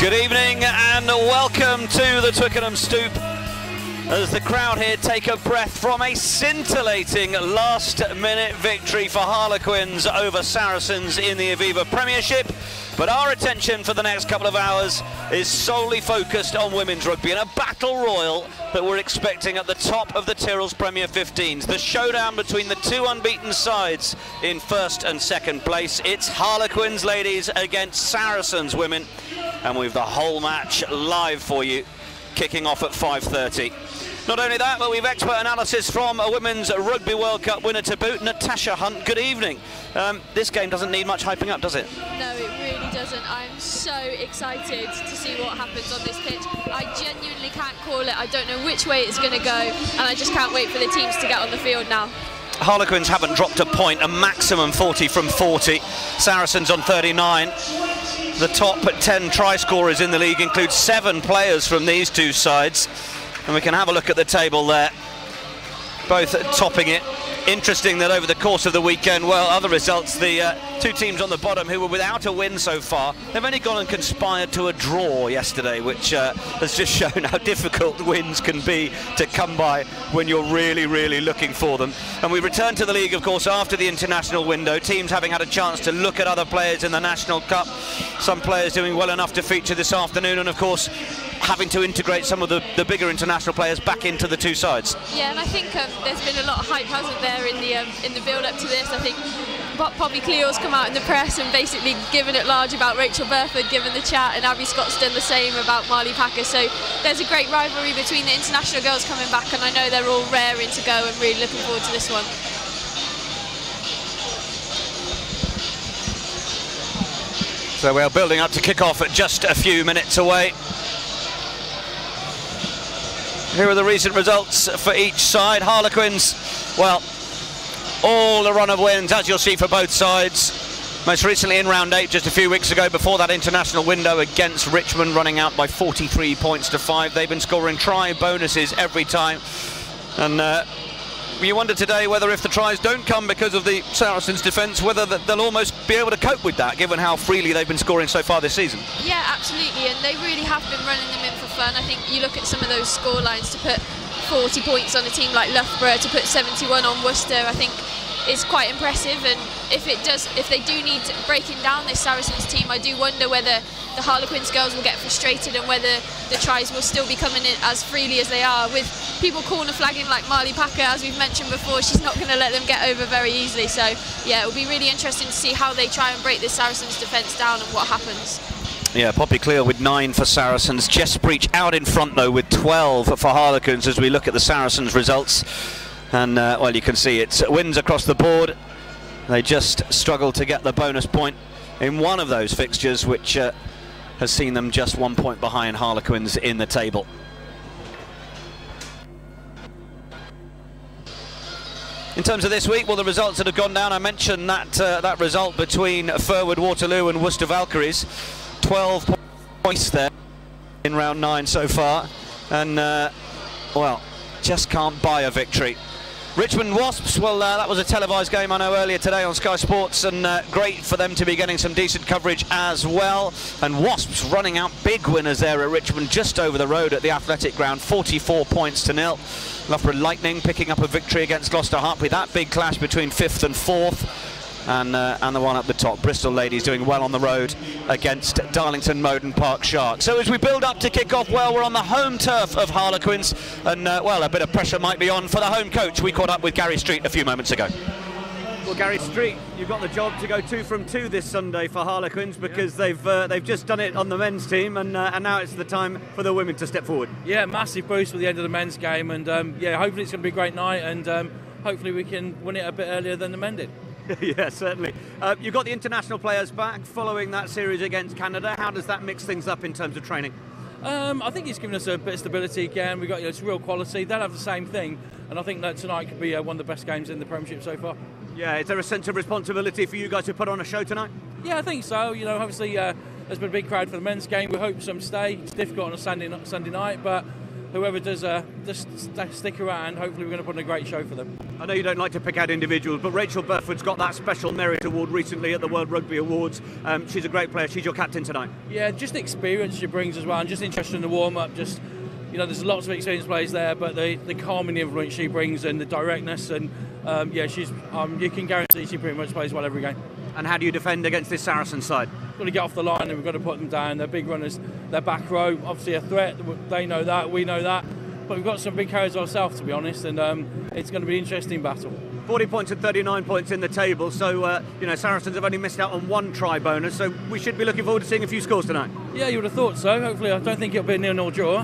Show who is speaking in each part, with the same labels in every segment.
Speaker 1: Good evening and welcome to the Twickenham Stoop as the crowd here take a breath from a scintillating last-minute victory for Harlequins over Saracens in the Aviva Premiership. But our attention for the next couple of hours is solely focused on women's rugby and a battle royal that we're expecting at the top of the Tyrrells Premier 15s. The showdown between the two unbeaten sides in first and second place. It's Harlequins ladies against Saracens women, and we've the whole match live for you, kicking off at 5:30. Not only that, but we've expert analysis from a Women's Rugby World Cup winner to boot, Natasha Hunt. Good evening. This game doesn't need much hyping up, does it?
Speaker 2: No, it really doesn't. I'm so excited to see what happens on this pitch. I genuinely can't call it. I don't know which way it's going to go, and I just can't wait for the teams to get on the field now.
Speaker 1: Harlequins haven't dropped a point, a maximum 40 from 40. Saracens on 39. The top 10 try scorers in the league include 7 players from these two sides. And we can have a look at the table there, both topping it. Interesting that over the course of the weekend, well, other results, the two teams on the bottom who were without a win so far, they've only gone and conspired to a draw yesterday, which has just shown how difficult wins can be to come by when you're really, really looking for them. And we return to the league, of course, after the international window, teams having had a chance to look at other players in the National Cup, some players doing well enough to feature this afternoon, and of course having to integrate some of the bigger international players back into the two sides.
Speaker 2: Yeah, and I think there's been a lot of hype, hasn't there, in the build-up to this. I think Poppy Cleo's come out in the press and basically given it large about Rachel Burford, given the chat, and Abby Scott's done the same about Marley Packer. So there's a great rivalry between the international girls coming back, and I know they're all raring to go and really looking forward to this one.
Speaker 1: So we're building up to kick off at just a few minutes away. Here are the recent results for each side. Harlequins, well, all the run of wins, as you'll see, for both sides. Most recently in round 8, just a few weeks ago, before that international window against Richmond, running out by 43 points to 5. They've been scoring try bonuses every time. And you wonder today whether, if the tries don't come because of the Saracens' defence, whether they'll almost be able to cope with that, given how freely they've been scoring so far this season.
Speaker 2: Yeah, absolutely, and they really have been running them in for fun. I think you look at some of those score lines, to put 40 points on a team like Loughborough, to put 71 on Worcester, I think is quite impressive. And if they do need breaking down this Saracens team, I do wonder whether the Harlequins girls will get frustrated and whether the tries will still be coming in as freely as they are. With people corner flagging like Marley Packer, as we've mentioned before, she's not going to let them get over very easily. So yeah, it will be really interesting to see how they try and break this Saracens defence down and what happens.
Speaker 1: Yeah, Poppy Cleo with 9 for Saracens. Jess Breach out in front though with 12 for Harlequins as we look at the Saracens results. And well, you can see it's wins across the board. They just struggle to get the bonus point in one of those fixtures, which has seen them just 1 point behind Harlequins in the table. In terms of this week, well, the results that have gone down, I mentioned that result between Furwood Waterloo and Worcester Valkyries. 12 points there in round 9 so far, and well, just can't buy a victory. Richmond Wasps, well, that was a televised game, I know, earlier today on Sky Sports, and great for them to be getting some decent coverage as well. And Wasps running out big winners there at Richmond, just over the road at the Athletic Ground, 44 points to 0. Loughborough Lightning picking up a victory against Gloucester Hartpury. That big clash between 5th and 4th. And the one up the top, Bristol Ladies, doing well on the road against Darlington Moden Park Sharks. So as we build up to kick off, well, we're on the home turf of Harlequins, and well, a bit of pressure might be on for the home coach. We caught up with Gary Street a few moments ago.
Speaker 3: Well, Gary Street, you've got the job to go 2 from 2 this Sunday for Harlequins, because they've just done it on the men's team, and now it's the time for the women to step forward.
Speaker 4: Yeah, massive boost for the end of the men's game, and yeah, hopefully it's going to be a great night, and hopefully we can win it a bit earlier than the men did.
Speaker 3: Yeah, certainly. You've got the international players back following that series against Canada. How does that mix things up in terms of training?
Speaker 4: I think it's given us a bit of stability again. We've got it's real quality. They'll have the same thing, and I think that tonight could be one of the best games in the Premiership so far.
Speaker 3: Yeah, is there a sense of responsibility for you guys to put on a show tonight?
Speaker 4: Yeah, I think so. You know, obviously there's been a big crowd for the men's game. We hope some stay. It's difficult on a Sunday night, but whoever does just stick around, hopefully we're going to put on a great show for them.
Speaker 3: I know you don't like to pick out individuals, but Rachel Burford's got that special merit award recently at the World Rugby Awards. She's a great player. She's your captain tonight.
Speaker 4: Yeah, just the experience she brings as well, and just interested in the warm-up. Just, you know, there's lots of experienced players there, but the calming influence she brings and the directness, and yeah, she's you can guarantee she pretty much plays well every game.
Speaker 3: And how do you defend against this Saracens side?
Speaker 4: We've got to get off the line and we've got to put them down. They're big runners. They're back row, obviously a threat. They know that, we know that. But we've got some big carries ourselves, to be honest, and it's going to be an interesting battle.
Speaker 3: 40 points and 39 points in the table, so you know, Saracens have only missed out on one try bonus, so we should be looking forward to seeing a few scores tonight.
Speaker 4: Yeah, you would have thought so. Hopefully, I don't think it'll be a 0-0 draw.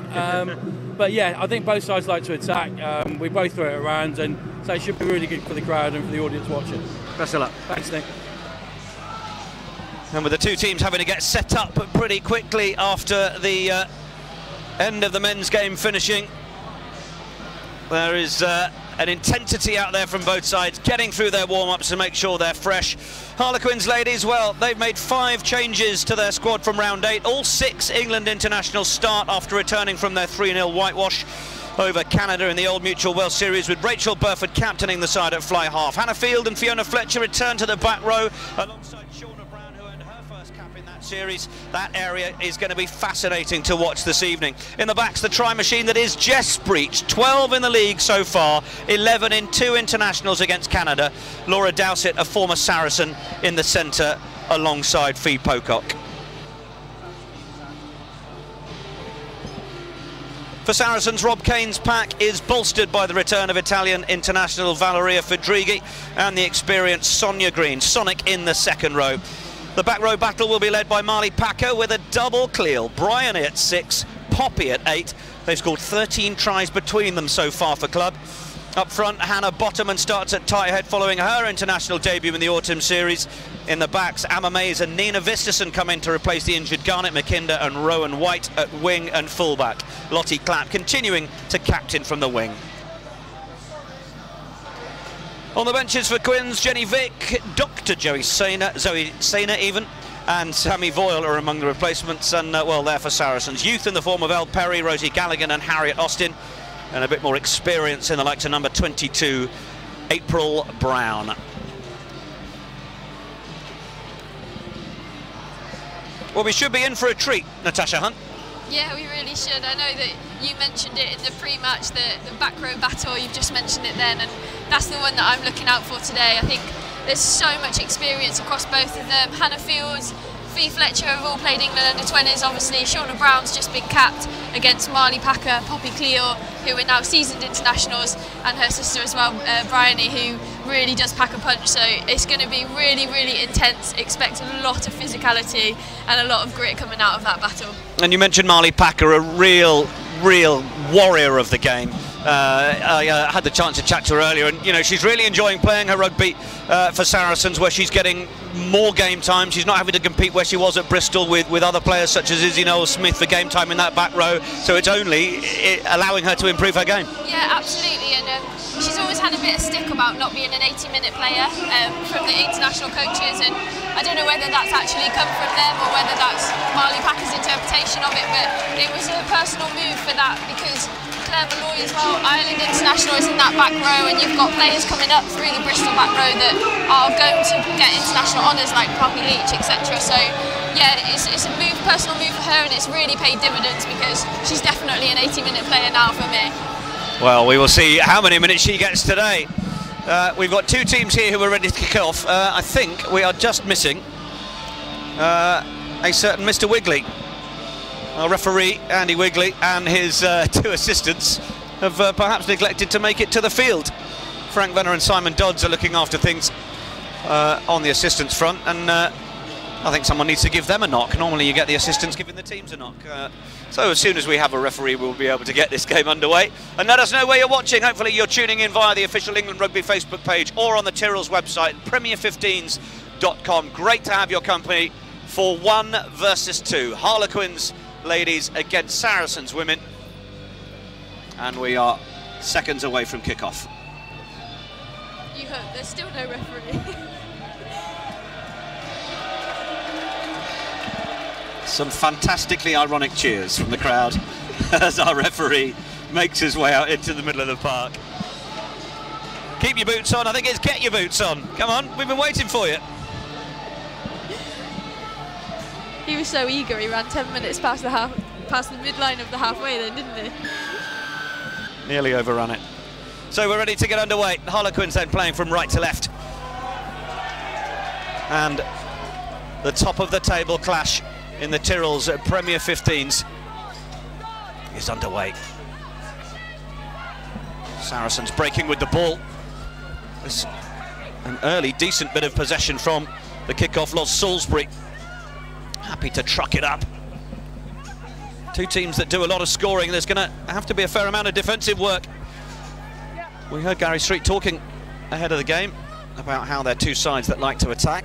Speaker 4: But yeah, I think both sides like to attack. We both throw it around, and so it should be really good for the crowd and for the audience watching.
Speaker 3: Best of luck.
Speaker 4: Thanks, Nick.
Speaker 1: And with the two teams having to get set up pretty quickly after the end of the men's game finishing, there is an intensity out there from both sides, getting through their warm-ups to make sure they're fresh. Harlequins ladies, well, they've made 5 changes to their squad from round 8. All 6 England internationals start after returning from their 3-0 whitewash over Canada in the Old Mutual Wealth Series, with Rachel Burford captaining the side at fly half. Hannah Field and Fiona Fletcher return to the back row alongside Shauna Brown, who earned her first cap in that series. That area is going to be fascinating to watch this evening. In the backs, the try machine that is Jess Breach, 12 in the league so far, 11 in 2 internationals against Canada. Laura Dowsett, a former Saracen, in the centre alongside Fee Pocock. For Saracens, Rob Kane's pack is bolstered by the return of Italian international Valeria Fedrighi and the experienced Sonia Green. Sonic in the second row. The back row battle will be led by Marley Packer with a double cleal. Bryony at 6, Poppy at 8. They've scored 13 tries between them so far for club. Up front, Hannah Bottomman starts at tight head following her international debut in the autumn series. In the backs, Amma Mays and Nina Visterson come in to replace the injured Garnet McKinder and Rowan White at wing and fullback. Lottie Clapp continuing to captain from the wing. On the benches for Quins, Jenny Vick, Dr. Zoe Sainer even, and Sammy Voyle are among the replacements, and well, there for Saracens. Youth in the form of Elle Perry, Rosie Galligan and Harriet Austin, and a bit more experience in the likes of number 22, April Brown. Well, we should be in for a treat, Natasha Hunt.
Speaker 2: Yeah, we really should. I know that you mentioned it in the pre-match, the back row battle, you've just mentioned it then, and that's the one that I'm looking out for today. I think there's so much experience across both of them. Hannah Fields, Fee Fletcher have all played England under-20s, obviously. Shauna Brown's just been capped against Marley Packer, Poppy Cleo, who are now seasoned internationals, and her sister as well, Bryony, who really does pack a punch. So it's going to be really, really intense. Expect a lot of physicality and a lot of grit coming out of that battle. And
Speaker 1: you mentioned Marley Packer, a real warrior of the game. I had the chance to chat to her earlier, and you know, she's really enjoying playing her rugby for Saracens, where she's getting more game time. She's not having to compete where she was at Bristol with other players such as Izzy Knowles-Smith for game time in that back row, so it's only allowing her to improve her game.
Speaker 2: Yeah, absolutely, and she's always had a bit of stick about not being an 80-minute player from the international coaches, and I don't know whether that's actually come from them or whether that's Marley Packer's interpretation of it, but it was a personal move for that, because Claire Malloy as well, Ireland international, is in that back row, and you've got players coming up through the Bristol back row that are going to get international honours like Poppy Leach, etc. So yeah, it's a personal move for her, and it's really paid dividends, because she's definitely an 80-minute player now for me.
Speaker 1: Well, we will see how many minutes she gets today. We've got 2 teams here who are ready to kick off. I think we are just missing a certain Mr. Wigley. Our referee, Andy Wigley, and his 2 assistants have perhaps neglected to make it to the field. Frank Venner and Simon Dodds are looking after things on the assistants front, and I think someone needs to give them a knock. Normally you get the assistants giving the teams a knock. So as soon as we have a referee, we'll be able to get this game underway. And let us know where you're watching. Hopefully you're tuning in via the official England Rugby Facebook page or on the Tyrrells website, premier15s.com. Great to have your company for 1 versus 2. Harlequins ladies against Saracens women. And we are seconds away from kickoff.
Speaker 2: You hope there's still no referee.
Speaker 1: Some fantastically ironic cheers from the crowd as our referee makes his way out into the middle of the park. Keep your boots on. I think it's get your boots on. Come on, we've been waiting for you.
Speaker 2: He was so eager, he ran 10 minutes past the midline of the halfway then, didn't he?
Speaker 1: Nearly overrun it. So we're ready to get underway. Harlequins then playing from right to left. And the top of the table clash in the Tyrrells Premier 15s is underway. Saracens breaking with the ball. It's an early decent bit of possession from the kickoff. Lost Salisbury. Happy to truck it up. Two teams that do a lot of scoring. There's going to have to be a fair amount of defensive work. We heard Gary Street talking ahead of the game about how they're two sides that like to attack.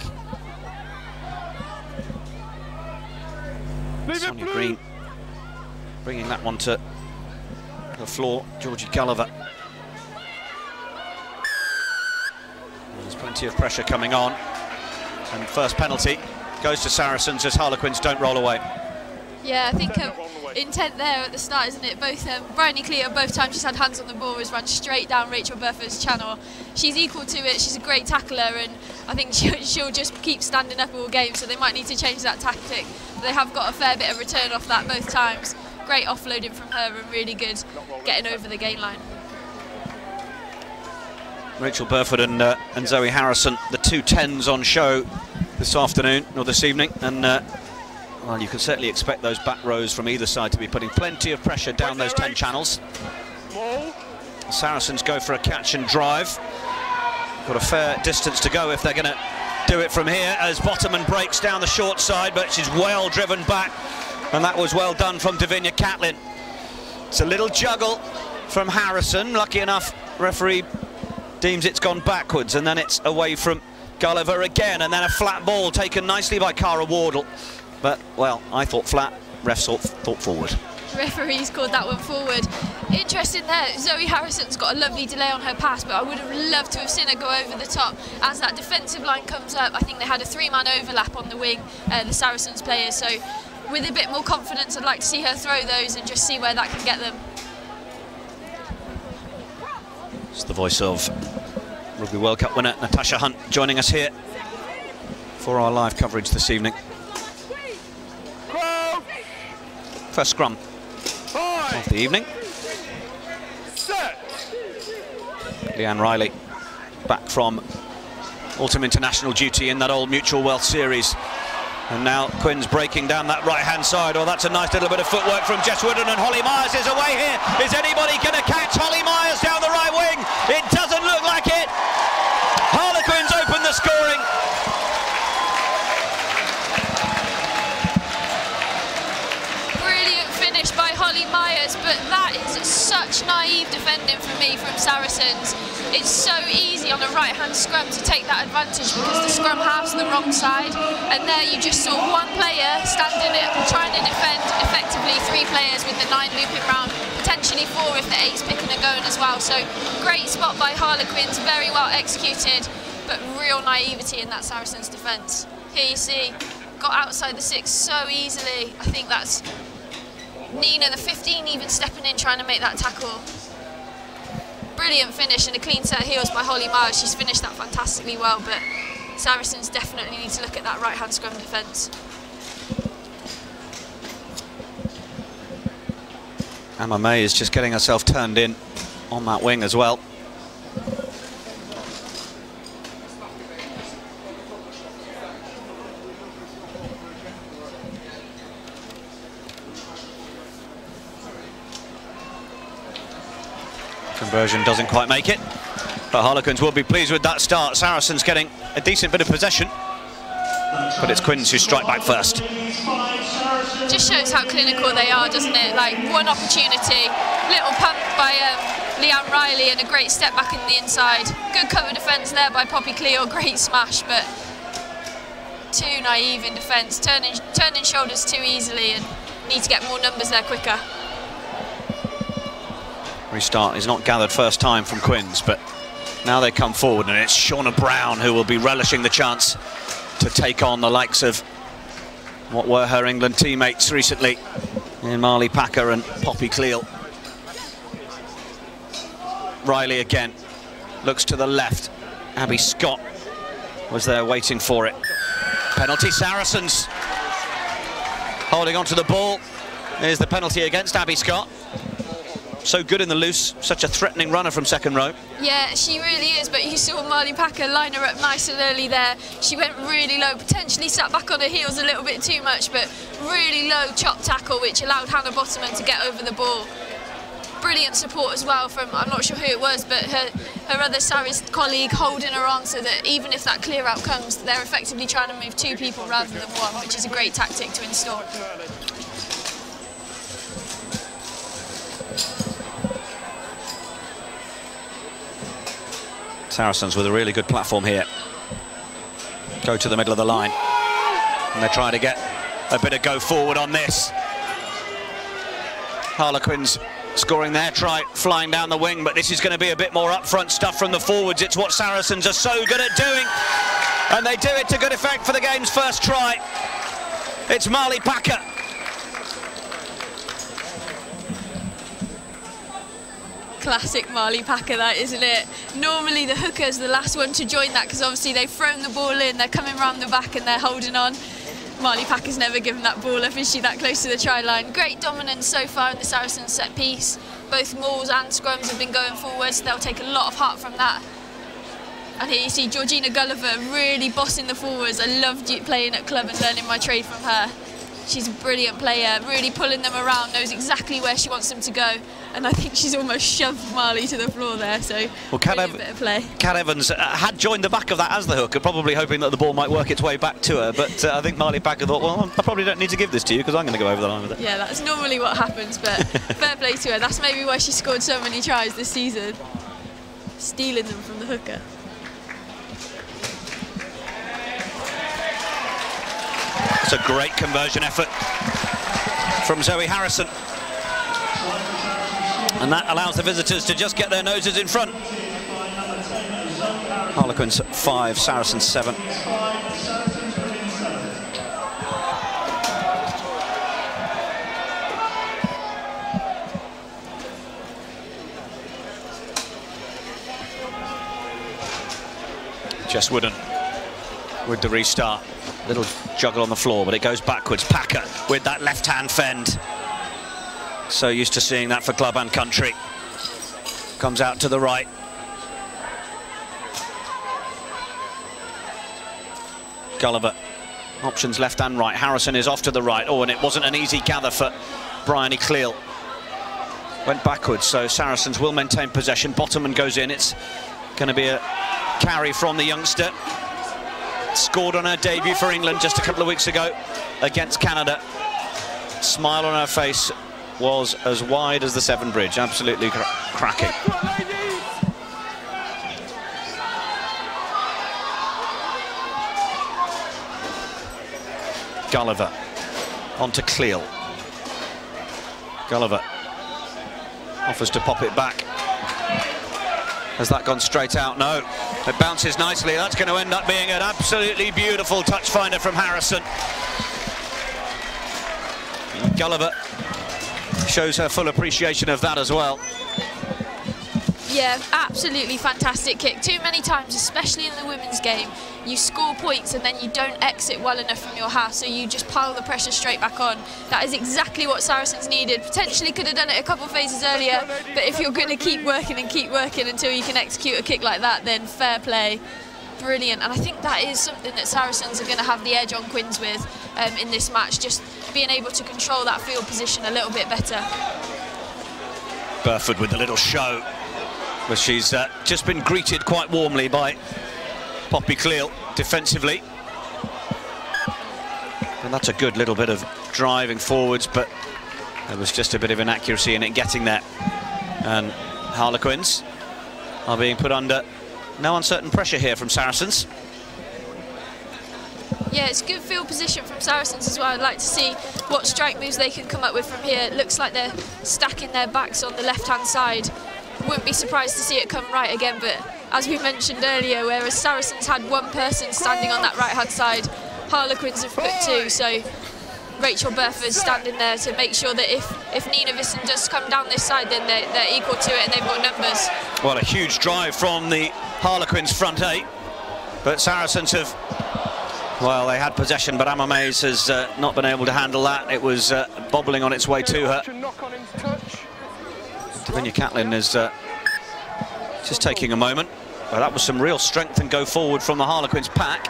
Speaker 1: Sonia Green bringing that one to the floor. Georgie Gulliver. There's plenty of pressure coming on. And first penalty goes to Saracens as Harlequins don't roll away.
Speaker 2: Yeah, I think intent there at the start, isn't it? Both Bryony Cleo, both times she's had hands on the ball, has run straight down Rachel Burford's channel. She's equal to it, she's a great tackler, and I think she'll just keep standing up all game, so they might need to change that tactic. But they have got a fair bit of return off that both times. Great offloading from her and really good getting over the gain line.
Speaker 1: Rachel Burford and Zoe Harrison, the two 10s on show this afternoon, or this evening, and well, you can certainly expect those back rows from either side to be putting plenty of pressure down those 10 channels. Saracens go for a catch and drive. Got a fair distance to go if they're going to do it from here, as Bottoman breaks down the short side, but she's well driven back, and that was well done from Davinia Catlin. It's a little juggle from Harrison. Lucky enough, referee deems it's gone backwards, and then it's away from Gulliver again, and then a flat ball taken nicely by Cara Wardle. But, well, I thought flat, refs thought forward.
Speaker 2: Referees called that one forward. Interesting there, Zoe Harrison's got a lovely delay on her pass, but I would have loved to have seen her go over the top. As that defensive line comes up, I think they had a 3-man overlap on the wing, the Saracens players, so with a bit more confidence, I'd like to see her throw those and just see where that can get them.
Speaker 1: It's the voice of Rugby World Cup winner Natasha Hunt joining us here for our live coverage this evening. First scrum of the evening. Leanne Riley back from autumn international duty in that old Mutual Wealth series. And now Quinn's breaking down that right-hand side. Oh, that's a nice little bit of footwork from Jess Wooden, and Holly Myers is away here. Is anybody going to catch Holly Myers down the right wing? It doesn't look like it. Harlequins open the scoring.
Speaker 2: Brilliant finish by Holly Myers, but that is such naive defending for me from Saracens. It's so easy on a right-hand scrum to take that advantage because the scrum halves the wrong side, and there you just saw one player standing it, trying to defend effectively 3 players with the 9 looping round, potentially 4 if the 8's picking and going as well. So great spot by Harlequins, very well executed, but real naivety in that Saracens defence. Here you see, got outside the 6 so easily. I think that's Nina, the 15, even stepping in trying to make that tackle. Brilliant finish and a clean set of heels by Holly Myers. She's finished that fantastically well, but Saracens definitely need to look at that right-hand scrum defence.
Speaker 1: Emma May is just getting herself turned in on that wing as well. Conversion doesn't quite make it, but Harlequins will be pleased with that start. Saracens getting a decent bit of possession, but it's Quins who strike back first.
Speaker 2: Just shows how clinical they are, doesn't it? Like, one opportunity, little pump by Leanne Riley and a great step back in the inside. Good cover defence there by Poppy Cleo, great smash, but too naive in defence, turning shoulders too easily, and need to get more numbers there quicker.
Speaker 1: Restart is not gathered first time from Quins, but now they come forward, and it's Shauna Brown who will be relishing the chance to take on the likes of what were her England teammates recently in Marley Packer and Poppy Cleo. Riley again. Looks to the left. Abby Scott was there waiting for it. Penalty, Saracens. Holding on to the ball. There's the penalty against Abby Scott. So good in the loose, such a threatening runner from second row.
Speaker 2: Yeah, she really is, but you saw Marley Packer line her up nice and early there. She went really low, potentially sat back on her heels a little bit too much, but really low chop tackle, which allowed Hannah Bottoman to get over the ball. Brilliant support as well from, I'm not sure who it was, but her other Sarries colleague holding her on, so that even if that clear out comes, they're effectively trying to move 2 people rather than 1, which is a great tactic to install.
Speaker 1: Saracens with a really good platform here. Go to the middle of the line. And they're trying to get a bit of go forward on this. Harlequins scoring their try, flying down the wing, but this is going to be a bit more upfront stuff from the forwards. It's what Saracens are so good at doing. And they do it to good effect for the game's first try. It's Marley Packer.
Speaker 2: Classic Marley Packer, that, isn't it? Normally the hooker's the last one to join that because obviously they've thrown the ball in, they're coming round the back and they're holding on. Marley Packer's never given that ball up, is she, that close to the try line? Great dominance so far in the Saracens set piece. Both mauls and scrums have been going forwards. They'll take a lot of heart from that. And here you see Georgina Gulliver really bossing the forwards. I loved playing at club and learning my trade from her. She's a brilliant player, really pulling them around, knows exactly where she wants them to go. And I think she's almost shoved Marley to the floor there, so well, bit of play.
Speaker 1: Kat Evans had joined the back of that as the hooker, probably hoping that the ball might work its way back to her, but I think Marley Packer thought, well, I probably don't need to give this to you because I'm going to go over the line with it.
Speaker 2: Yeah, that's normally what happens, but fair play to her. That's maybe why she scored so many tries this season, stealing them from the hooker.
Speaker 1: It's a great conversion effort from Zoe Harrison. And that allows the visitors to just get their noses in front. Harlequins 5, Saracens 7. Jess Wooden with the restart. Little juggle on the floor, but it goes backwards. Packer with that left-hand fend. So used to seeing that for club and country. Comes out to the right. Gulliver. Options left and right. Harrison is off to the right. Oh, and it wasn't an easy gather for Bryony Cleal. Went backwards, so Saracens will maintain possession. Bottoman goes in. It's going to be a carry from the youngster. Scored on her debut for England just a couple of weeks ago against Canada. Smile on her face was as wide as the Severn Bridge. Absolutely cracking. Gulliver onto Cleal. Gulliver offers to pop it back. Has that gone straight out? No. It bounces nicely. That's going to end up being an absolutely beautiful touch finder from Harrison. Gulliver shows her full appreciation of that as well.
Speaker 2: Yeah, absolutely fantastic kick. Too many times, especially in the women's game, you score points and then you don't exit well enough from your half, so you just pile the pressure straight back on. That is exactly what Saracens needed. Potentially could have done it a couple of phases earlier, but if you're going to keep working until you can execute a kick like that, then fair play. Brilliant, and I think that is something that Saracens are going to have the edge on Quins with in this match, just being able to control that field position a little bit better.
Speaker 1: Burford with a little show, but she's just been greeted quite warmly by Poppy Cleal defensively. And that's a good little bit of driving forwards, but there was just a bit of inaccuracy in it getting there. And Harlequins are being put under no uncertain pressure here from Saracens.
Speaker 2: Yeah, it's good field position from Saracens as well. I'd like to see what strike moves they can come up with from here. It looks like they're stacking their backs on the left-hand side. Wouldn't be surprised to see it come right again, but as we mentioned earlier, whereas Saracens had one person standing on that right-hand side, Harlequins have put 2, so Rachel Burford's standing there to make sure that if Nina Visson does come down this side, then they're equal to it and they've got numbers.
Speaker 1: Well, a huge drive from the Harlequins front eight, but Saracens have, well, they had possession, but Amma Mays has not been able to handle that. It was bobbling on its way to her. Davinia Catlin is just taking a moment. Well, that was some real strength and go forward from the Harlequins pack,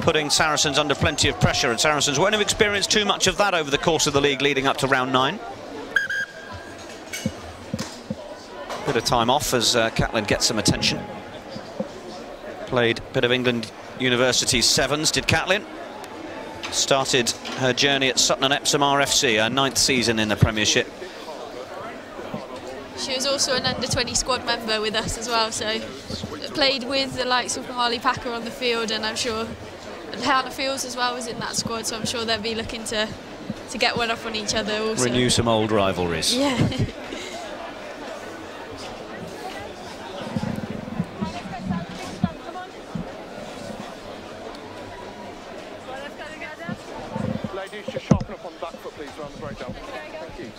Speaker 1: putting Saracens under plenty of pressure, and Saracens won't have experienced too much of that over the course of the league leading up to round 9. Bit of time off as Catlin gets some attention. Played a bit of England University Sevens, did Catlin. Started her journey at Sutton and Epsom RFC, her 9th season in the Premiership.
Speaker 2: She was also an under-20 squad member with us as well, so played with the likes of Harley Packer on the field, and I'm sure Hannah Fields as well was in that squad, so I'm sure they'll be looking to get one up on each other also.
Speaker 1: Renew some old rivalries.
Speaker 2: Yeah.
Speaker 5: Ladies, just sharpen up on the back foot, please, around the breakdown. Thank you.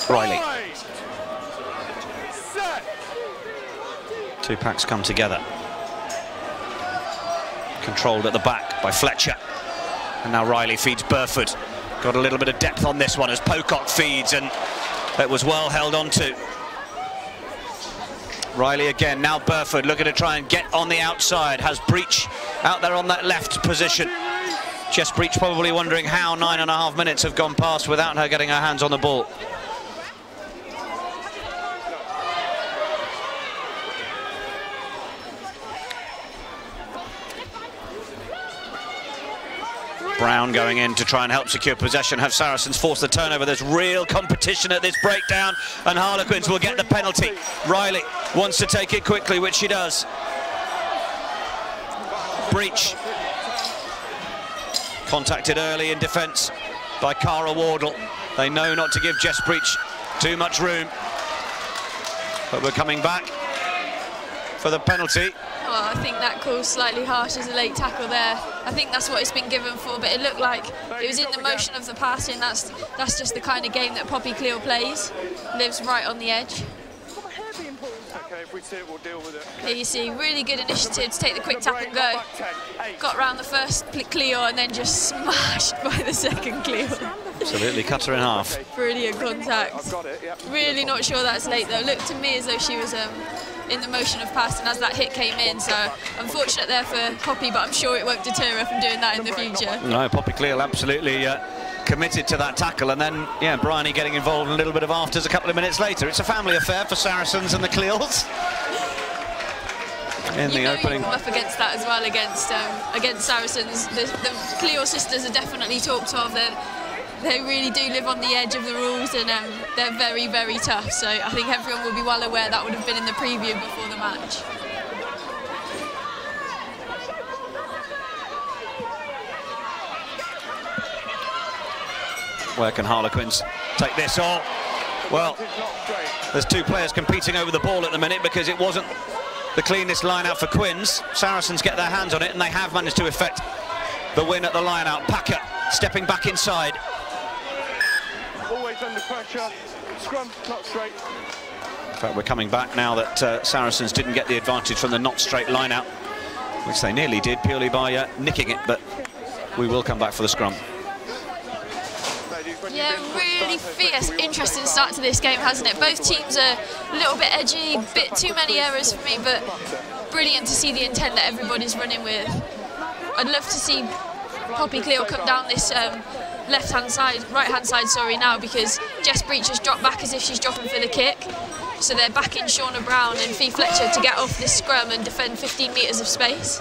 Speaker 1: Riley. Two packs come together. Controlled at the back by Fletcher. And now Riley feeds Burford. Got a little bit of depth on this one as Pocock feeds, and that was well held on to. Riley again, now Burford looking to try and get on the outside. Has Breach out there on that left position. Jess Breach probably wondering how 9.5 minutes have gone past without her getting her hands on the ball. Brown going in to try and help secure possession, have Saracens force the turnover. There's real competition at this breakdown, and Harlequins will get the penalty. Riley wants to take it quickly, which she does. Breach contacted early in defence by Cara Wardle. They know not to give Jess Breach too much room, but we're coming back for the penalty.
Speaker 2: Well, I think that call's slightly harsh as a late tackle there. I think that's what it's been given for, but it looked like it was in the motion of the passing. That's just the kind of game that Poppy Cleo plays. Lives right on the edge.
Speaker 5: Okay, if we see it, we'll deal with it.
Speaker 2: Here you see, really good initiative to take the quick tap and go. Got round the first Cleo and then just smashed by the second Cleo.
Speaker 1: Absolutely cut her in half.
Speaker 2: Brilliant contact.
Speaker 5: I've got it, yep.
Speaker 2: Really not sure that's late though. Looked to me as though she was in the motion of passing as that hit came in, so unfortunate there for Poppy, but I'm sure it won't deter her from doing that in the future.
Speaker 1: No, Poppy Cleo absolutely committed to that tackle, and then, yeah, Bryony getting involved in a little bit of afters a couple of minutes later. It's a family affair for Saracens and the Cleals. In the opening.
Speaker 2: You come up against that as well, against Saracens. The Cleo sisters are definitely talked of. They really do live on the edge of the rules, and they're very, very tough. So I think everyone will be well aware that would have been in the preview before the match.
Speaker 1: Where can Harlequins take this on? Well, there's two players competing over the ball at the minute because it wasn't the cleanest line out for Quins. Saracens get their hands on it, and they have managed to effect the win at the line out. Packer stepping back inside.
Speaker 5: Always under pressure. Scrum, not straight.
Speaker 1: In fact, we're coming back now that Saracens didn't get the advantage from the not straight line out, which they nearly did purely by nicking it, but we will come back for the scrum.
Speaker 2: Yeah, really fierce, interesting start to this game, hasn't it? Both teams are a little bit edgy, bit too many errors for me, but brilliant to see the intent that everybody's running with. I'd love to see Poppy Cleo come down this right-hand side, sorry, now, because Jess Breach has dropped back as if she's dropping for the kick. So they're backing Shauna Brown and Fee Fletcher to get off this scrum and defend 15 metres of space.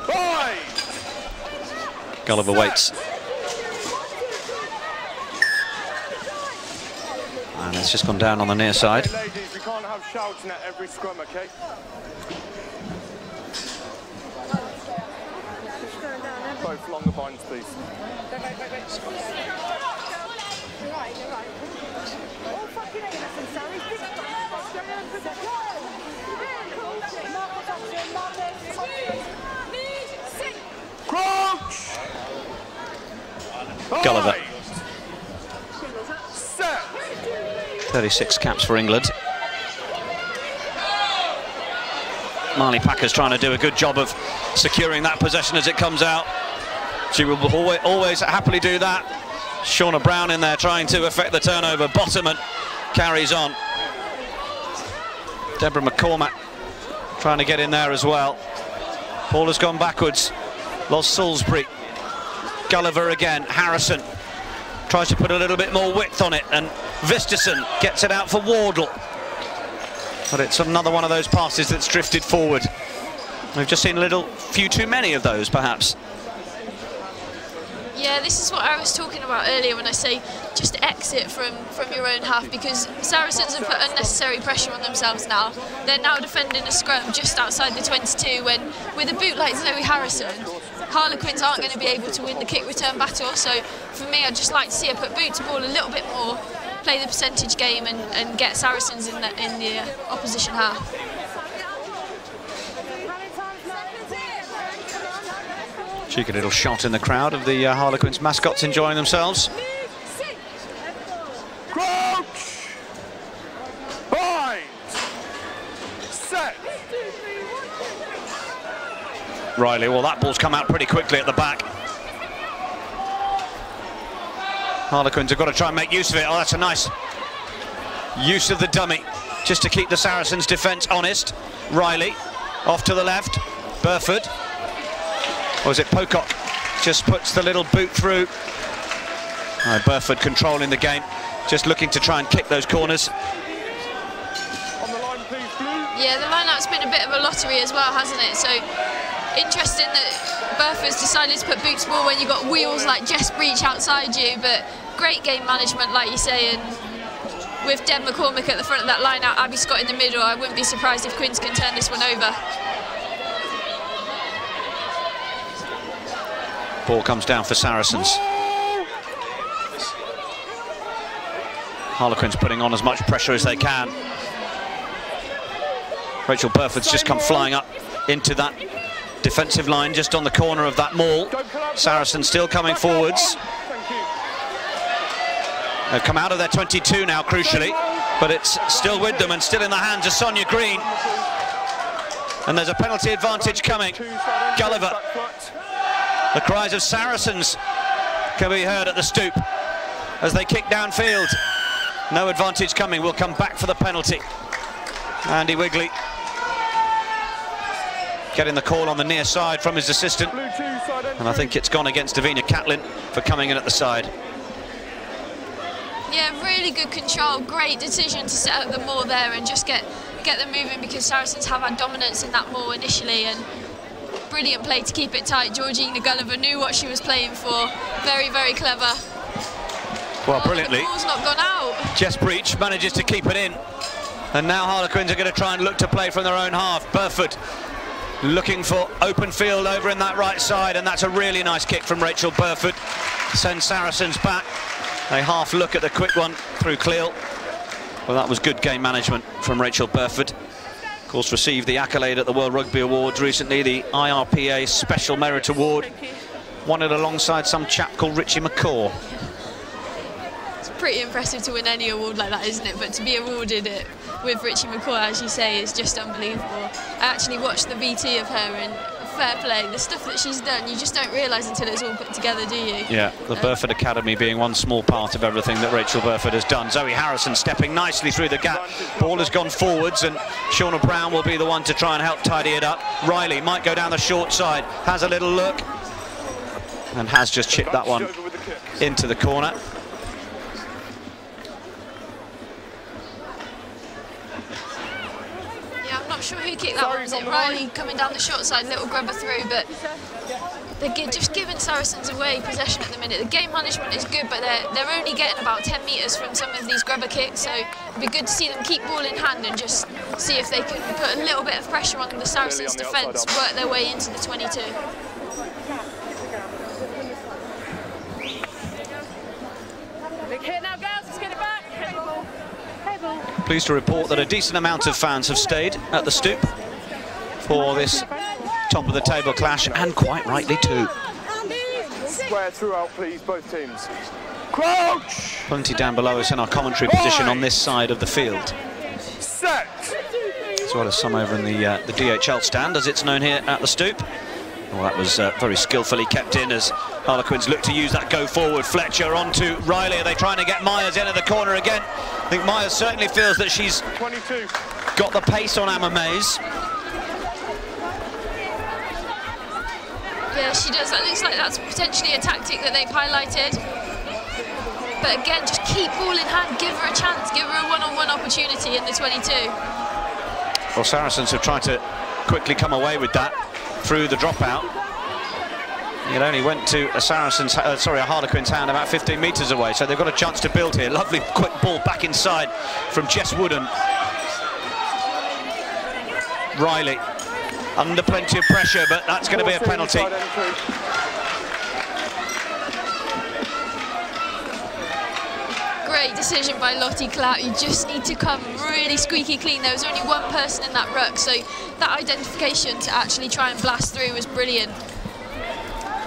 Speaker 1: Gulliver waits. And it's just gone down on the near side.
Speaker 5: Ladies, we can't have shouting at every scrum, okay? longer binds, please. Crouch!
Speaker 1: Gulliver.
Speaker 5: Set!
Speaker 1: 36 caps for England. Marley Packer's trying to do a good job of securing that possession as it comes out. She will always happily do that. Shauna Brown in there trying to affect the turnover. Bottoman carries on. Deborah McCormack trying to get in there as well. Ball has gone backwards. Lost Salisbury. Gulliver again. Harrison tries to put a little bit more width on it, and Visterson gets it out for Wardle. But it's another one of those passes that's drifted forward. We've just seen a few too many of those, perhaps.
Speaker 2: Yeah, this is what I was talking about earlier when I say just exit from your own half, because Saracens have put unnecessary pressure on themselves now. They're now defending a scrum just outside the 22 when, with a boot like Zoe Harrison, Harlequins aren't going to be able to win the kick return battle. So for me, I'd just like to see her put boot to ball a little bit more, play the percentage game and get Saracens in the opposition half.
Speaker 1: Cheeky little shot in the crowd of the Harlequins mascots enjoying themselves.
Speaker 5: Crouch! Bind! Set!
Speaker 1: Riley, well, that ball's come out pretty quickly at the back. Harlequins have got to try and make use of it. Oh, that's a nice use of the dummy, just to keep the Saracens' defence honest. Riley, off to the left. Burford. Or is it Pocock? Just puts the little boot through. Burford controlling the game, just looking to try and kick those corners.
Speaker 5: On the line, please, Blue.
Speaker 2: Yeah, the line-up's been a bit of a lottery as well, hasn't it? So interesting that Burford's decided to put boot to ball when you've got wheels like Jess Breach outside you, but great game management, like you say, and with Deb McCormack at the front of that line-out, Abby Scott in the middle, I wouldn't be surprised if Quins can turn this one over.
Speaker 1: Ball comes down for Saracens. Harlequins putting on as much pressure as they can. Rachel Burford's just come flying up into that defensive line just on the corner of that maul. Saracens still coming forwards. They've come out of their 22 now, crucially, but it's still with them and still in the hands of Sonia Green. And there's a penalty advantage coming. Gulliver. The cries of Saracens can be heard at the stoop as they kick downfield. No advantage coming. We'll come back for the penalty. Andy Wigley getting the call on the near side from his assistant. And I think it's gone against Davina Catlin for coming in at the side.
Speaker 2: Yeah, really good control. Great decision to set up the maul there and just get them moving, because Saracens have had dominance in that maul initially, and brilliant play to keep it tight. Georgina Gulliver knew what she was playing for. Very, very clever.
Speaker 1: Well, brilliantly.
Speaker 2: The ball's not gone out.
Speaker 1: Jess Breach manages to keep it in. And now Harlequins are going to try and look to play from their own half. Burford looking for open field over in that right side, and that's a really nice kick from Rachel Burford. Sends Saracens back. A half look at the quick one through Cleal. Well, that was good game management from Rachel Burford. Of course, received the accolade at the World Rugby Awards recently, the IRPA Special Merit Award. Won it alongside some chap called Richie McCaw.
Speaker 2: It's pretty impressive to win any award like that, isn't it? But to be awarded it with Richie McCaw, as you say, is just unbelievable. I actually watched the VT of her, and fair play, the stuff that she's done, you just don't realise until it's all put together, do you?
Speaker 1: Yeah, the Burford Academy being one small part of everything that Rachel Burford has done. Zoe Harrison stepping nicely through the gap. Ball has gone forwards, and Shauna Brown will be the one to try and help tidy it up. Riley might go down the short side, has a little look, and has just chipped that one into the corner.
Speaker 2: I'm not sure who kicked that one. Was it Riley coming down the short side, little grubber through? But they're just giving Saracens away possession at the minute. The game management is good, but they're only getting about 10 metres from some of these grubber kicks, so it'd be good to see them keep ball in hand and just see if they can put a little bit of pressure on the Saracens' defence, work their way into the 22.
Speaker 1: Pleased to report that a decent amount of fans have stayed at the Stoop for this top of the table clash, and quite rightly too.
Speaker 5: Square throughout, please, both teams. Crouch!
Speaker 1: Plenty down below us in our commentary position on this side of the field.
Speaker 5: Set!
Speaker 1: As well as some over in the DHL stand, as it's known here at the Stoop. Well, that was very skillfully kept in as Harlequins look to use that go forward. Fletcher onto Riley. Are they trying to get Myers in at the corner again? I think Myers certainly feels that she's
Speaker 5: 22.
Speaker 1: got the pace on Emma Mays.
Speaker 2: Yeah, she does. That looks like that's potentially a tactic that they've highlighted. But again, just keep ball in hand, give her a chance, give her a one-on-one opportunity in the 22.
Speaker 1: Well, Saracens have tried to quickly come away with that through the dropout. It only went to a Harlequins hand about 15 metres away, so they've got a chance to build here. Lovely quick ball back inside from Jess Wooden. Riley under plenty of pressure, but that's going to be a penalty.
Speaker 2: Great decision by Lottie Clout. You just need to come really squeaky clean. There was only one person in that ruck, so that identification to actually try and blast through was brilliant.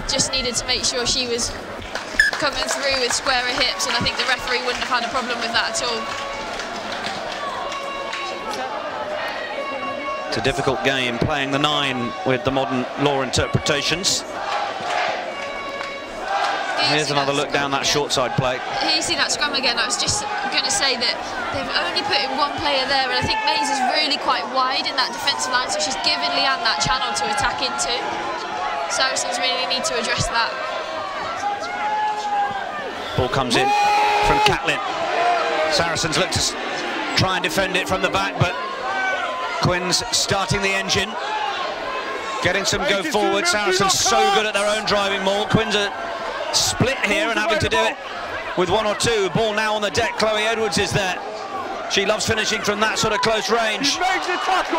Speaker 2: Just needed to make sure she was coming through with squarer hips, and I think the referee wouldn't have had a problem with that at all.
Speaker 1: It's a difficult game playing the 9 with the modern law interpretations. Here's another look down that short side play.
Speaker 2: Here you see that scrum again. I was just going to say that they've only put in one player there, and I think Mays is really quite wide in that defensive line, so she's given Leanne that channel to attack into. Saracens really need to address that.
Speaker 1: Ball comes in from Catlin. Saracens look to try and defend it from the back, but Quins starting the engine, getting some go forward. Saracens so good at their own driving maul. Quins are split here and having to do it with 1 or 2. Ball now on the deck. Chloe Edwards is there. She loves finishing from that sort of close range.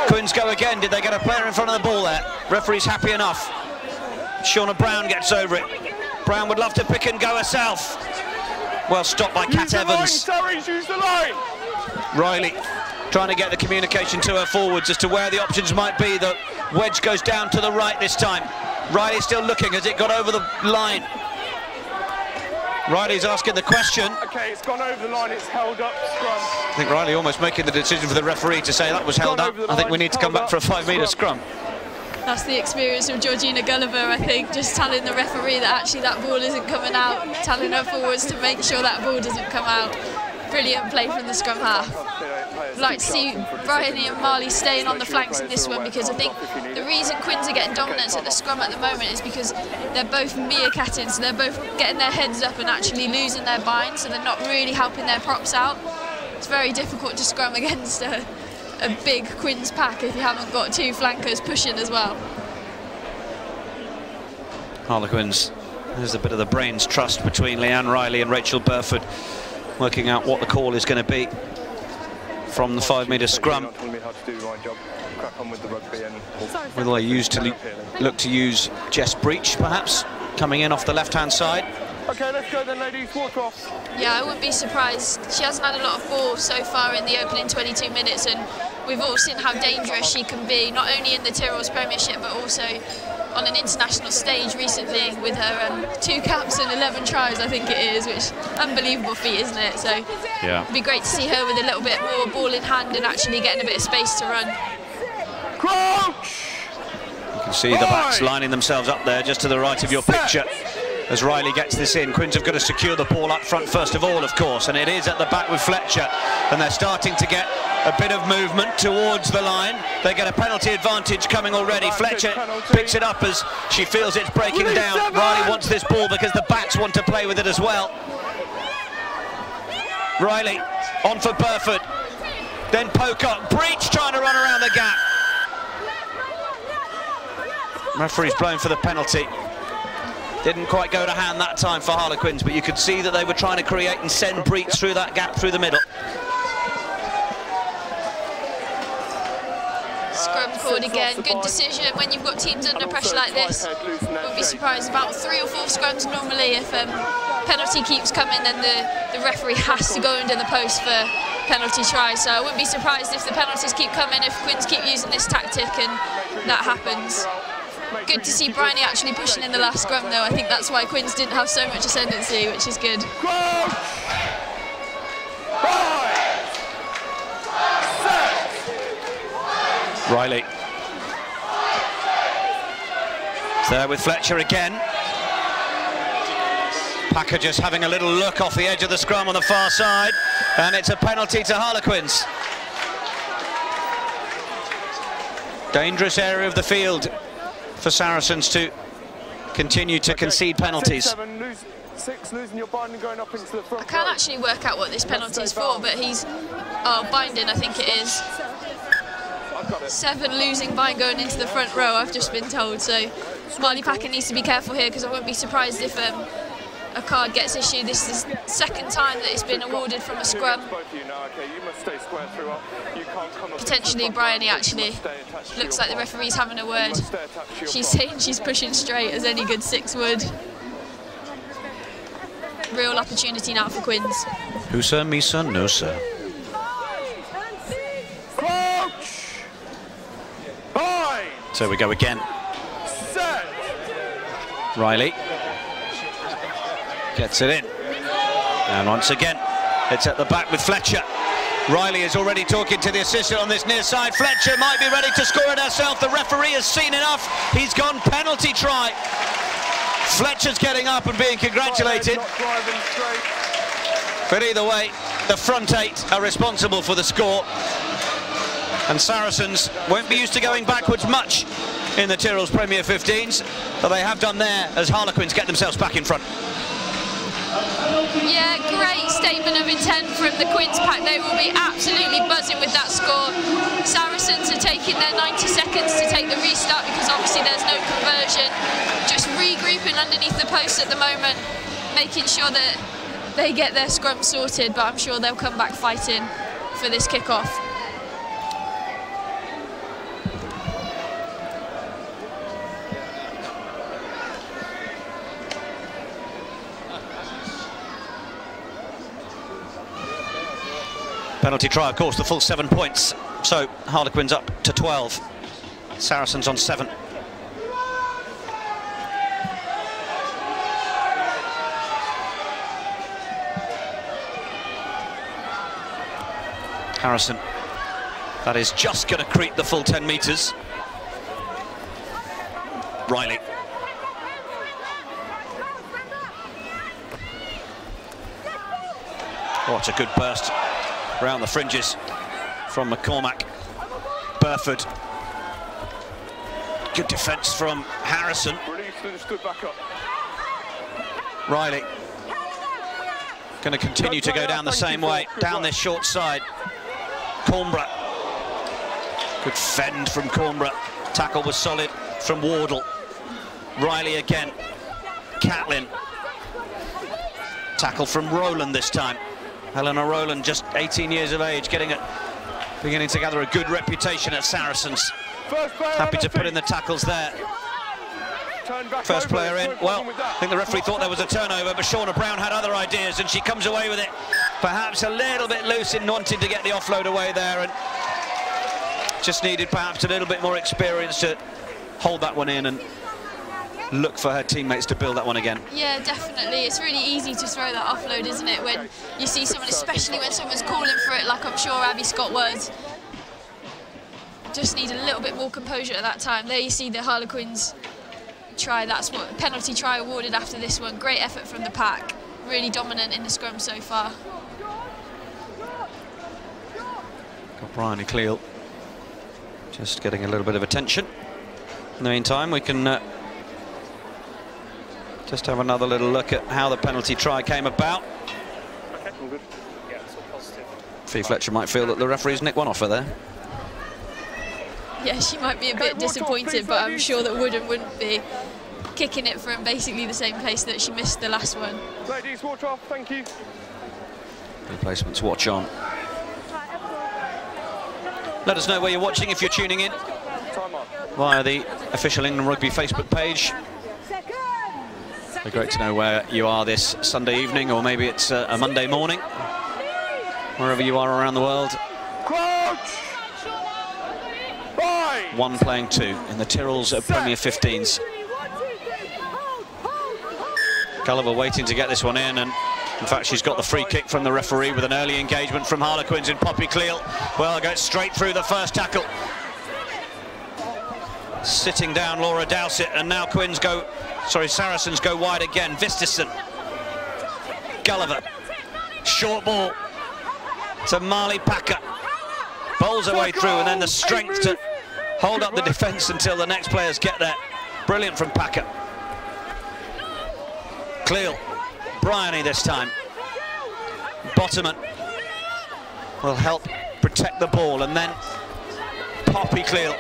Speaker 1: Quins go again. Did they get a player in front of the ball there? Referee's happy enough. Shauna Brown gets over it. Brown would love to pick and go herself. Well stopped by Kat Evans. Riley trying to get the communication to her forwards as to where the options might be. The wedge goes down to the right this time. Riley's still looking. Has it got over the line? Riley's asking the question.
Speaker 5: Okay, it's gone over the line, it's held up, scrum.
Speaker 1: I think Riley almost making the decision for the referee to say that was held up. I think we need to come back for a 5-metre scrum.
Speaker 2: That's the experience of Georgina Gulliver, I think, just telling the referee that actually that ball isn't coming out, telling her forwards to make sure that ball doesn't come out. Brilliant play from the scrum half. I'd like to see Bryony and Marley staying on the flanks in this one, because I think the reason Quins are getting dominance at the scrum at the moment is because they're both meerkatting, so they're both getting their heads up and actually losing their bind, so they're not really helping their props out. It's very difficult to scrum against a big Quins pack if you haven't got 2 flankers pushing as well.
Speaker 1: Harlequins, there's a bit of the brains trust between Leanne Riley and Rachel Burford, working out what the call is going to be from the 5-metre scrum. Will they look to use Jess Breach, perhaps, coming in off the left-hand side?
Speaker 5: Okay, let's go then, ladies. Water off.
Speaker 2: Yeah, I wouldn't be surprised. She hasn't had a lot of ball so far in the opening 22 minutes, and we've all seen how dangerous she can be, not only in the Tyrrells Premiership, but also on an international stage recently with her 2 caps and 11 tries, I think it is, which unbelievable feat, isn't it? So yeah, it'd be great to see her with a little bit more ball in hand and actually getting a bit of space to run.
Speaker 5: Crouch!
Speaker 1: You can see the backs lining themselves up there just to the right of your picture as Riley gets this in. Quins have got to secure the ball up front first of all, of course, and it is at the back with Fletcher, and they're starting to get a bit of movement towards the line. They get a penalty advantage coming already. Fletcher picks it up as she feels it's breaking down. Riley wants this ball because the backs want to play with it as well. Riley on for Burford, then Pocock. Breach trying to run around the gap. Referee's blown for the penalty. Didn't quite go to hand that time for Harlequins, but you could see that they were trying to create and send Breach through that gap through the middle.
Speaker 2: Scrum called again, good decision when you've got teams under pressure like this. Won't be surprised, about 3 or 4 scrums normally if penalty keeps coming, then the referee has to go under the post for penalty try. So I wouldn't be surprised if the penalties keep coming, if Quins keep using this tactic and that happens. Good to see Bryony actually pushing in the last scrum though. I think that's why Quins didn't have so much ascendancy, which is good.
Speaker 1: Riley. There with Fletcher again. Packer just having a little look off the edge of the scrum on the far side, and it's a penalty to Harlequins. Dangerous area of the field for Saracens to continue to concede penalties.
Speaker 2: I can't actually work out what this penalty is for, but he's binding, I think it is. 7 losing bind going into the front row, I've just been told. So Marley Packer needs to be careful here, because I won't be surprised if a card gets issued. This is the second time that it's been awarded from a scrum. Potentially Bryony actually. Looks like the referee's having a word. She's saying she's pushing straight, as any good 6 would. Real opportunity now for Quins.
Speaker 1: Who sir, me sir, no sir. So we go again. Riley gets it in, and once again it's at the back with Fletcher. Riley is already talking to the assistant on this near side. Fletcher might be ready to score it herself. The referee has seen enough. He's gone penalty try. Fletcher's getting up and being congratulated. But either way, the front 8 are responsible for the score, and Saracens won't be used to going backwards much in the Tyrrells Premier 15s, but they have done there as Harlequins get themselves back in front.
Speaker 2: Yeah, great statement of intent from the Quins pack. They will be absolutely buzzing with that score. Saracens are taking their 90 seconds to take the restart, because obviously there's no conversion. Just regrouping underneath the post at the moment, making sure that they get their scrum sorted, but I'm sure they'll come back fighting for this kick-off.
Speaker 1: Penalty try, of course, the full 7 points. So Harlequins up to 12. Saracens on 7. Harrison, that is just going to creep the full 10 metres. Riley. Oh, it's a good burst around the fringes from McCormack. Burford. Good defence from Harrison. Riley going to continue to go down the same way, down this short side. Cornborough. Good fend from Cornborough. Tackle was solid from Wardle. Riley again. Catlin. Tackle from Rowland this time. Helena Rowland, just 18 years of age, beginning to gather a good reputation at Saracens. Happy to put in the tackles there. First player in. Well, I think the referee thought there was a turnover, but Shauna Brown had other ideas, and she comes away with it. Perhaps a little bit loose in wanting to get the offload away there, and just needed perhaps a little bit more experience to hold that one in and look for her teammates to build that one again.
Speaker 2: Yeah, definitely. It's really easy to throw that offload, isn't it, when you see someone, especially when someone's calling for it, like I'm sure Abby Scott was. Just need a little bit more composure at that time. There you see the Harlequins try. That's what penalty try awarded after this one. Great effort from the pack. Really dominant in the scrum so far.
Speaker 1: Got Bryony Cleal just getting a little bit of attention. In the meantime, we can just have another little look at how the penalty try came about.
Speaker 5: Okay, all good. Yeah, it's all positive.
Speaker 1: Fee Fletcher might feel that the referee's nicked one off her there.
Speaker 2: Yeah, she might be a bit disappointed, but I'm sure that Wooden wouldn't be, kicking it from basically the same place that she missed the last one.
Speaker 5: Ladies, watch off, thank you.
Speaker 1: Replacements watch on. Let us know where you're watching if you're tuning in via the official England Rugby Facebook page. Be great to know where you are this Sunday evening, or maybe it's a Monday morning, wherever you are around the world. One playing two in the Tyrrells Premier 15s. Gulliver waiting to get this one in, and in fact she's got the free kick from the referee with an early engagement from Harlequins in Poppy Cleal. Well, goes straight through the first tackle. Sitting down Laura Dowsett, and now Saracens go wide again. Vistison, Gulliver, short ball to Marley Packer, bowls her way through, and then the strength to hold up the defence until the next players get there. Brilliant from Packer. Cleal, Bryony this time. Bottoman will help protect the ball, and then Poppy Cleal.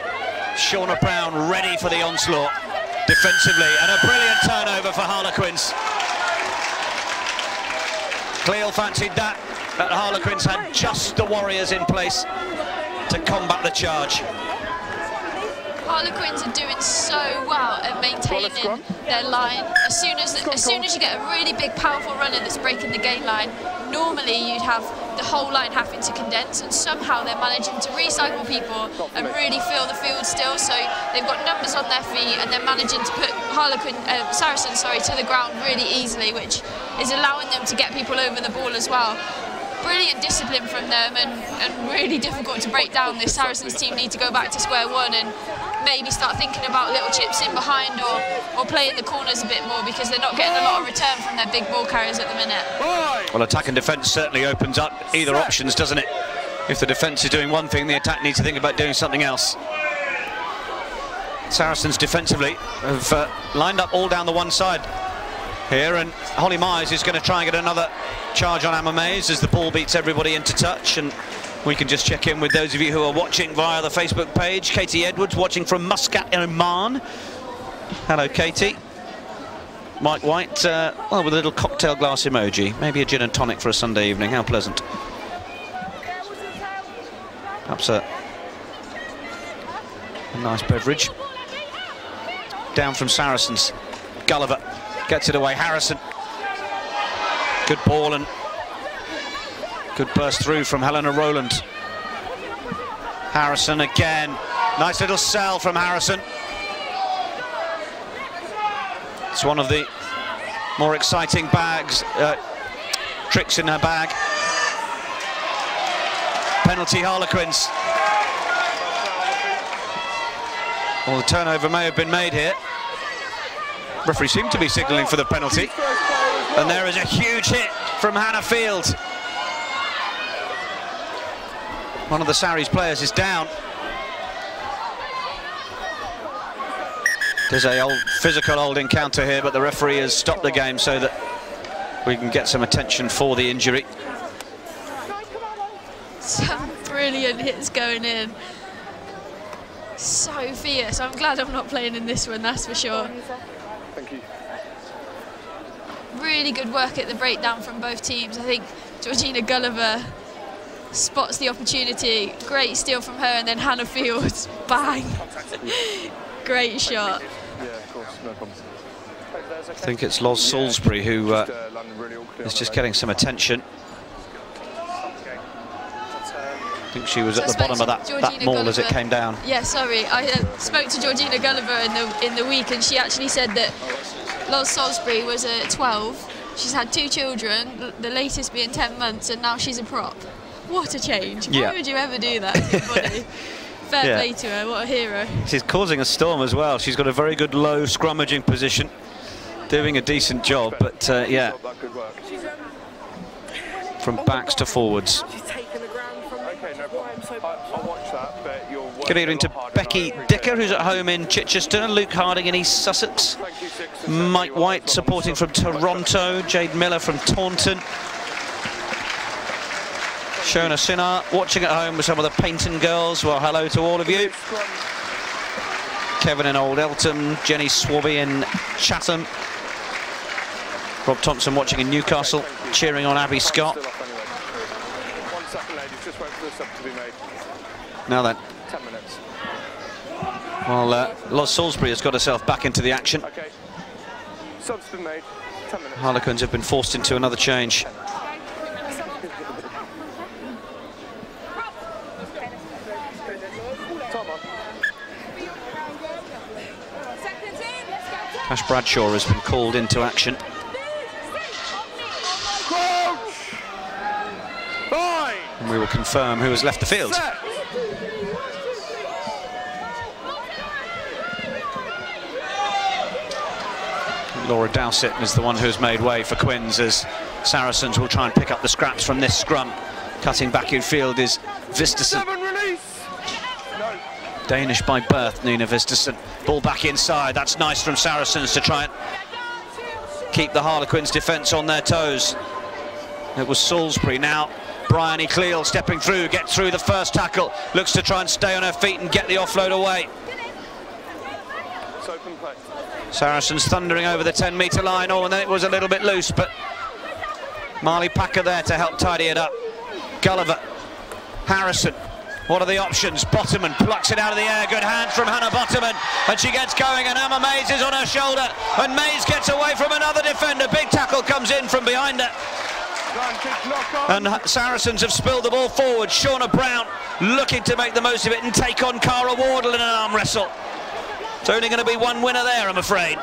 Speaker 1: Shauna Brown ready for the onslaught defensively, and a brilliant turnover for Harlequins. Cleal fancied that, but Harlequins had just the warriors in place to combat the charge.
Speaker 2: Harlequins are doing so well at maintaining their line. As soon as you get a really big, powerful runner that's breaking the gain line, normally you'd have the whole line having to condense, and somehow they're managing to recycle people and really fill the field still. So they've got numbers on their feet, and they're managing to put Saracens to the ground really easily, which is allowing them to get people over the ball as well. Brilliant discipline from them, and really difficult to break down. This Saracens team need to go back to square one and maybe start thinking about little chips in behind, or play in the corners a bit more, because they're not getting a lot of return from their big ball carriers at the minute.
Speaker 1: Well, attack and defence certainly opens up either options, doesn't it? If the defence is doing one thing, the attack needs to think about doing something else. Saracens defensively have lined up all down the one side here, and Holly Myers is going to try and get another charge on Emma Mays as the ball beats everybody into touch. And we can just check in with those of you who are watching via the Facebook page. Katie Edwards watching from Muscat in Oman. Hello, Katie. Mike White, well, with a little cocktail glass emoji. Maybe a gin and tonic for a Sunday evening. How pleasant. Perhaps a nice beverage. Down from Saracens. Gulliver gets it away. Harrison. Good ball and good burst through from Helena Rowland. Harrison again. Nice little sell from Harrison. It's one of the more exciting tricks in her bag. Penalty Harlequins. Well, the turnover may have been made here. Referee seemed to be signalling for the penalty. And there is a huge hit from Hannah Field. One of the Sarries players is down. There's a physical old encounter here, but the referee has stopped the game so that we can get some attention for the injury.
Speaker 2: Some brilliant hits going in. So fierce. I'm glad I'm not playing in this one, that's for sure.
Speaker 5: Thank you.
Speaker 2: Really good work at the breakdown from both teams. I think Georgina Gulliver spots the opportunity. Great steal from her, and then Hannah Fields, bang. Great shot.
Speaker 5: Yeah, of course, no problem.
Speaker 1: I think it's Loz Salisbury who is just getting some attention. I think she was at the bottom of that maul as it came down.
Speaker 2: Yeah, sorry. I spoke to Georgina Gulliver in the week, and she actually said that Loz Salisbury was at 12. She's had 2 children, the latest being 10 months, and now she's a prop. What a change. Why would you ever do that to your body? Fair play to her, what a hero. She's
Speaker 1: causing a storm as well. She's got a very good low scrummaging position, doing a decent job, but yeah, from backs to forwards. Good evening to Becky Dicker, who's at home in Chichester, Luke Harding in East Sussex, Mike White supporting from Toronto, Jade Miller from Taunton, Shona Sinar watching at home with some of the Paynton girls. Well, hello to all of you. Kevin in Old Eltham, Jenny Swabby in Chatham, Rob Thompson watching in Newcastle, cheering on Abby Scott.
Speaker 5: 1 second, ladies, just wait for the sub to be made.
Speaker 1: Now then.
Speaker 5: 10 minutes.
Speaker 1: Well, Loz Salisbury has got herself back into the action.
Speaker 5: Okay. Sub's been made. 10 minutes.
Speaker 1: Harlequins have been forced into another change. Ash Bradshaw has been called into action. And we will confirm who has left the field. Laura Dowsett is the one who's made way for Quins, as Saracens will try and pick up the scraps from this scrum. Cutting back in field is Visterson. Danish by birth, Nina Visterson. Ball back inside. That's nice from Saracens to try and keep the Harlequins' defence on their toes. It was Salisbury. Now Bryony Cleal stepping through, gets through the first tackle, looks to try and stay on her feet and get the offload away. Saracens thundering over the 10-metre line. Oh, and then it was a little bit loose, but Marley Packer there to help tidy it up. Gulliver, Harrison, what are the options? Bottoman plucks it out of the air. Good hands from Hannah Bottoman, and she gets going, and Emma Mays is on her shoulder, and Mays gets away from another defender. Big tackle comes in from behind her. And Saracens have spilled the ball forward. Shauna Brown looking to make the most of it and take on Cara Wardle in an arm wrestle. It's only going to be one winner there, I'm afraid.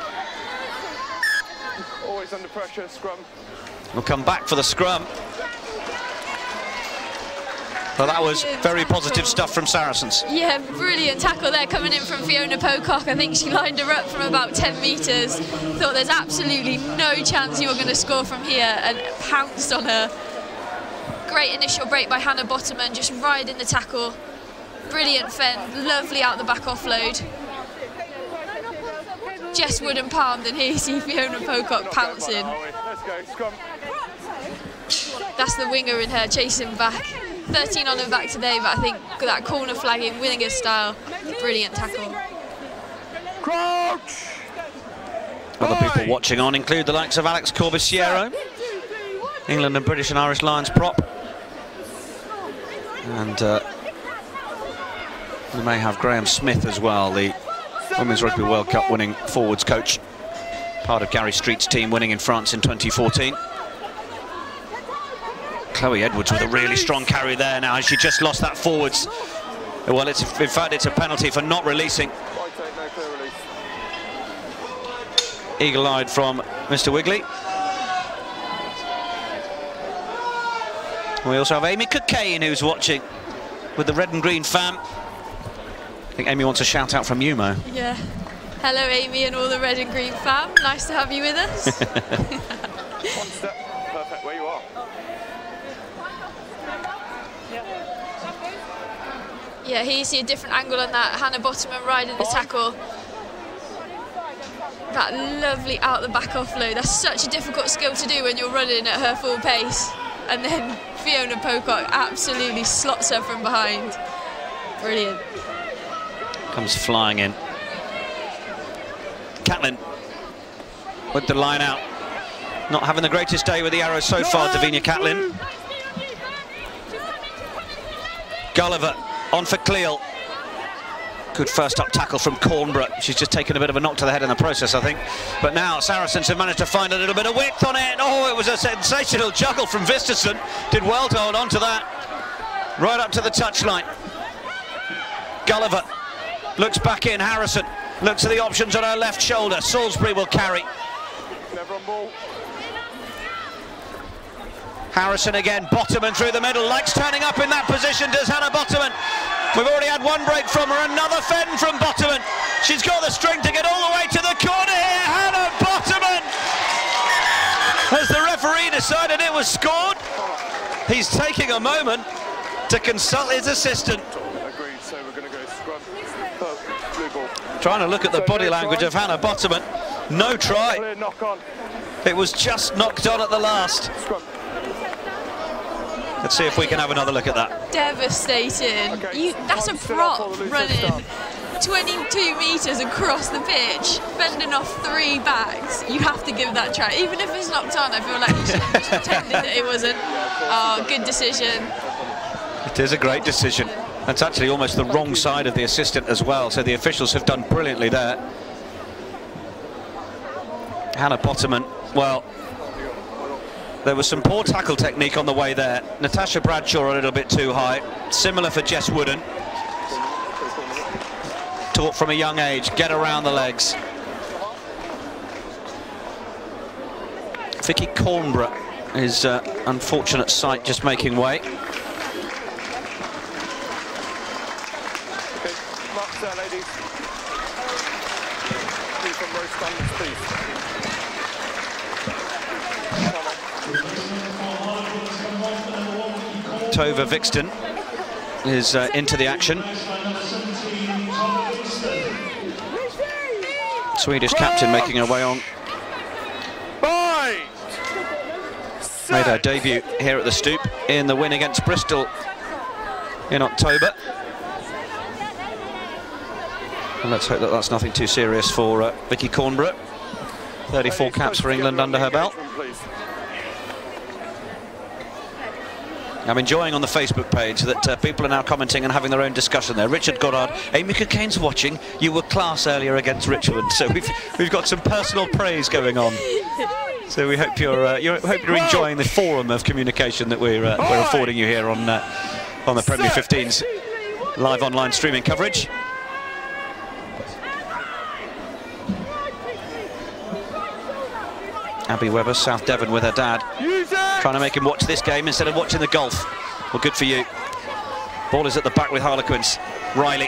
Speaker 5: Always under pressure, scrum.
Speaker 1: We'll come back for the scrum. Well, that was very positive stuff from Saracens.
Speaker 2: Yeah, brilliant tackle there coming in from Fiona Pocock. I think she lined her up from about 10 metres. Thought there's absolutely no chance you were going to score from here, and pounced on her. Great initial break by Hannah Bottoman, just riding the tackle. Brilliant fend, lovely out the back offload. Jess Wood and palmed, and here you see Fiona Pocock pouncing.
Speaker 5: Let's go, scrum.
Speaker 2: That's the winger in her chasing back. 13 on her back today, but I think that corner flagging, winger style, brilliant tackle.
Speaker 5: Crouch!
Speaker 1: Other people watching on include the likes of Alex Corbisiero, England and British and Irish Lions prop. And we may have Graham Smith as well, the Women's Rugby World Cup winning forwards coach, part of Gary Street's team winning in France in 2014. Chloe Edwards with a really strong carry there now, and she just lost that forwards. Well, in fact, it's a penalty for not releasing. Eagle-eyed from Mr. Wigley. We also have Amy Cockayne, who's watching with the red and green fam. I think Amy wants a shout out from you, Mo.
Speaker 2: Yeah. Hello, Amy and all the red and green fam. Nice to have you with us.
Speaker 5: One step, perfect where you are.
Speaker 2: Yeah, here you see a different angle on that. Hannah Bottoman riding the tackle. That lovely out the back offload. That's such a difficult skill to do when you're running at her full pace. And then Fiona Pocock absolutely slots her from behind. Brilliant.
Speaker 1: Comes flying in. Catlin with the line out. Not having the greatest day with the arrows so far, Davinia Catlin. Gulliver on for Cleal. Good first up tackle from Cornborough. She's just taken a bit of a knock to the head in the process, I think. But now Saracens have managed to find a little bit of width on it. Oh, it was a sensational juggle from Visterson. Did well to hold on to that. Right up to the touchline. Gulliver looks back in. Harrison looks at the options on her left shoulder. Salisbury will carry.
Speaker 5: Never on ball.
Speaker 1: Harrison again, Bottoman through the middle, likes turning up in that position, does Hannah Bottoman. We've already had one break from her, another fend from Bottoman. She's got the strength to get all the way to the corner here, Hannah Bottoman! As the referee decided it was scored, he's taking a moment to consult his assistant.
Speaker 5: Agreed, so we're going to go scrum. Blue ball.
Speaker 1: Trying to look at the body language of Hannah Bottoman. No try.
Speaker 5: Clear knock on.
Speaker 1: It was just knocked on at the last.
Speaker 5: Scrum.
Speaker 1: Let's see if we can have another look at that.
Speaker 2: Devastating.
Speaker 5: Okay.
Speaker 2: That's a prop running 22 metres across the pitch, fending off 3 backs. You have to give that try. Even if it's knocked on, I feel like you should have just pretended that it wasn't. Oh, good decision.
Speaker 1: It is a great decision. That's actually almost the wrong side of the assistant as well, so the officials have done brilliantly there. Hannah Bottoman, well, there was some poor tackle technique on the way there. Natasha Bradshaw a little bit too high. Similar for Jess Wooden. Taught from a young age, get around the legs. Vicky Cornborough is unfortunate sight just making way.
Speaker 5: Okay, marks there, ladies. Please from row standards, please.
Speaker 1: Tova Vixton is into the action. Swedish captain making her way on. Made her debut here at the Stoop in the win against Bristol in October. And let's hope that that's nothing too serious for Vicky Cornborough. 34 caps for England under her belt. I'm enjoying on the Facebook page that people are now commenting and having their own discussion there. Richard Goddard, Amy Kane's watching. You were class earlier against Richmond, so we've got some personal praise going on. So we hope you're enjoying the forum of communication that we're affording you here on the Premier 15's live online streaming coverage. Abby Webber, South Devon with her dad, trying to make him watch this game instead of watching the golf. Well, good for you. Ball is at the back with Harlequins. Riley.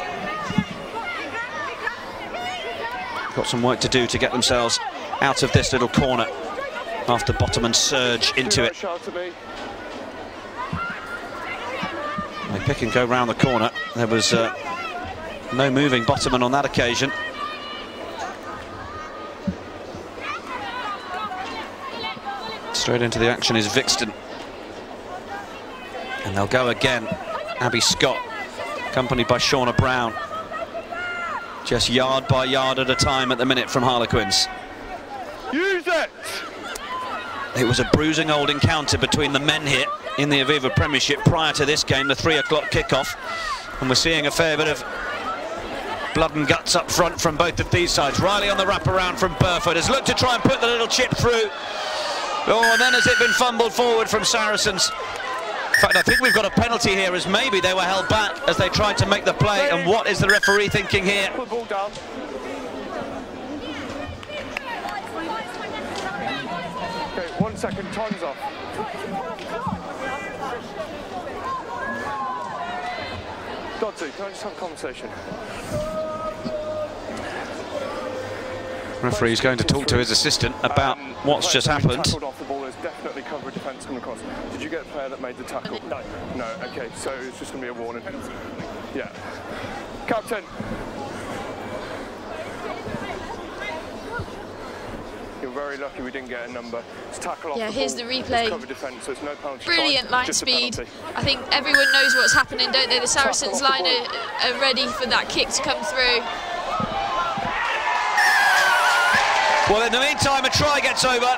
Speaker 1: Got some work to do to get themselves out of this little corner after Bottoman surge into it. They pick and go round the corner. There was no moving Bottoman on that occasion. Straight into the action is Vixton. And they'll go again. Abby Scott, accompanied by Shauna Brown. Just yard by yard at a time at the minute from Harlequins.
Speaker 5: Use it!
Speaker 1: It was a bruising old encounter between the men here in the Aviva Premiership prior to this game, the 3 o'clock kickoff. And we're seeing a fair bit of blood and guts up front from both of these sides. Riley on the wraparound from Burford has looked to try and put the little chip through. Oh, and then has it been fumbled forward from Saracens. In fact, I think we've got a penalty here, as maybe they were held back as they tried to make the play. And what is the referee thinking here?
Speaker 5: Put the ball down. Okay, 1 second, time's off. Doddsy, can I just have a conversation?
Speaker 1: Referee's going to talk to his assistant about what's just happened.
Speaker 5: Tackled off the ball, there's definitely cover defence coming across. Did you get a player that made the tackle? No. No, okay, so it's just going to be a warning. Yeah. Captain. You're very lucky we didn't get a number. It's tackle off the ball.
Speaker 2: Here's the replay.
Speaker 5: Cover defence, so it's no penalty.
Speaker 2: Brilliant line speed. I think everyone knows what's happening, don't they? The Saracens line are ready for that kick to come through.
Speaker 1: Well, in the meantime, a try gets over.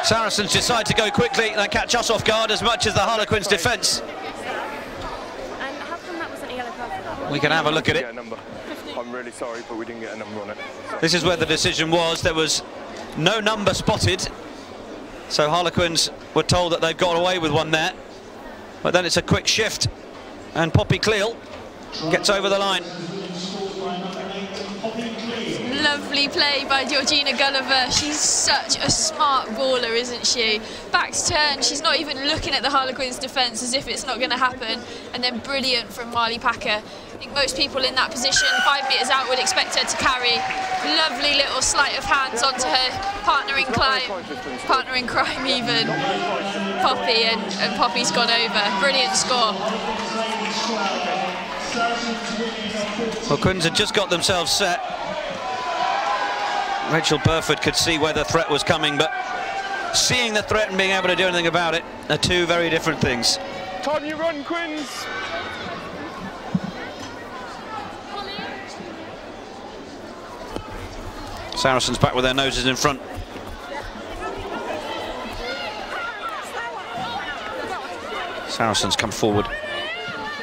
Speaker 1: Saracens decide to go quickly and catch us off guard as much as the Harlequins' defence.
Speaker 6: How come that wasn't a yellow card?
Speaker 1: We can have a look at it.
Speaker 5: I'm really sorry, but we didn't get a number on it.
Speaker 1: This is where the decision was. There was no number spotted. So Harlequins were told that they've got away with one there. But then it's a quick shift. And Poppy Cleal gets over the line.
Speaker 2: Lovely play by Georgina Gulliver. She's such a smart baller, isn't she? Back's turned, she's not even looking at the Harlequins' defence as if it's not going to happen. And then brilliant from Marley Packer. I think most people in that position, 5 metres out, would expect her to carry. Lovely little sleight of hands onto her partner in crime even, Poppy, and Poppy's gone over. Brilliant score.
Speaker 1: Well, Quins had just got themselves set. Rachel Burford could see where the threat was coming, but seeing the threat and being able to do anything about it are two very different things.
Speaker 5: Time you run, Quins!
Speaker 1: Saracens back with their noses in front. Saracens come forward.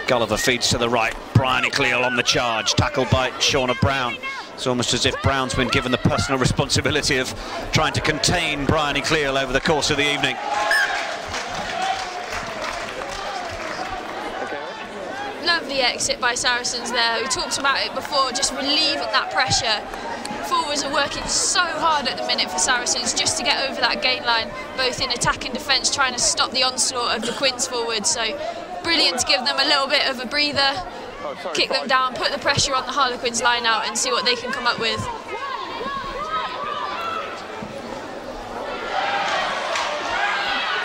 Speaker 1: Gulliver feeds to the right. Bryony Cleal on the charge, tackled by Shauna Brown. It's almost as if Brown's been given the personal responsibility of trying to contain Bryony Cleal over the course of the evening.
Speaker 2: Lovely exit by Saracens there. We talked about it before, just relieving that pressure. Forwards are working so hard at the minute for Saracens just to get over that gain line, both in attack and defence, trying to stop the onslaught of the Quins forwards. So brilliant to give them a little bit of a breather, kick them down, put the pressure on the Harlequins line out and see what they can come up with.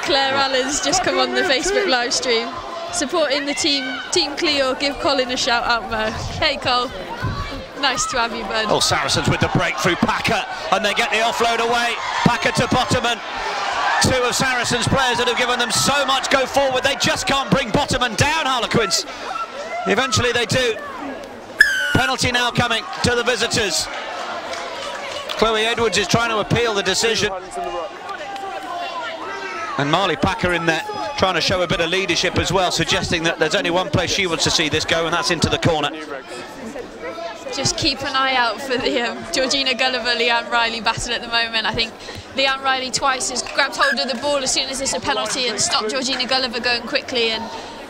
Speaker 2: Claire Allen's just come on the Facebook live stream, supporting the Team Cleo. Give Colin a shout out, Mo. Hey Cole, nice to have you, bud.
Speaker 1: Oh, Saracens with the breakthrough, Packer, and they get the offload away. Packer to Bottoman. Two of Saracens players that have given them so much go forward, they just can't bring Bottoman down, Harlequins. Eventually they do. Penalty now coming to the visitors. Chloe Edwards is trying to appeal the decision. And Marley Packer in there trying to show a bit of leadership as well, suggesting that there's only one place she wants to see this go, and that's into the corner.
Speaker 2: Just keep an eye out for the Georgina Gulliver, Leanne Riley battle at the moment. I think Leanne Riley twice has grabbed hold of the ball as soon as there's a penalty and stopped Georgina Gulliver going quickly, and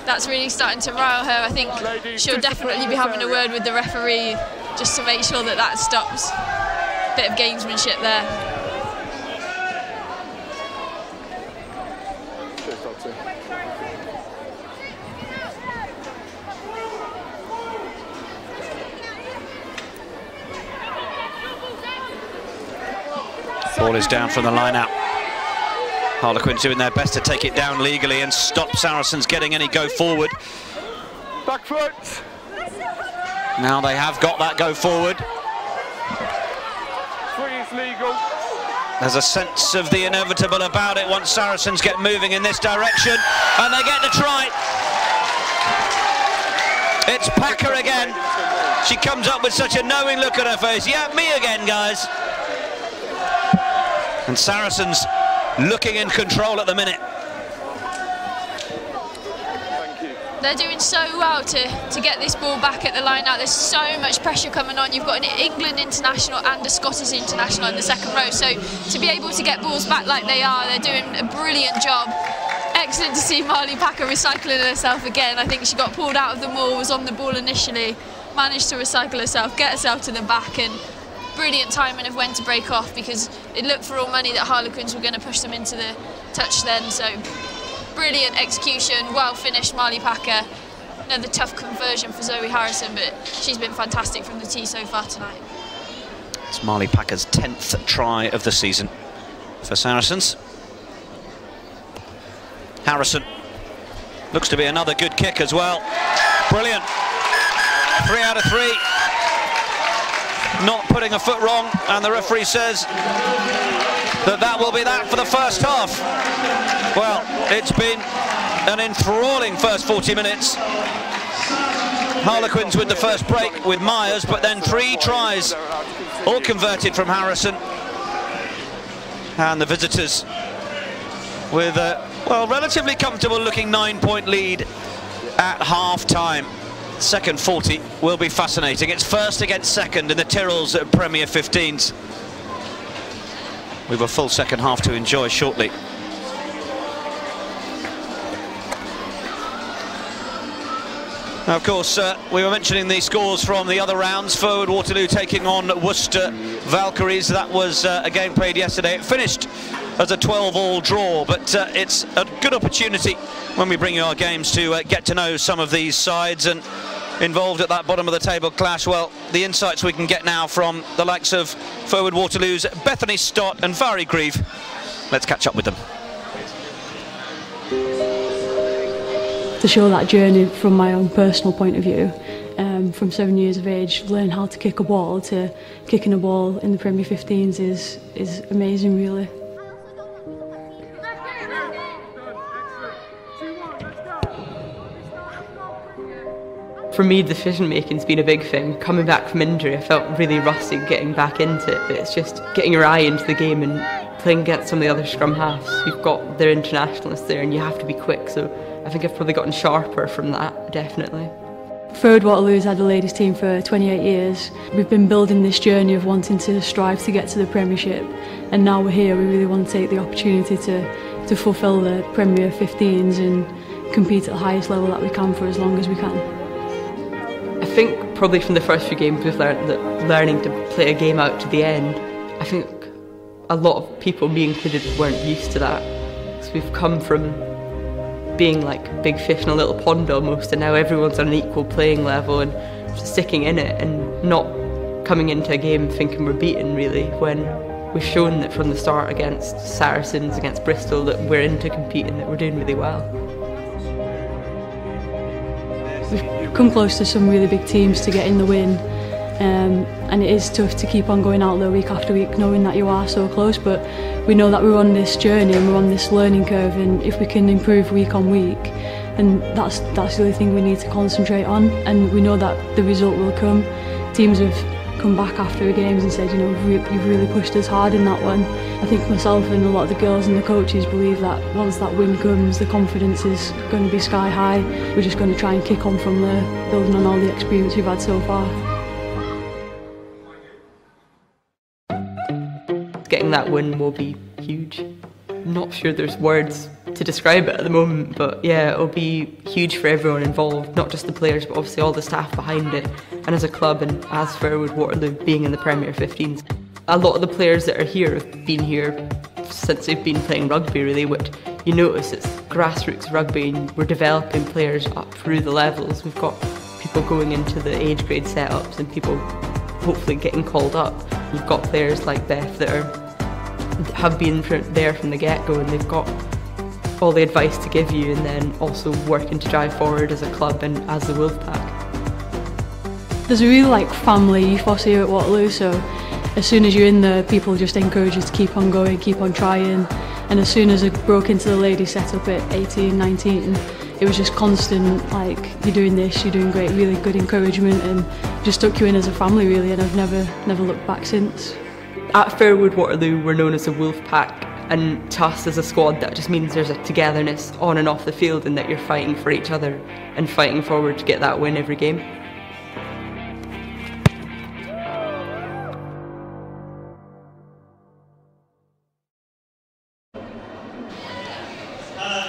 Speaker 2: that's really starting to rile her. I think she'll definitely be having a word with the referee just to make sure that that stops. Bit of gamesmanship there.
Speaker 1: Ball is down from the line out. Harlequins doing their best to take it down legally and stop Saracens getting any go forward.
Speaker 5: Back foot.
Speaker 1: Now they have got that go forward.
Speaker 5: Freeze legal.
Speaker 1: There's a sense of the inevitable about it once Saracens get moving in this direction, and they get the try. It's Packer again. She comes up with such a knowing look on her face. Yeah, me again, guys. And Saracens looking in control at the minute.
Speaker 2: They're doing so well to get this ball back at the line out. There's so much pressure coming on. You've got an England international and a Scottish international in the second row. So to be able to get balls back like they are, they're doing a brilliant job. Excellent to see Marley Packer recycling herself again. I think she got pulled out of the maul, was on the ball initially, managed to recycle herself, get herself to the back, and brilliant timing of when to break off, because it looked for all money that Harlequins were going to push them into the touch then. So brilliant execution, well finished Marley Packer. Another tough conversion for Zoe Harrison, but she's been fantastic from the tee so far tonight.
Speaker 1: It's Marley Packer's 10th try of the season for Saracens. Harrison looks to be another good kick as well. Brilliant. 3 out of 3. Not putting a foot wrong, and the referee says that will be that for the first half. Well, it's been an enthralling first 40 minutes. Harlequins with the first break with Myers, but then 3 tries, all converted from Harrison. And the visitors with a, well, relatively comfortable looking 9-point lead at half-time. Second 40 will be fascinating. It's first against second in the Tyrrells Premier 15s. We have a full second half to enjoy shortly. Now, of course, we were mentioning the scores from the other rounds. Forward Waterloo taking on Worcester Valkyries. That was a game played yesterday. It finished as a 12-all draw, but it's a good opportunity when we bring you our games to get to know some of these sides. And involved at that bottom of the table clash, well, the insights we can get now from the likes of Forward Waterloo's Bethany Stott and Vari Grieve. Let's catch up with them.
Speaker 7: To show that journey from my own personal point of view, from 7 years of age, learn how to kick a ball to kicking a ball in the Premier 15s is amazing, really.
Speaker 8: For me, decision making's been a big thing. Coming back from injury, I felt really rusty getting back into it, but it's just getting your eye into the game and playing against some of the other scrum halves who've got their internationalists there, and you have to be quick, so I think I've probably gotten sharper from that, definitely.
Speaker 7: Forward Waterloo's had the ladies team for 28 years. We've been building this journey of wanting to strive to get to the Premiership, and now we're here. We really want to take the opportunity to fulfil the Premier 15s and compete at the highest level that we can for as long as we can.
Speaker 8: I think probably from the first few games we've learned that learning to play a game out to the end, I think a lot of people, me included, weren't used to that. So we've come from being like big fish in a little pond almost, and now everyone's on an equal playing level and sticking in it and not coming into a game thinking we're beaten, really, when we've shown that from the start against Saracens, against Bristol, that we're into competing, that we're doing really well.
Speaker 7: We've come close to some really big teams to getting the win, and it is tough to keep on going out there week after week knowing that you are so close, but we know that we're on this journey and we're on this learning curve, and if we can improve week on week, then that's the only thing we need to concentrate on, and we know that the result will come. Teams have come back after the games and said, you know, you've really pushed us hard in that one. I think myself and a lot of the girls and the coaches believe that once that win comes, the confidence is going to be sky high. We're just going to try and kick on from there, building on all the experience we've had so far.
Speaker 8: Getting that win will be huge. I'm not sure there's words to describe it at the moment, but yeah, it'll be huge for everyone involved, not just the players, but obviously all the staff behind it, and as a club and as Forward Waterloo being in the Premier 15s. A lot of the players that are here have been here since they've been playing rugby, really, which you notice it's grassroots rugby, and we're developing players up through the levels. We've got people going into the age grade setups and people hopefully getting called up. You've got players like Beth that have been there from the get-go, and they've got all the advice to give you, and then also working to drive forward as a club and as the Wolfpack.
Speaker 7: There's a really family ethos here at Waterloo, so as soon as you're in there, people just encourage you to keep on going, keep on trying, and as soon as I broke into the ladies setup at 18, 19, it was just constant, you're doing this, you're doing great, really good encouragement, and just took you in as a family, really, and I've never looked back since.
Speaker 8: At Forward Waterloo, we're known as a Wolfpack, and to us as a squad, that just means there's a togetherness on and off the field, and that you're fighting for each other and fighting forward to get that win every game.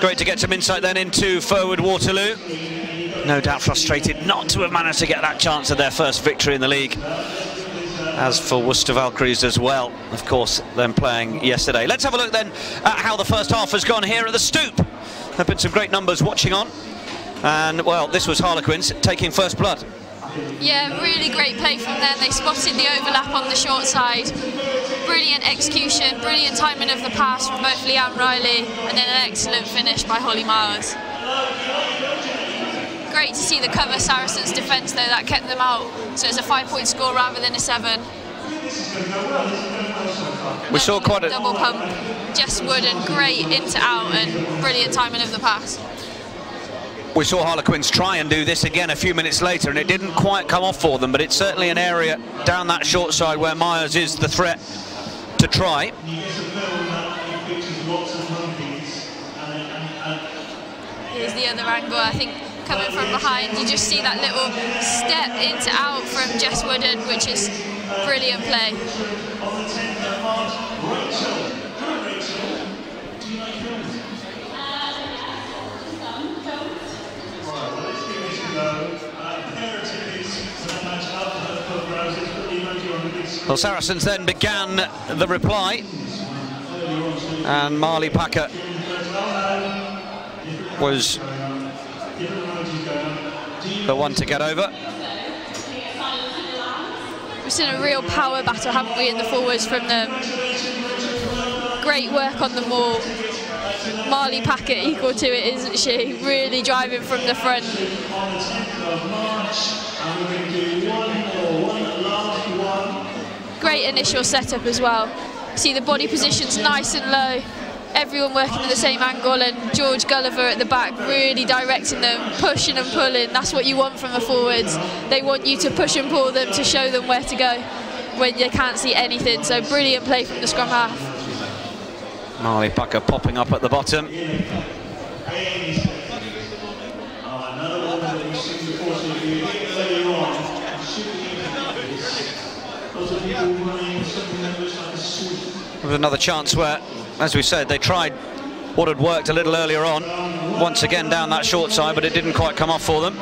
Speaker 1: Great to get some insight then into Forward Waterloo. No doubt frustrated not to have managed to get that chance of their first victory in the league. As for Worcester Valkyries as well, of course, them playing yesterday. Let's have a look then at how the first half has gone here at the Stoop. There have been some great numbers watching on. And, well, this was Harlequins taking first blood.
Speaker 2: Yeah, really great play from them. They spotted the overlap on the short side. Brilliant execution, brilliant timing of the pass from both Leanne Riley, and then an excellent finish by Holly Myers. Great to see the cover Saracens defence though, that kept them out, so it's a 5-point score rather than a 7.
Speaker 1: We saw quite a
Speaker 2: double pump, Jess Wooden, great into out and brilliant timing of the pass.
Speaker 1: We saw Harlequins try and do this again a few minutes later, and it didn't quite come off for them, but it's certainly an area down that short side where Myers is the threat to try.
Speaker 2: Here's the other angle, I think, coming from behind. You just see that little step into out from Jess Wooden, which is brilliant play.
Speaker 1: Well, Saracens then began the reply, and Marley Packer was the one to get over.
Speaker 2: We've seen a real power battle, haven't we, in the forwards from them. Great work on the maul. Marley Packer equal to it, isn't she? Really driving from the front. Great initial setup as well. See the body positions nice and low. Everyone working at the same angle, and George Gulliver at the back really directing them, pushing and pulling. That's what you want from the forwards. They want you to push and pull them to show them where to go when they can't see anything. So brilliant play from the scrum half.
Speaker 1: Marley Packer popping up at the bottom. was another chance where, as we said, they tried what had worked a little earlier on, once again down that short side, but it didn't quite come off for them.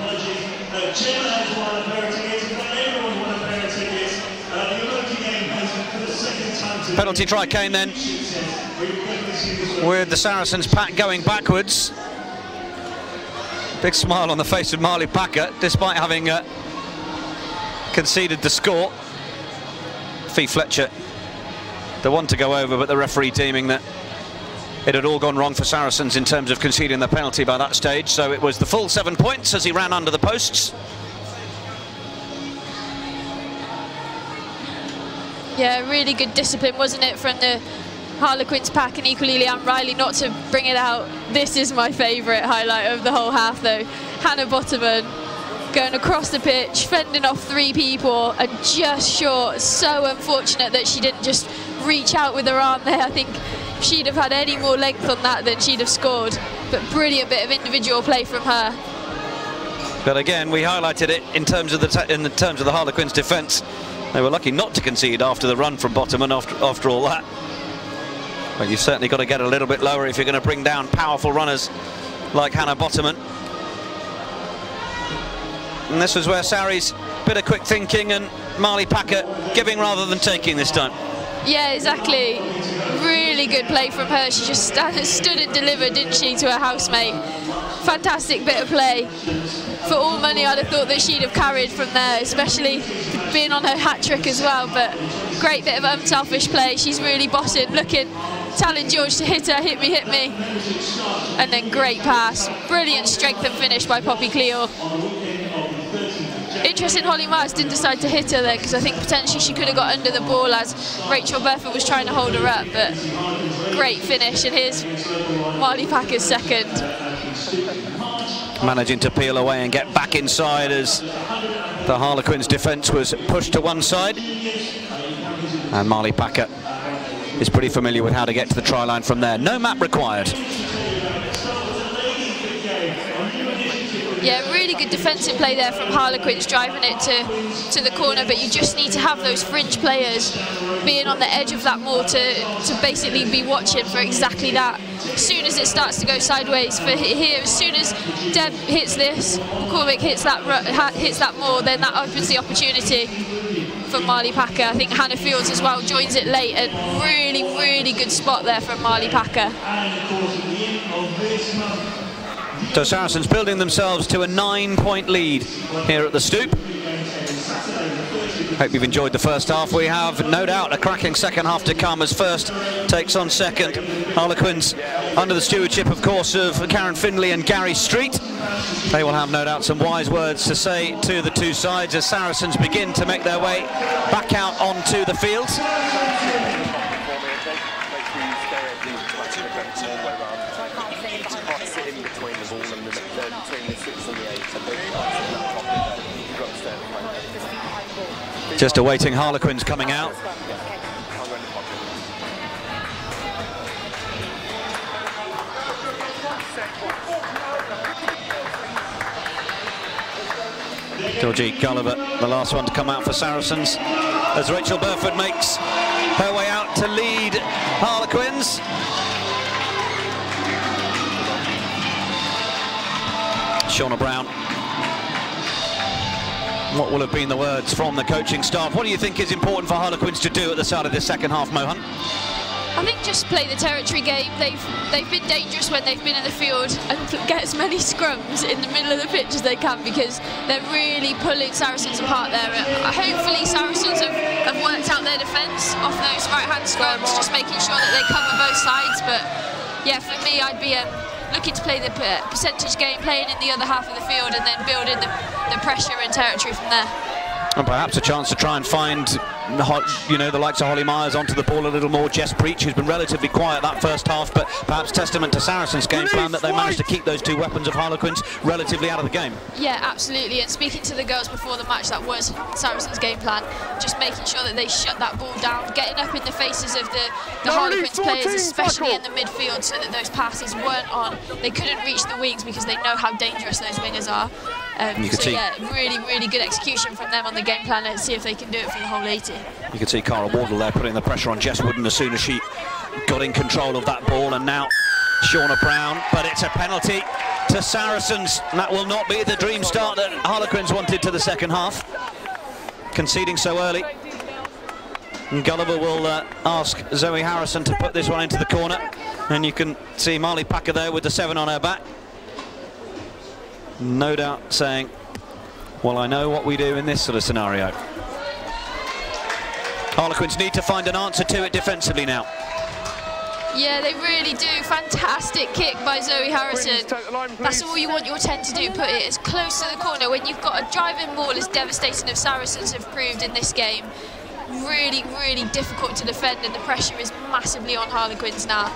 Speaker 1: Penalty try, Kane, then, with the Saracens pack going backwards. Big smile on the face of Marley Packer, despite having conceded the score. Fee Fletcher, the one to go over, but the referee deeming that it had all gone wrong for Saracens in terms of conceding the penalty by that stage. So it was the full 7 points as he ran under the posts.
Speaker 2: Yeah, really good discipline, wasn't it, from the Harlequins pack, and equally Leanne Riley not to bring it out. This is my favourite highlight of the whole half, though. Hannah Botterman going across the pitch, fending off 3 people and just short. So unfortunate that she didn't just reach out with her arm there. I think if she'd have had any more length on that, then she'd have scored. But brilliant bit of individual play from her.
Speaker 1: But again, we highlighted it in terms of the Harlequins' defence. They were lucky not to concede after the run from Botterman after all that. But you've certainly got to get a little bit lower if you're going to bring down powerful runners like Hannah Botterman. And this was where Sarri's bit of quick thinking and Marley Packer giving rather than taking this time.
Speaker 2: Yeah, exactly. Really good play from her. She just stood and delivered, didn't she, to her housemate. Fantastic bit of play. For all money, I'd have thought that she'd have carried from there, especially being on her hat-trick as well. But great bit of unselfish play. She's really bossing, looking, telling George to hit her, hit me. And then great pass. Brilliant strength and finish by Poppy Cleo. Interesting, Holly Myers didn't decide to hit her there, because I think potentially she could have got under the ball as Rachel Burford was trying to hold her up, but great finish. And here's Marley Packer's second.
Speaker 1: Managing to peel away and get back inside as the Harlequins' defence was pushed to one side. And Marley Packer is pretty familiar with how to get to the try line from there. No map required.
Speaker 2: Yeah, really good defensive play there from Harlequins, driving it to the corner, but you just need to have those fringe players being on the edge of that more to basically be watching for exactly that. As soon as it starts to go sideways for here, as soon as Deb hits this, McCormick hits that more, then that opens the opportunity for Marley Packer. I think Hannah Fields as well joins it late, and really, really good spot there from Marley Packer.
Speaker 1: So Saracens building themselves to a 9-point lead here at the Stoop. Hope you've enjoyed the first half. We have no doubt a cracking second half to come as first takes on second. Harlequins under the stewardship, of course, of Karen Findlay and Gary Street. They will have no doubt some wise words to say to the two sides as Saracens begin to make their way back out onto the field. Just awaiting Harlequins coming out. Georgie Gulliver, the last one to come out for Saracens, as Rachel Burford makes her way out to lead Harlequins. Shauna Brown. What will have been the words from the coaching staff? What do you think is important for Harlequins to do at the start of this second half, Mohan?
Speaker 2: I think just play the territory game. They've been dangerous when they've been in the field, and get as many scrums in the middle of the pitch as they can, because they're really pulling Saracens apart there. Hopefully Saracens have worked out their defence off those right-hand scrums, just making sure that they cover both sides. But yeah, for me, I'd be looking to play the percentage game, playing in the other half of the field, and then building the pressure and territory from there.
Speaker 1: And perhaps a chance to try and find, the likes of Holly Myers onto the ball a little more. Jess Breach, who's been relatively quiet that first half, but perhaps testament to Saracens' game plan that they managed to keep those two weapons of Harlequins relatively out of the game.
Speaker 2: Yeah, absolutely. And speaking to the girls before the match, that was Saracens' game plan. Just making sure that they shut that ball down, getting up in the faces of the Harlequins players, especially in the midfield, so that those passes weren't on. They couldn't reach the wings because they know how dangerous those wingers are. Yeah, really good execution from them on the game plan. Let's see if they can do it for the whole 80.
Speaker 1: You can see Cara Wardle there putting the pressure on Jess Wooden as soon as she got in control of that ball, and now Shauna Brown, but it's a penalty to Saracens. And that will not be the dream start that Harlequins wanted to the second half, conceding so early. And Gulliver will ask Zoe Harrison to put this one into the corner, and you can see Marley Packer there with the 7 on her back, no doubt saying, well, I know what we do in this sort of scenario. Harlequins need to find an answer to it defensively now.
Speaker 2: Yeah, they really do. Fantastic kick by Zoe Harrison. That's all you want your 10 to do, put it as close to the corner when you've got a driving ball as devastating as Saracens have proved in this game. Really difficult to defend, and the pressure is massively on Harlequins now.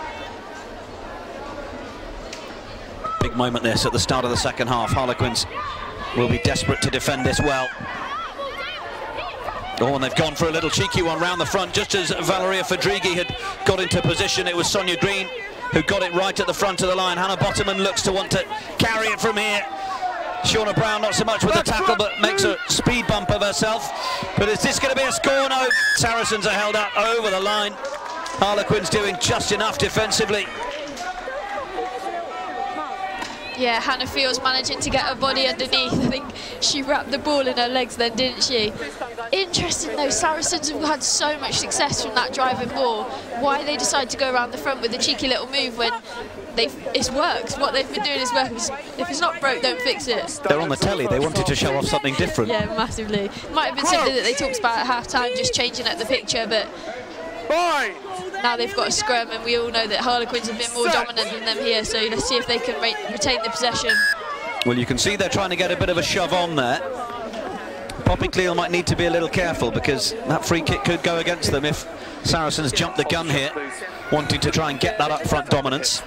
Speaker 1: Big moment this at the start of the second half. Harlequins will be desperate to defend this well. Oh, and they've gone for a little cheeky one round the front. Just as Valeria Fadrigi had got into position, it was Sonia Green who got it right at the front of the line. Hannah Bottoman looks to want to carry it from here. Shauna Brown not so much with the tackle, but makes a speed bump of herself. But is this going to be a score? No. Saracens are held up over the line. Harlequins doing just enough defensively.
Speaker 2: Yeah, Hannah Fields managing to get her body underneath. I think she wrapped the ball in her legs then, didn't she? Interesting though, Saracens have had so much success from that driving ball. Why they decide to go around the front with a cheeky little move when it's worked? What they've been doing is working. If it's not broke, don't fix it.
Speaker 1: They're on the telly, they wanted to show off something different.
Speaker 2: Yeah, massively. Might have been something that they talked about at half-time, just changing up the picture, but now they've got a scrum, and we all know that Harlequins have been more dominant than them here, so let's see if they can retain the possession.
Speaker 1: Well, you can see they're trying to get a bit of a shove on there. Poppy Cleal might need to be a little careful, because that free kick could go against them if Saracens jump the gun here, wanting to try and get that up front dominance.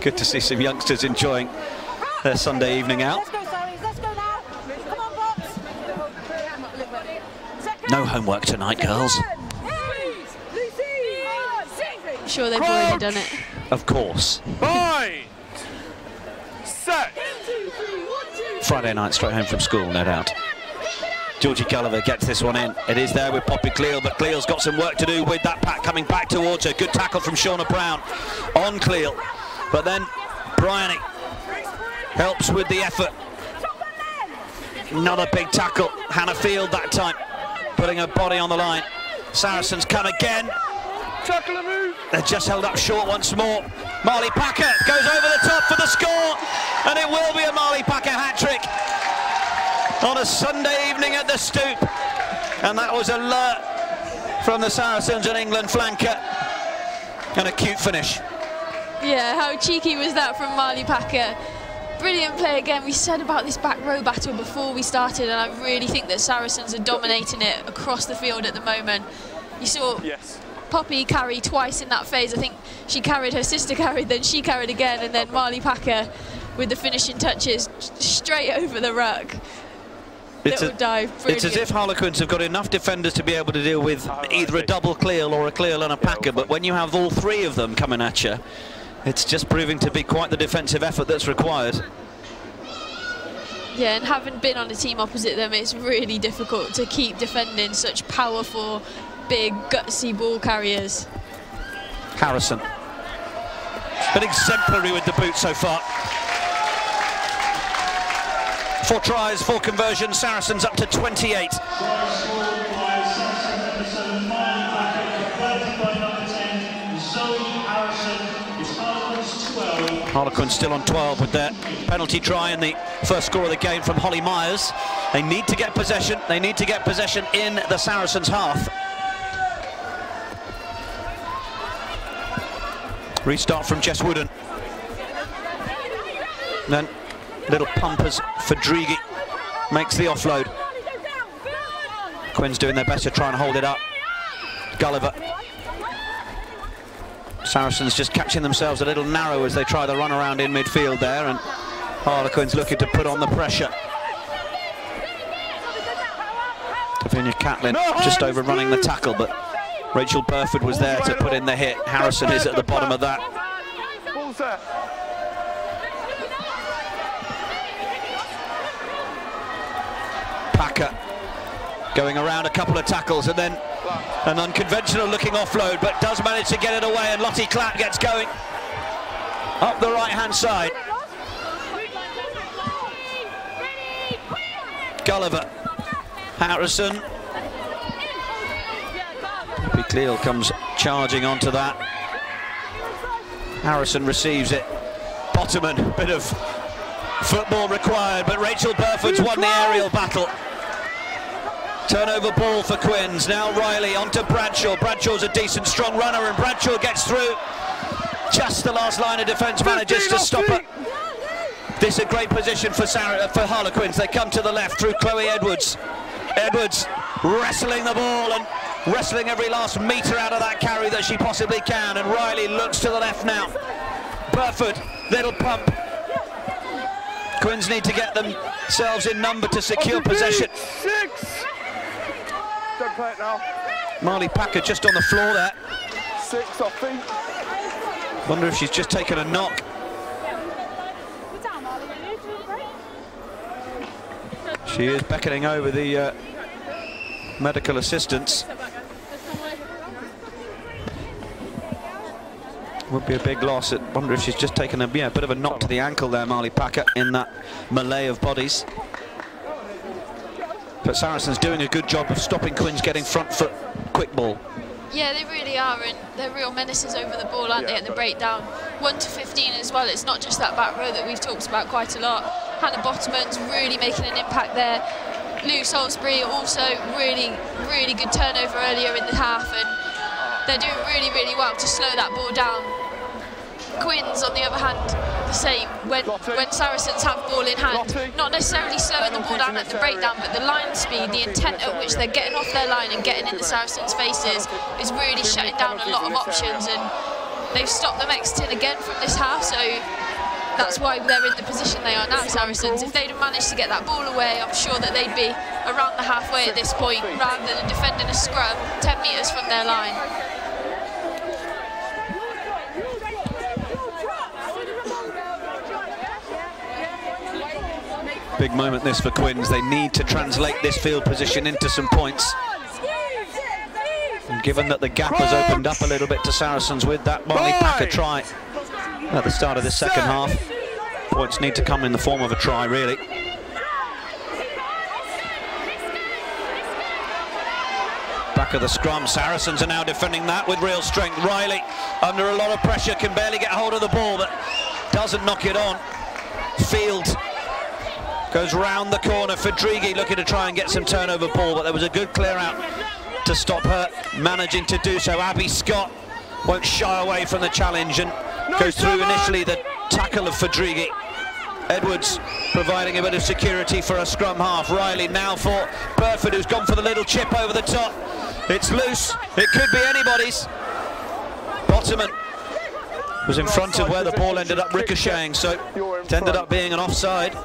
Speaker 1: Good to see some youngsters enjoying their Sunday evening out. No homework tonight, girls.
Speaker 2: I'm sure they've already done it.
Speaker 1: Of course. Friday night straight home from school, no doubt. Georgie Gulliver gets this one in. It is there with Poppy Cleal, but Cleal's got some work to do with that pack coming back towards her. Good tackle from Shauna Brown on Cleal. But then Bryony helps with the effort. Another big tackle. Hannah Field that time, putting her body on the line. Saracens come again. They're just held up short once more. Marley Packer goes over the top for the score, and it will be a Marley Packer hat-trick on a Sunday evening at the Stoop. And that was alert from the Saracens and England flanker, and a cute finish.
Speaker 2: Yeah, how cheeky was that from Marley Packer? Brilliant play again. We said about this back row battle before we started, and I really think that Saracens are dominating it across the field at the moment. You saw Poppy carry twice in that phase. I think she carried, her sister carried, then she carried again, and then Marley Packer with the finishing touches straight over the ruck. Little dive, brilliant.
Speaker 1: It's as if Harlequins have got enough defenders to be able to deal with either a double Cleal or a Cleal and a Packer, but when you have all three of them coming at you, it's just proving to be quite the defensive effort that's required.
Speaker 2: Yeah, and having been on a team opposite them, it's really difficult to keep defending such powerful, big, gutsy ball carriers.
Speaker 1: Harrison. Been exemplary with the boot so far. 4 tries, 4 conversions, Saracens up to 28. Harlequins still on 12 with their penalty try and the first score of the game from Holly Myers. They need to get possession. They need to get possession in the Saracens' half. Restart from Jess Wooden. Then little pumpers for Fadrigi makes the offload. Quinn's doing their best to try and hold it up. Gulliver. Saracens just catching themselves a little narrow as they try the run around in midfield there, and Harlequins looking to put on the pressure. Davinia Catlin just overrunning the tackle, but Rachel Burford was there to put in the hit. Harrison is at the bottom of that. Packer going around a couple of tackles, and then an unconventional looking offload, but does manage to get it away, and Lottie Clapp gets going up the right hand side. Gulliver, Harrison, Cleal comes charging onto that. Harrison receives it. Bottoman, bit of football required, but Rachel Burford's won the aerial battle. Turnover ball for Quins. Now Riley onto Bradshaw. Bradshaw's a decent strong runner, and Bradshaw gets through. Just the last line of defence manages to stop her. This is a great position for Harlequins. They come to the left through Chloe Edwards. Edwards wrestling the ball and wrestling every last metre out of that carry that she possibly can, and Riley looks to the left now. Burford, little pump. Quins need to get themselves in number to secure possession.
Speaker 5: Don't play it now.
Speaker 1: Marley Packer just on the floor there.
Speaker 5: 6 off feet.
Speaker 1: Wonder if she's just taken a knock. She is beckoning over the medical assistants. Would be a big loss. I wonder if she's just taken a bit of a knock to the ankle there, Marley Packer, in that melee of bodies. But Saracens doing a good job of stopping Quins getting front foot quick ball.
Speaker 2: Yeah, they really are, and they're real menaces over the ball, aren't they, at the breakdown. 1 to 15 as well. It's not just that back row that we've talked about quite a lot. Hannah Bottoman's really making an impact there. Lou Salisbury also really good turnover earlier in the half, and they're doing really well to slow that ball down. Quins, on the other hand, the same. When Saracens have ball in hand, not necessarily slowing the ball down at the breakdown, but the line speed, the intent at which they're getting off their line and getting in the Saracens' faces is really shutting down a lot of options, and they've stopped them exiting again from this half, so that's why they're in the position they are now, Saracens. If they'd have managed to get that ball away, I'm sure that they'd be around the halfway at this point, rather than defending a scrum 10 metres from their line.
Speaker 1: Big moment this for Quins. They need to translate this field position into some points. And given that the gap has opened up a little bit to Saracens with that Marley Packer try at the start of this second half, points need to come in the form of a try, really. Back of the scrum, Saracens are now defending that with real strength. Riley, under a lot of pressure, can barely get hold of the ball, but doesn't knock it on. Field goes round the corner. Fadrigi looking to try and get some turnover ball, but there was a good clear out to stop her managing to do so. Abby Scott won't shy away from the challenge and goes through initially the tackle of Fadrigi. Edwards providing a bit of security for a scrum half. Riley now for Burford, who's gone for the little chip over the top. It's loose. It could be anybody's. Bottoman was in front of where the ball ended up ricocheting, so it ended up being an offside.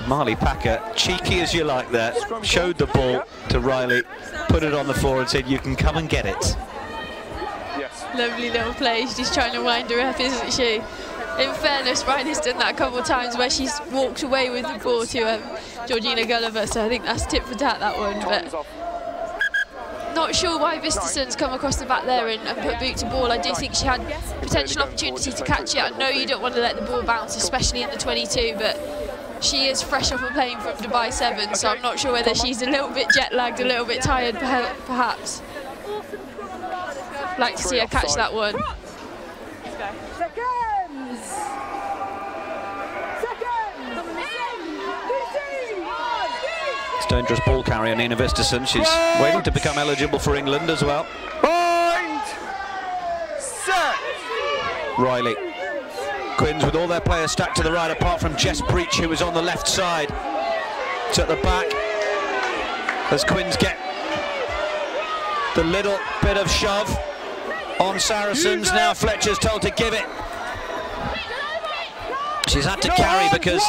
Speaker 1: Marley Packer, cheeky as you like there, showed the ball to Riley, put it on the floor and said, you can come and get it.
Speaker 5: Yes.
Speaker 2: Lovely little play. She's trying to wind her up, isn't she? In fairness, Riley's done that a couple of times where she's walked away with the ball to Georgina Gulliver, so I think that's tit for tat, that one. But not sure why Vistason's come across the back there and put boot to ball. I do think she had potential opportunity to catch it. I know you don't want to let the ball bounce, especially in the 22, but she is fresh off a plane from Dubai 7, so I'm not sure whether she's a little bit jet lagged, a little bit tired perhaps. Like to see her catch that one.
Speaker 1: It's dangerous ball carrier, Nina Vistason. She's waiting to become eligible for England as well. Riley. Quins with all their players stacked to the right, apart from Jess Breach, who was on the left side. It's at the back as Quins get the little bit of shove on Saracens. Now Fletcher's told to give it. She's had to carry because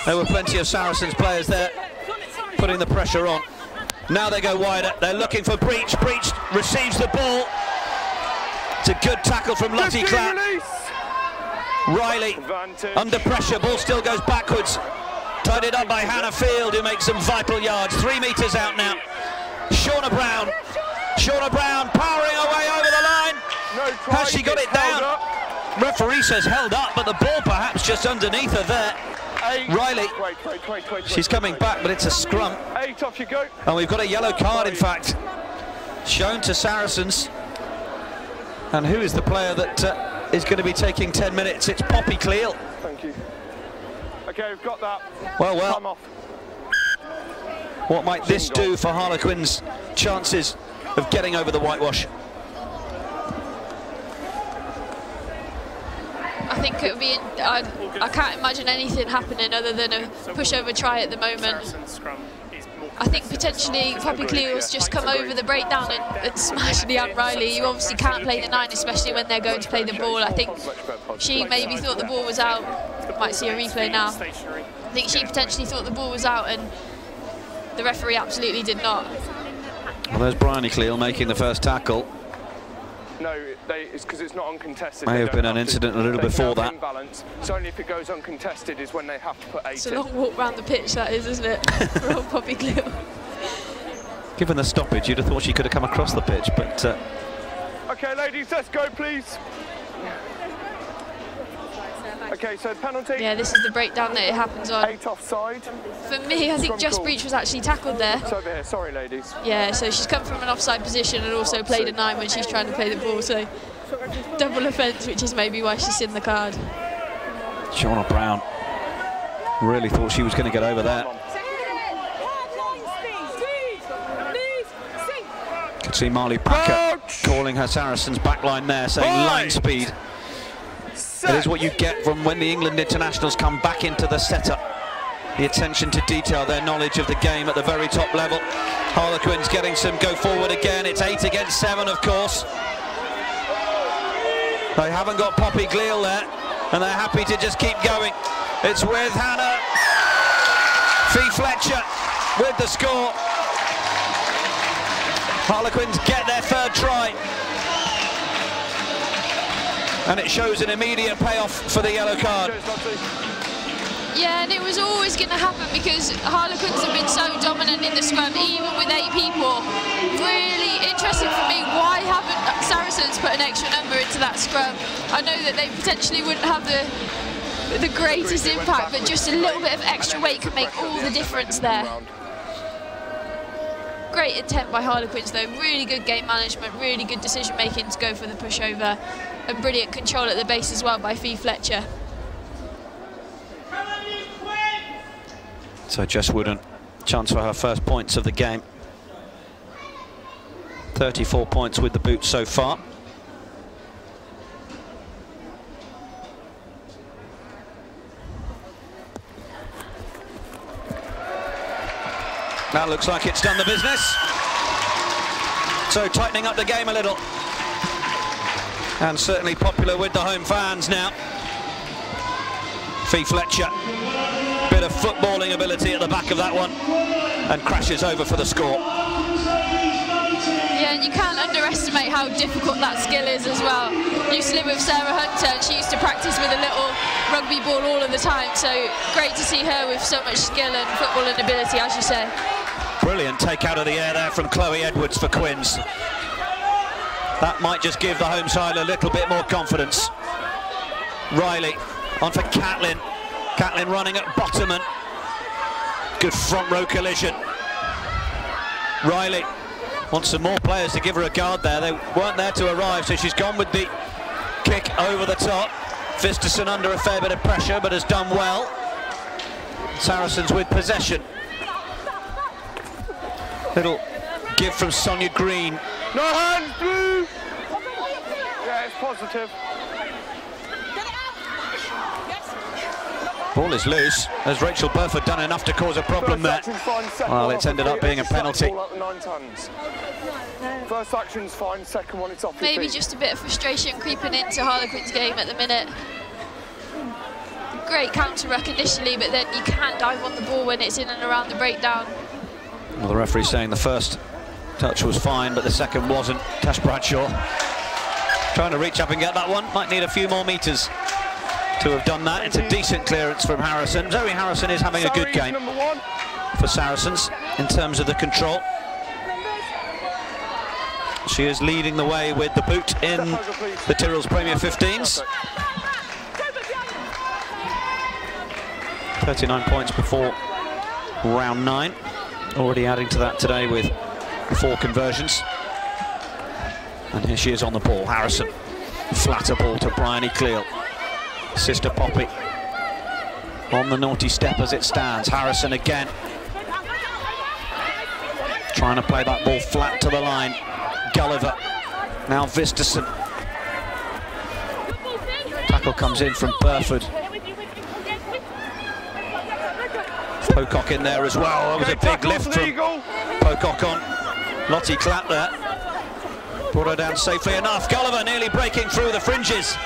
Speaker 1: there were plenty of Saracens players there putting the pressure on. Now they go wider. They're looking for Breach. Breach receives the ball. It's a good tackle from Lottie Clapp. Riley under pressure, ball still goes backwards. Tied it up by Hannah Field, who makes some vital yards. 3 metres out now. Shauna Brown powering away over the line. Has she got it down? Referee says held up, but the ball perhaps just underneath her there. Riley, she's coming back, but it's a scrum.
Speaker 5: 8, off you go.
Speaker 1: And we've got a yellow card, in fact, shown to Saracens. And who is the player that is going to be taking 10 minutes? It's Poppy Cleal.
Speaker 5: Thank you. Okay, we've got that.
Speaker 1: Well.
Speaker 5: Time off.
Speaker 1: What might this do for Harlequins' chances of getting over the whitewash?
Speaker 2: I think it would be. I can't imagine anything happening other than a pushover try at the moment. I think potentially Poppy Cleal's just come over the breakdown and smashed Leanne Riley. You obviously can't play the 9, especially when they're going to play the ball. I think she maybe thought the ball was out. Might see a replay now. I think she potentially thought the ball was out, and the referee absolutely did not.
Speaker 1: Well, there's Bryony Cleal making the first tackle.
Speaker 5: No, it's because it's not uncontested.
Speaker 1: May have been an incident a little before that.
Speaker 5: It's only if it goes uncontested is when they have to put 8
Speaker 2: It's a long walk round the pitch, that is, isn't it? For old Poppy Cleal.
Speaker 1: Given the stoppage, you'd have thought she could have come across the pitch, but...
Speaker 5: OK, ladies, let's go, please. OK, so penalty.
Speaker 2: Yeah, this is the breakdown that it happens on.
Speaker 5: 8 offside.
Speaker 2: For me, I think Just Breach was actually tackled there.
Speaker 5: It's over here, sorry, ladies.
Speaker 2: Yeah, so she's come from an offside position and also played a 9 when she's trying to play the ball, so double offence, which is maybe why she's in the card.
Speaker 1: Shauna Brown really thought she was going to get over there. Could see Marley Packer calling her Saracens backline there, saying line speed. That is what you get from when the England internationals come back into the setup. The attention to detail, their knowledge of the game at the very top level. Harlequins getting some go forward again. It's 8 against 7, of course. They haven't got Poppy Cleal there, and they're happy to just keep going. It's with Hannah Fletcher with the score. Harlequins get their 3rd try. And it shows an immediate payoff for the yellow card.
Speaker 2: Yeah, and it was always going to happen because Harlequins have been so dominant in the scrum, even with 8 people. Really interesting for me, why haven't Saracens put an extra number into that scrum? I know that they potentially wouldn't have the greatest impact, but just a little bit of extra weight could make all the difference there. Great attempt by Harlequins though, really good game management, really good decision making to go for the pushover, and brilliant control at the base as well by Fletcher.
Speaker 1: So Jess Wooden, chance for her first points of the game. 34 points with the boots so far. That looks like it's done the business. So tightening up the game a little. And certainly popular with the home fans now. Fletcher. Bit of footballing ability at the back of that one. And crashes over for the score.
Speaker 2: Yeah, and you can't underestimate how difficult that skill is as well. Used to live with Sarah Hunter and she used to practice with a little rugby ball all of the time. So great to see her with so much skill and footballing ability, as you say.
Speaker 1: Brilliant take out of the air there from Chloe Edwards for Quins. That might just give the home side a little bit more confidence. Riley on for Catlin. Catlin running at Bottoman. Good front row collision. Riley wants some more players to give her a guard there. They weren't there to arrive, so she's gone with the kick over the top. Fisterson under a fair bit of pressure, but has done well. Saracens with possession. Little give from Sonia Green.
Speaker 5: No hands, blue! Yeah, it's positive.
Speaker 1: Ball is loose. Has Rachel Burford done enough to cause a problem there? Well, it's ended up being a penalty.
Speaker 5: First action's fine, second one it's off.
Speaker 2: Maybe just a bit of frustration creeping into Harlequins' game at the minute. Great counter-ruck initially, but then you can't dive on the ball when it's in and around the breakdown.
Speaker 1: Well, the referee's saying the first touch was fine, but the second wasn't. Tash Bradshaw trying to reach up and get that one. Might need a few more metres to have done that. It's a decent clearance from Harrison. Zoe Harrison is having a good game for Saracens in terms of the control. She is leading the way with the boot in the Tyrrells Premier 15s. 39 points before round 9. Already adding to that today with 4 conversions. And here she is on the ball. Harrison, flatter ball to Bryony Cleal. Sister Poppy on the naughty step as it stands. Harrison again, trying to play that ball flat to the line. Gulliver, now Visterson. Tackle comes in from Burford. Pocock in there as well. That was a big lift from Pocock on Lottie Clapp there. Brought her down safely enough. Gulliver nearly breaking through the fringes.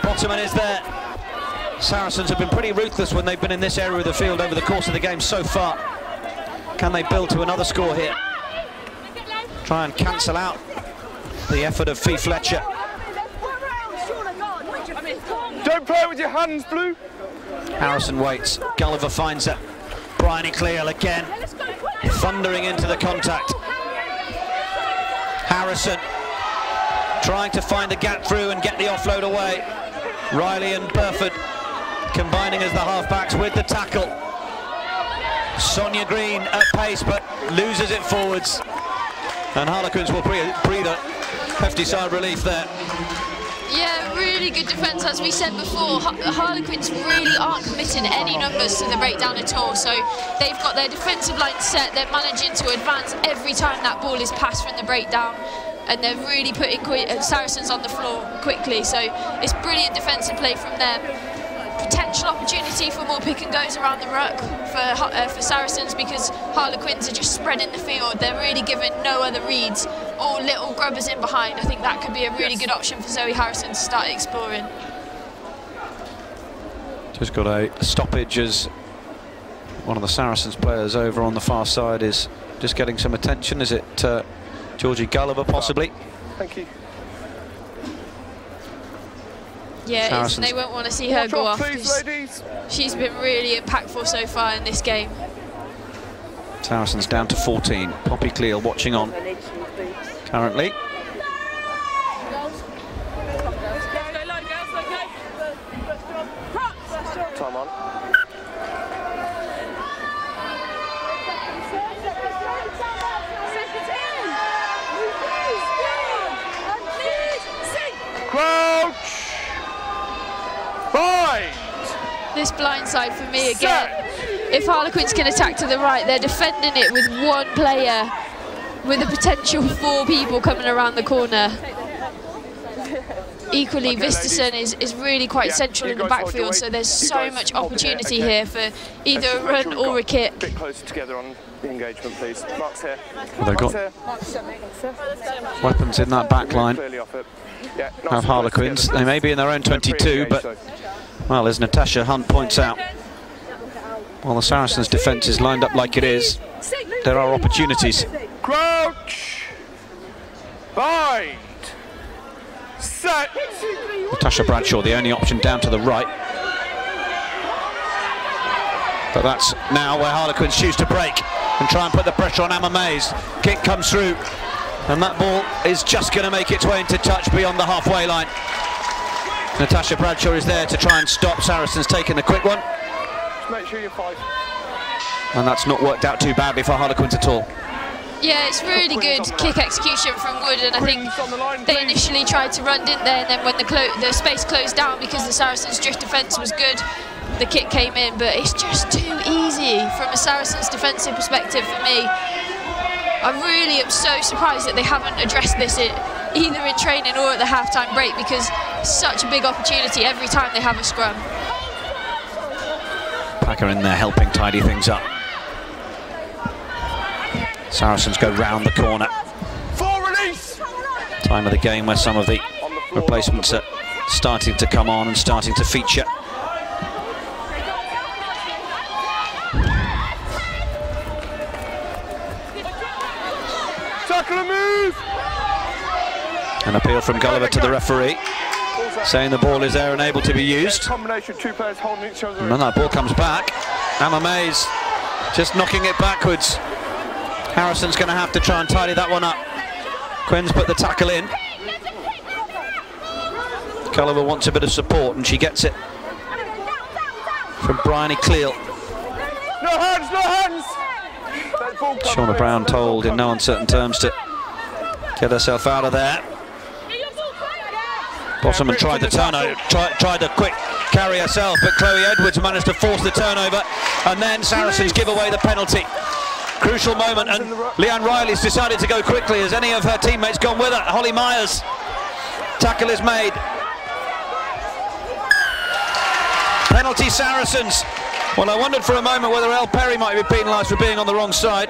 Speaker 1: Bottoman is there. Saracens have been pretty ruthless when they've been in this area of the field over the course of the game so far. Can they build to another score here? Try and cancel out the effort of Fee Fletcher.
Speaker 5: Don't play with your hands, Blue.
Speaker 1: Harrison waits. Gulliver finds it. Bryony Cleal again, thundering into the contact. Harrison trying to find a gap through and get the offload away. Riley and Burford combining as the halfbacks with the tackle. Sonia Green at pace but loses it forwards. And Harlequins will breathe a hefty sigh of relief there.
Speaker 2: Yeah, really good defence, as we said before. Harlequins really aren't committing any numbers to the breakdown at all, so they've got their defensive line set. They're managing to advance every time that ball is passed from the breakdown, and they're really putting Saracens on the floor quickly, so it's brilliant defensive play from them. Potential opportunity for more pick and goes around the ruck for Saracens, because Harlequins are just spreading the field. They're really giving no other reads or little grubbers in behind. I think that could be a really good option for Zoe Harrison to start exploring.
Speaker 1: Just got a stoppage as one of the Saracens players over on the far side is just getting some attention. Is it Georgie Gulliver possibly?
Speaker 5: Thank you.
Speaker 2: Yeah, they won't want to see her go off.
Speaker 5: Please,
Speaker 2: she's been really impactful so far in this game.
Speaker 1: Saracens down to 14. Poppy Cleal watching on currently.
Speaker 5: Time on. Crouch! Bind!
Speaker 2: This blindside for me again. If Harlequins can attack to the right, they're defending it with one player, with a potential 4 people coming around the corner. Equally, Visterson is really quite central in the backfield, so there's so much opportunity here for either a run or a kick.
Speaker 5: A bit closer together on the engagement, please. Mark's here.
Speaker 1: Well, they've got weapons in that back line. Have Harlequins. They may be in their own 22, but, well, as Natasha Hunt points out, while the Saracens' defence is lined up like it is, there are opportunities.
Speaker 5: Crouch! Bind! Set!
Speaker 1: Natasha Bradshaw, the only option down to the right. But that's now where Harlequins choose to break and try and put the pressure on Emma Mays. Kick comes through, and that ball is just going to make its way into touch beyond the halfway line. Natasha Bradshaw is there to try and stop Saracens taking the quick one.
Speaker 5: Just make sure you're 5.
Speaker 1: And that's not worked out too badly for Harlequins at all.
Speaker 2: Yeah, it's really good kick execution from Wood, and I think they initially tried to run, didn't they? And then when the space closed down because the Saracens' drift defence was good, the kick came in. But it's just too easy from a Saracens' defensive perspective for me. I really am so surprised that they haven't addressed this either in training or at the half-time break, because it's such a big opportunity every time they have a scrum.
Speaker 1: Packer in there helping tidy things up. Saracens go round the corner. Time of the game where some of the replacements are starting to come on and starting to feature.
Speaker 5: Tackle and move!
Speaker 1: An appeal from Gulliver to the referee. saying the ball is there and able to be used.
Speaker 5: Combination, two players holding each other.
Speaker 1: And then that ball comes back. Emma Mays just knocking it backwards. Harrison's going to have to try and tidy that one up. Quinn's put the tackle in. Culliver wants a bit of support and she gets it from Bryony Cleal.
Speaker 5: No hands, no hands!
Speaker 1: Shauna Brown told in no uncertain terms to get herself out of there. Bottoman tried the turnover, tried a quick carry herself, but Chloe Edwards managed to force the turnover, and then Saracens give away the penalty. Crucial moment, and Leanne Riley's decided to go quickly. Has any of her teammates gone with her? Holly Myers. Tackle is made. Penalty Saracens. Well, I wondered for a moment whether Elle Perry might be penalised for being on the wrong side.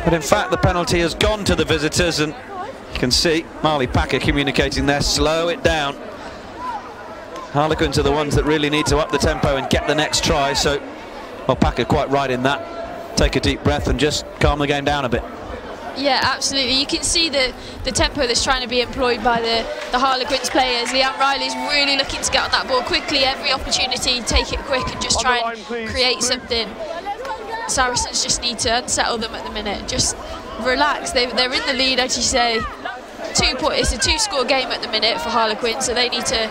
Speaker 1: But in fact, the penalty has gone to the visitors, and you can see Marley Packer communicating there, slow it down. Harlequins are the ones that really need to up the tempo and get the next try, so, well, Packer quite right in that. Take a deep breath and just calm the game down a bit.
Speaker 2: Yeah, absolutely. You can see the tempo that's trying to be employed by the Harlequins players. Leanne Riley's really looking to get on that ball quickly, every opportunity, take it quick and just try and create something. Saracens just need to unsettle them at the minute, just relax. They're in the lead, as you say. It's a two-score game at the minute for Harlequins, so they need to,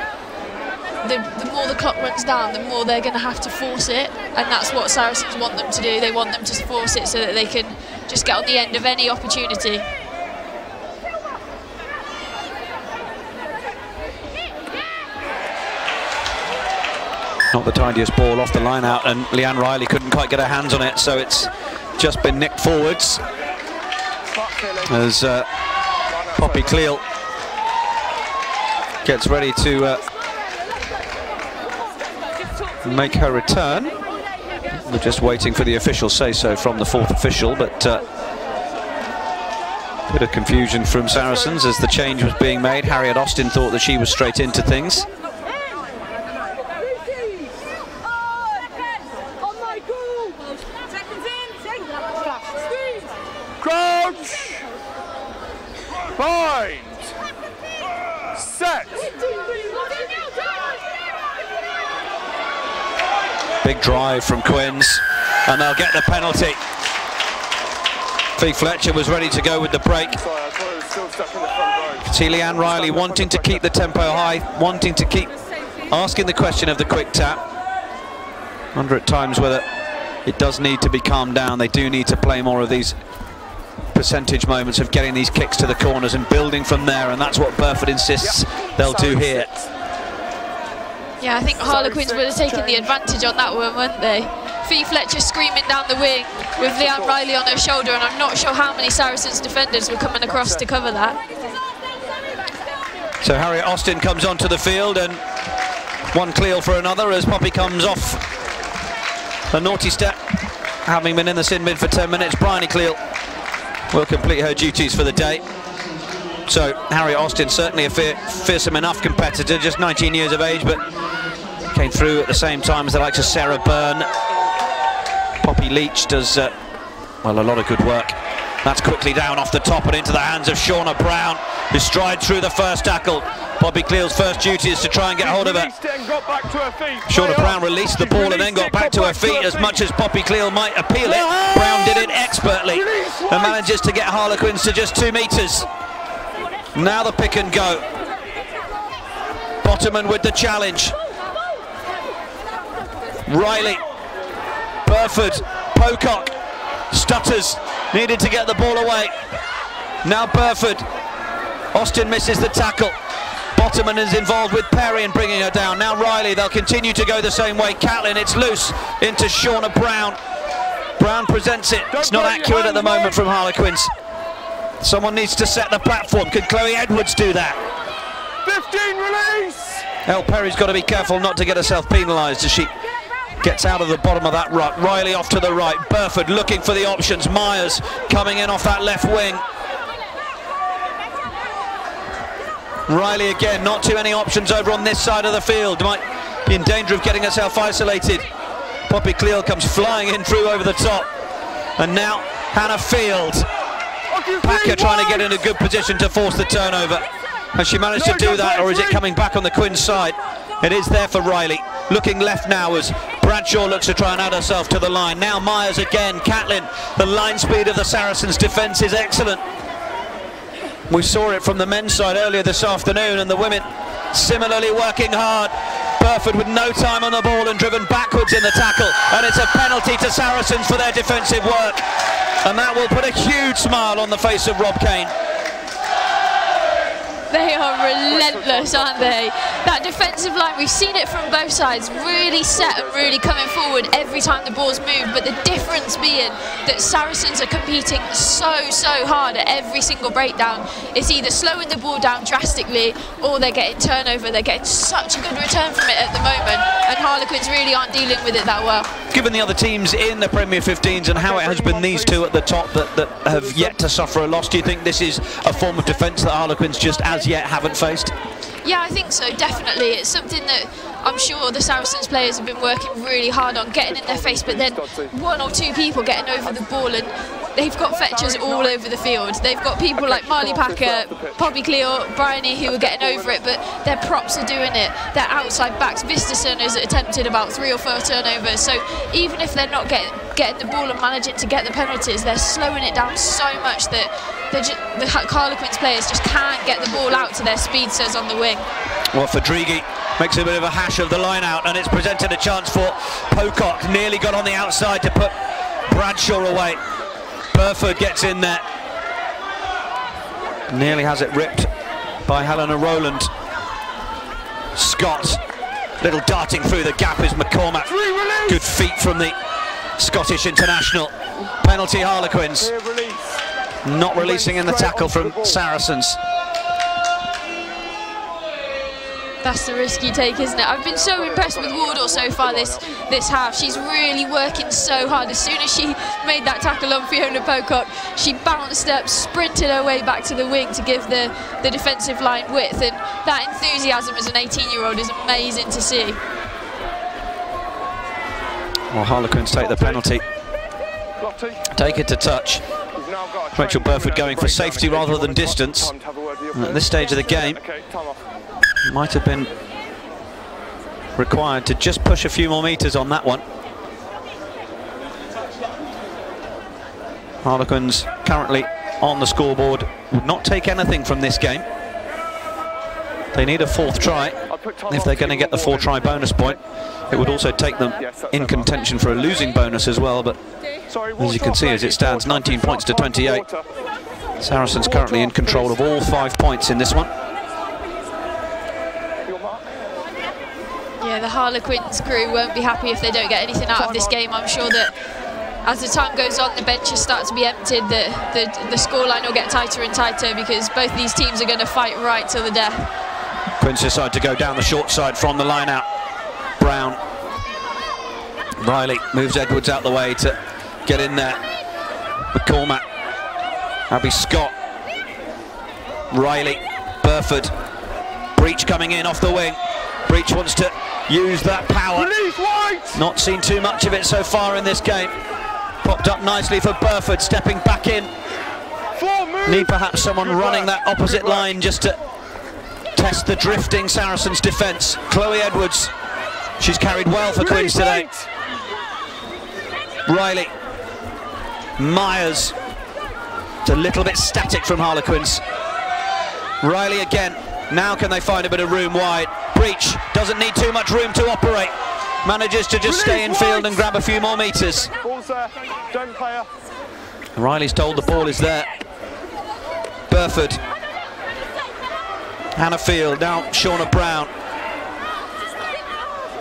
Speaker 2: the more the clock runs down, the more they're going to have to force it, and that's what Saracens want them to do. They want them to force it so that they can just get on the end of any opportunity.
Speaker 1: Not the tidiest ball off the line out, and Leanne Riley couldn't quite get her hands on it, so it's just been nicked forwards as Poppy Cleal gets ready to make her return. We're just waiting for the official say-so from the fourth official, but bit of confusion from Saracens as the change was being made. Harriet Austin thought that she was straight into things.
Speaker 5: Crouch! Bind! Set!
Speaker 1: Big drive from Quinns, and they'll get the penalty. Fee Fletcher was ready to go with the break. See Leanne Riley wanting to keep the tempo high, wanting to keep asking the question of the quick tap. Wonder at times whether it does need to be calmed down. They do need to play more of these percentage moments of getting these kicks to the corners and building from there, and that's what Burford insists they'll do here.
Speaker 2: Yeah, I think Harlequins would have taken the advantage on that one, wouldn't they? Fee Fletcher screaming down the wing with Leanne Riley on her shoulder, and I'm not sure how many Saracens defenders were coming across to cover that.
Speaker 1: So Harriet Austin comes onto the field, and one Cleal for another as Poppy comes off a naughty step, having been in the sin bin for 10 minutes. Bryony Cleal will complete her duties for the day. So Harriet Austin, certainly a fearsome enough competitor, just 19 years of age, but came through at the same time as the likes of Sarah Byrne. Poppy Leach does, well, a lot of good work. That's quickly down off the top and into the hands of Shauna Brown, who strides through the first tackle. Poppy Cleal's first duty is to try and get hold of her. Shauna Brown released the ball and then got back to her feet. As much as Poppy Cleal might appeal it, Brown did it expertly and manages to get Harlequins to just 2 metres. Now the pick and go. Bottoman with the challenge. Riley, Burford, Pocock, stutters, needed to get the ball away. Now Burford, Austin misses the tackle. Bottoman is involved with Perry in bringing her down. Now Riley, they'll continue to go the same way. Catlin, it's loose into Shauna Brown. Brown presents it. It's not accurate at the moment from Harlequins. Someone needs to set the platform. Could Chloe Edwards do that?
Speaker 5: 15, release!
Speaker 1: Elle Perry's got to be careful not to get herself penalised as she gets out of the bottom of that ruck. Riley off to the right. Burford looking for the options. Myers coming in off that left wing. Riley again, not too many options over on this side of the field. Might be in danger of getting herself isolated. Poppy Cleal comes flying in through over the top. And now Hannah Field. Packer trying to get in a good position to force the turnover. Has she managed to do that, or is it coming back on the Quins' side? It is there for Riley. Looking left now as Bradshaw looks to try and add herself to the line. Now Myers again. Catlin, the line speed of the Saracens' defence is excellent. We saw it from the men's side earlier this afternoon, and the women similarly working hard. Burford with no time on the ball and driven backwards in the tackle, and it's a penalty to Saracens for their defensive work, and that will put a huge smile on the face of Rob Kane.
Speaker 2: They are relentless, aren't they? That defensive line, we've seen it from both sides, really set and really coming forward every time the ball's moved, but the difference being that Saracens are competing so hard at every single breakdown. It's either slowing the ball down drastically or they're getting turnover. They're getting such a good return from it at the moment, and Harlequins really aren't dealing with it that well.
Speaker 1: Given the other teams in the Premier 15s and how it has been these two at the top that have yet to suffer a loss, do you think this is a form of defence that Harlequins just as yet haven't faced?
Speaker 2: Yeah, I think so, definitely. It's something that I'm sure the Saracens players have been working really hard on getting in their face, but then one or two people getting over the ball, and they've got fetchers all over the field. They've got people like Marley Packer, Poppy Cleo, Bryony who are getting over it, but their props are doing it. Their outside backs, Visterson has attempted about 3 or 4 turnovers, so even if they're not getting the ball and managing to get the penalties, they're slowing it down so much that the Harlequins players just can't get the ball out to their speedsters on the wing.
Speaker 1: Well, Fadrigi makes a bit of a hash of the line out, and it's presented a chance for Pocock. Nearly got on the outside to put Bradshaw away. Burford gets in there. Nearly has it ripped by Helena Rowland. Scott, little darting through the gap is McCormack. Good feet from the Scottish international. Penalty Harlequins. Not releasing in the tackle from Saracens.
Speaker 2: That's the risk you take, isn't it? I've been so impressed with Wardle so far this half. She's really working so hard. As soon as she made that tackle on Fiona Pocock, she bounced up, sprinted her way back to the wing to give the defensive line width, and that enthusiasm as an 18-year-old is amazing to see.
Speaker 1: Well, Harlequins take the penalty. Take it to touch. Rachel Burford going for safety rather than distance. And at this stage of the game, might have been required to just push a few more metres on that one. Harlequins currently on the scoreboard would not take anything from this game. They need a 4th try if they're going to get the 4-try bonus point. It would also take them in contention for a losing bonus as well, but as you can see, as it stands, 19 points to 28. Saracens currently in control of all 5 points in this one.
Speaker 2: Yeah, the Harlequins crew won't be happy if they don't get anything out of this game. I'm sure that as the time goes on, the benches start to be emptied, the scoreline will get tighter and tighter, because both these teams are going to fight right till the death.
Speaker 1: Quins decide to go down the short side from the line out. Brown. Riley moves Edwards out the way to get in there. McCormack. Abby Scott. Riley. Burford. Breach coming in off the wing. Breach wants to use that power. Not seen too much of it so far in this game. Popped up nicely for Burford, stepping back in. Need perhaps someone running that opposite line just to test the drifting Saracens defence. Chloe Edwards, she's carried well for Quins today. Riley. Myers. It's a little bit static from Harlequins. Riley again. Now can they find a bit of room wide? Breach doesn't need too much room to operate. Manages to just stay in field and grab a few more metres. Riley's told the ball is there. Burford. Hannah Field, now Shauna Brown.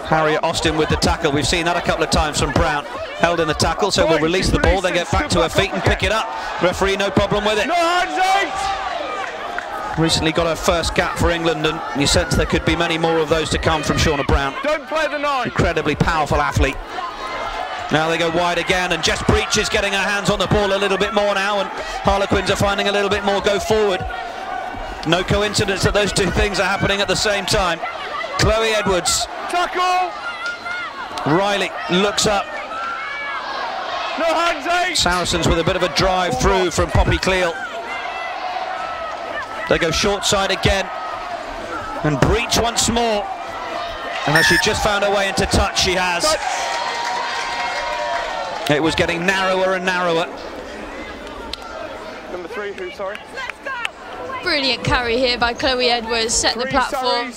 Speaker 1: Harriet Austin with the tackle. We've seen that a couple of times from Brown. Held in the tackle, so we'll release the ball, then get back to her feet and pick it up. Referee, no problem with it. Recently got her first cap for England, and you sense there could be many more of those to come from Shauna Brown.
Speaker 5: Don't play the 9.
Speaker 1: Incredibly powerful athlete. Now they go wide again, and Jess Breach is getting her hands on the ball a little bit more now, and Harlequins are finding a little bit more go forward. No coincidence that those two things are happening at the same time. Chloe Edwards.
Speaker 5: Tackle!
Speaker 1: Riley looks up.
Speaker 5: No hands, 8!
Speaker 1: Saracens with a bit of a drive through from Poppy Cleal. They go short side again. And Breach once more. And as she just found her way into touch, she has. It was getting narrower and narrower.
Speaker 5: Number 3, who, sorry?
Speaker 2: Brilliant carry here by Chloe Edwards, set the platform.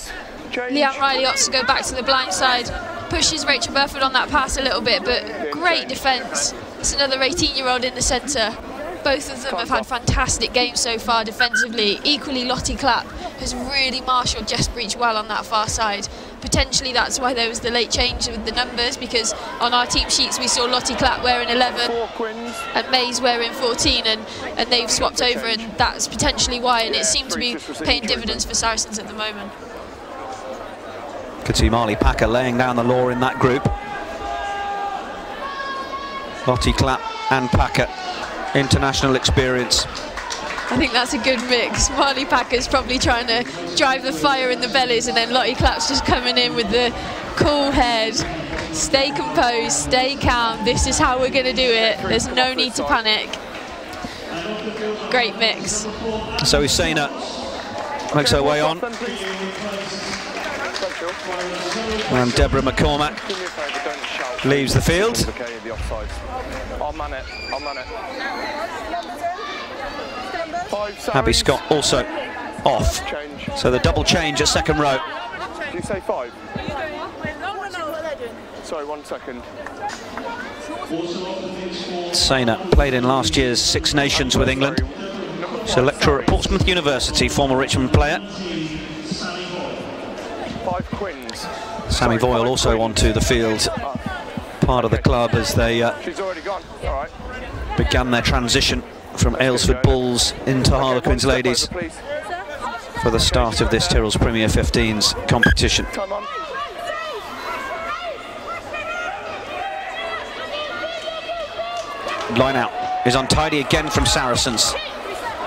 Speaker 2: Leanne Riley opts to go back to the blind side, pushes Rachel Burford on that pass a little bit, but great defence. It's another 18-year-old in the centre. Both of them have had fantastic games so far defensively. Equally, Lottie Clapp has really marshalled Jess Breach well on that far side. Potentially that's why there was the late change with the numbers, because on our team sheets we saw Lottie Clapp wearing 11 and Mays wearing 14, and they've swapped over, and that's potentially why, and it seemed to be paying dividends for Saracens at the moment.
Speaker 1: Could see Marley Packer laying down the law in that group. Lottie Clapp and Packer, international experience.
Speaker 2: I think that's a good mix. Marley Packer's probably trying to drive the fire in the bellies, and then Lottie Clapp's just coming in with the cool head. Stay composed, stay calm. This is how we're going to do it. There's no need to panic. Great mix.
Speaker 1: So Isena makes her way on. And Deborah McCormack leaves the field.
Speaker 5: I'll man it, I'll man it.
Speaker 1: Abby Scott also off. So the double change at second row.
Speaker 5: Did you say 5? Sorry, 1 second.
Speaker 1: Isena played in last year's Six Nations with England. She's a lecturer at Portsmouth University, former Richmond player.
Speaker 5: 5 Quins.
Speaker 1: Sammy Voyle also onto the field, part of the club as they
Speaker 5: She's already gone. All right.
Speaker 1: began their transition from Aylesford Bulls into Harlequins Ladies for the start of this Tyrrells Premier 15s competition. Line out is untidy again from Saracens,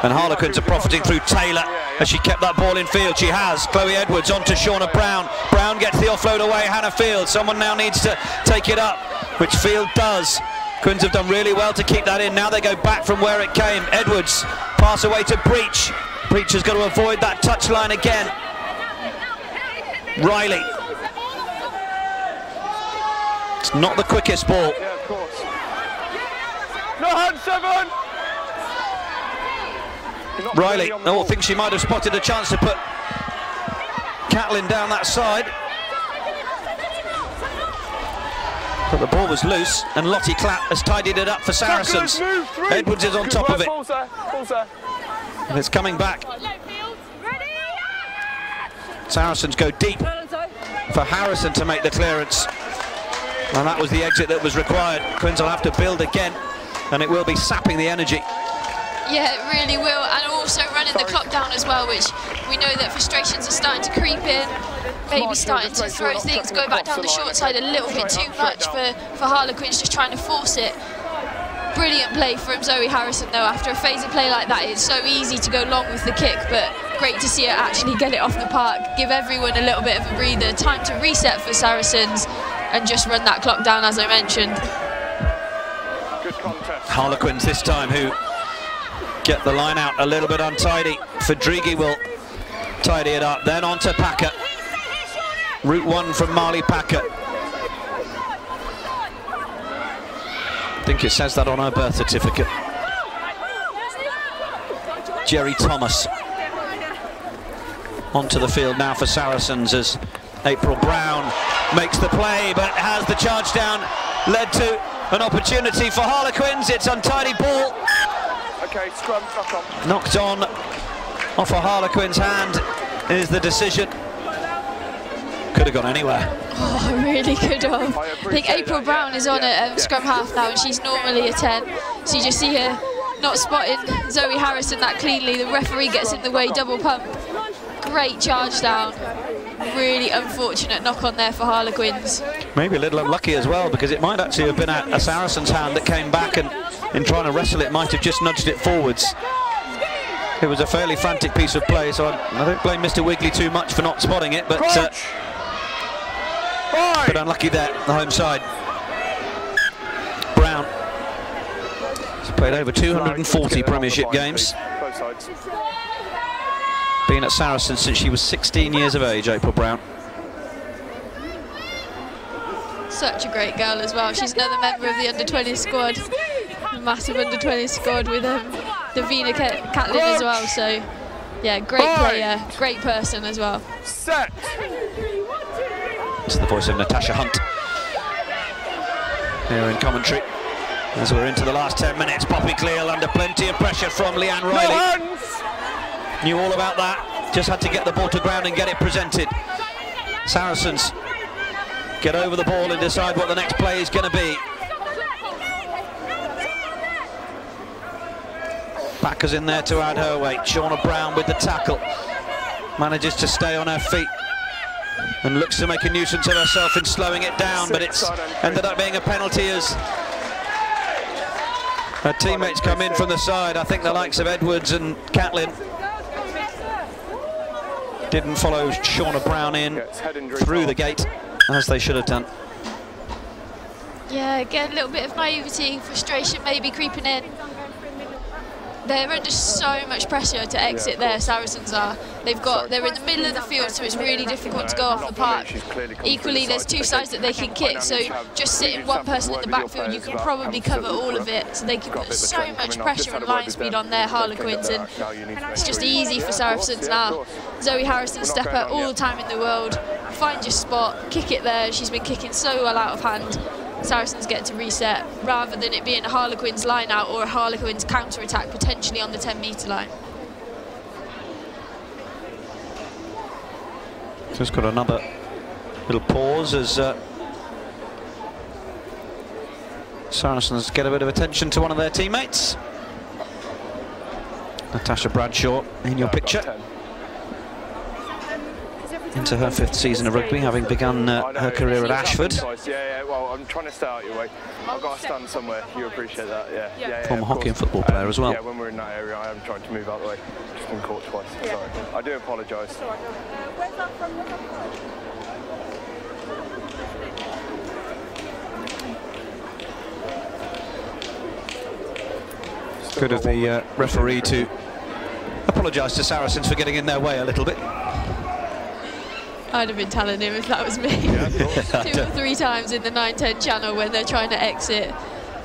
Speaker 1: and Harlequins are profiting through Taylor as she kept that ball in field. She has. Chloe Edwards onto Shauna Brown. Brown gets the offload away. Hannah Field. Someone now needs to take it up, which Field does. Quins have done really well to keep that in. Now they go back from where it came. Edwards pass away to Breach. Breach has got to avoid that touchline again. Riley. It's not the quickest ball.
Speaker 5: Yeah, of course. No hand 7!
Speaker 1: Riley, I think she might have spotted a chance to put Catlin down that side. But the ball was loose, and Lottie Clapp has tidied it up for Saracens. Edwards is on top of it. And it's coming back. Saracens go deep for Harrison to make the clearance. And that was the exit that was required. Quins will have to build again, and it will be sapping the energy.
Speaker 2: Yeah, it really will, and also running the clock down as well, which we know that frustrations are starting to creep in. Maybe starting to throw things, go back down the short side a little bit too much for Harlequins, just trying to force it. Brilliant play from Zoe Harrison though. After a phaser play like that, it's so easy to go long with the kick, but great to see her actually get it off the park, give everyone a little bit of a breather, time to reset for Saracens, and just run that clock down as I mentioned.
Speaker 5: Good contest.
Speaker 1: Harlequins this time, who get the line out a little bit untidy. Fadrigi will tidy it up, then on to Packer. Route 1 from Marley Packer. I think it says that on her birth certificate. Jerry Thomas onto the field now for Saracens as April Brown makes the play, but has the charge down led to an opportunity for Harlequins. It's untidy ball.
Speaker 5: Okay, scrum, knock on.
Speaker 1: Knocked on off a Harlequin's hand is the decision. Could have gone anywhere.
Speaker 2: Oh, really could have. I think April Brown is on at scrum half now, and she's normally a 10. So you just see her not spotting Zoe Harrison that cleanly. The referee gets in the way, double pump. Great charge down. Really unfortunate knock on there for Harlequins.
Speaker 1: Maybe a little unlucky as well, because it might actually have been a Saracen's hand that came back, and in trying to wrestle it might have just nudged it forwards. It was a fairly frantic piece of play, so I don't blame Mr. Wigley too much for not spotting it, but unlucky there, the home side. Brown has played over 240 Premiership games. Been at Saracens since she was 16 years of age, April Brown.
Speaker 2: Such a great girl as well. She's another member of the under-20 squad, a massive under-20 squad with Davina Catlin as well. So, yeah, great player, great person as well.
Speaker 5: Set.
Speaker 1: It's the voice of Natasha Hunt here in commentary. As we're into the last 10 minutes, Poppy Cleal under plenty of pressure from Leanne Riley. Knew all about that, just had to get the ball to ground and get it presented. Saracens get over the ball and decide what the next play is going to be. Packers in there to add her weight. Shauna Brown with the tackle. Manages to stay on her feet and looks to make a nuisance of herself in slowing it down, but it's ended up being a penalty as her teammates come in from the side. I think the likes of Edwards and Catlin didn't follow Shauna Brown in through the gate as they should have done.
Speaker 2: Yeah, again, a little bit of naivety, frustration maybe creeping in. They're under so much pressure to exit there, Saracens are. They're in the middle of the field, so it's really difficult to go off the park. Equally, there's two sides that they can kick, so just sitting one person in the backfield, you can probably cover all of it. So they can put so much pressure and line speed on their Harlequins, and it's just easy for Saracens now. Zoe Harrison step out all the time in the world, find your spot, kick it there. She's been kicking so well out of hand. Saracens get to reset rather than it being a Harlequins line out or a Harlequins counter attack potentially on the 10-metre line.
Speaker 1: Just got another little pause as Saracens get a bit of attention to one of their teammates. Natasha Bradshaw in your picture. Into her 5th season of rugby, having begun her career at Ashford.
Speaker 5: Yeah, well, I'm trying to stay out your way. I've got to stand somewhere. You appreciate that, yeah.
Speaker 1: Former hockey and football player as well.
Speaker 5: Yeah, when we're in that area, I am trying to move out the way. Just been caught twice. Sorry. I do apologise.
Speaker 6: Where's that from?
Speaker 1: Good of the referee to apologise to Saracens for getting in their way a little bit.
Speaker 2: I'd have been telling him if that was me. Yeah, 2 or 3 times in the 9-10 channel when they're trying to exit.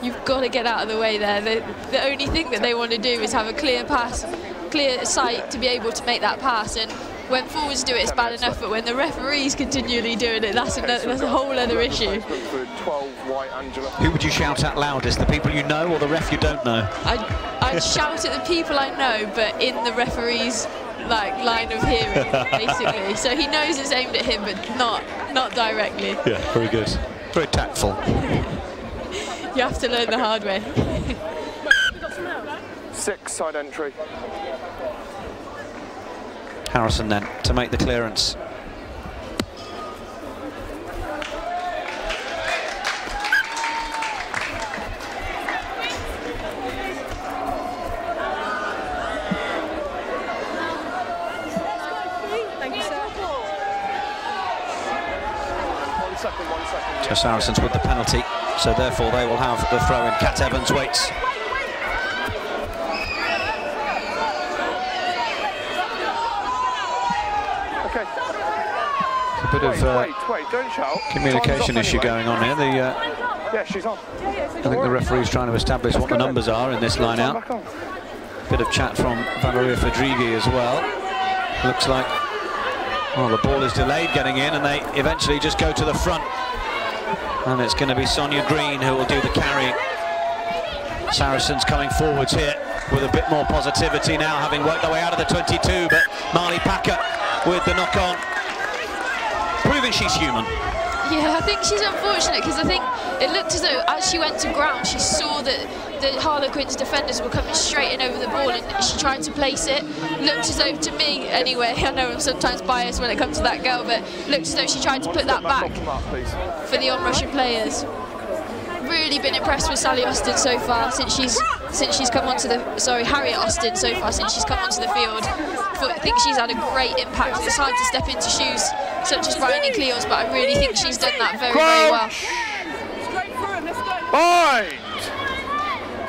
Speaker 2: You've got to get out of the way there. The only thing that they want to do is have a clear pass, clear sight to be able to make that pass. And when forwards do it, it's bad enough, but when the referee's continually doing it, that's a whole other issue.
Speaker 1: Who would you shout at loudest, the people you know or the ref you don't know?
Speaker 2: I'd shout at the people I know, but in the referee's line of hearing, basically. So he knows it's aimed at him, but not directly.
Speaker 1: Yeah, very good. Very tactful.
Speaker 2: You have to learn the hard way.
Speaker 5: 6 side entry.
Speaker 1: Harrison then to make the clearance. So Saracens with the penalty, so therefore they will have the throw in. Kat Evans waits.
Speaker 5: Okay.
Speaker 1: A bit of
Speaker 5: wait, don't shout.
Speaker 1: communication issue going on here.
Speaker 5: Yeah, she's on.
Speaker 1: I think the referee's trying to establish what the numbers are in this line out. Bit of chat from Valeria Fadrigi as well. Looks like, well, the ball is delayed getting in and they eventually just go to the front. And it's going to be Sonia Green who will do the carrying. Saracens coming forwards here with a bit more positivity now, having worked their way out of the 22, but Marley Packer with the knock-on, proving she's human.
Speaker 2: Yeah, I think she's unfortunate because I think it looked as though as she went to ground, she saw that the Harlequins defenders were coming straight in over the ball and she tried to place it. Looked as though, to me anyway, I know I'm sometimes biased when it comes to that girl, but looked as though she tried to put that back for the on-rushing players. Really been impressed with Sally Austin so far since she's come onto the, Harriet Austin so far since she's come onto the field. I think she's had a great impact. It's hard to step into shoes such as Bryony Cleo's, but I really think she's done that very, very well.
Speaker 5: Right.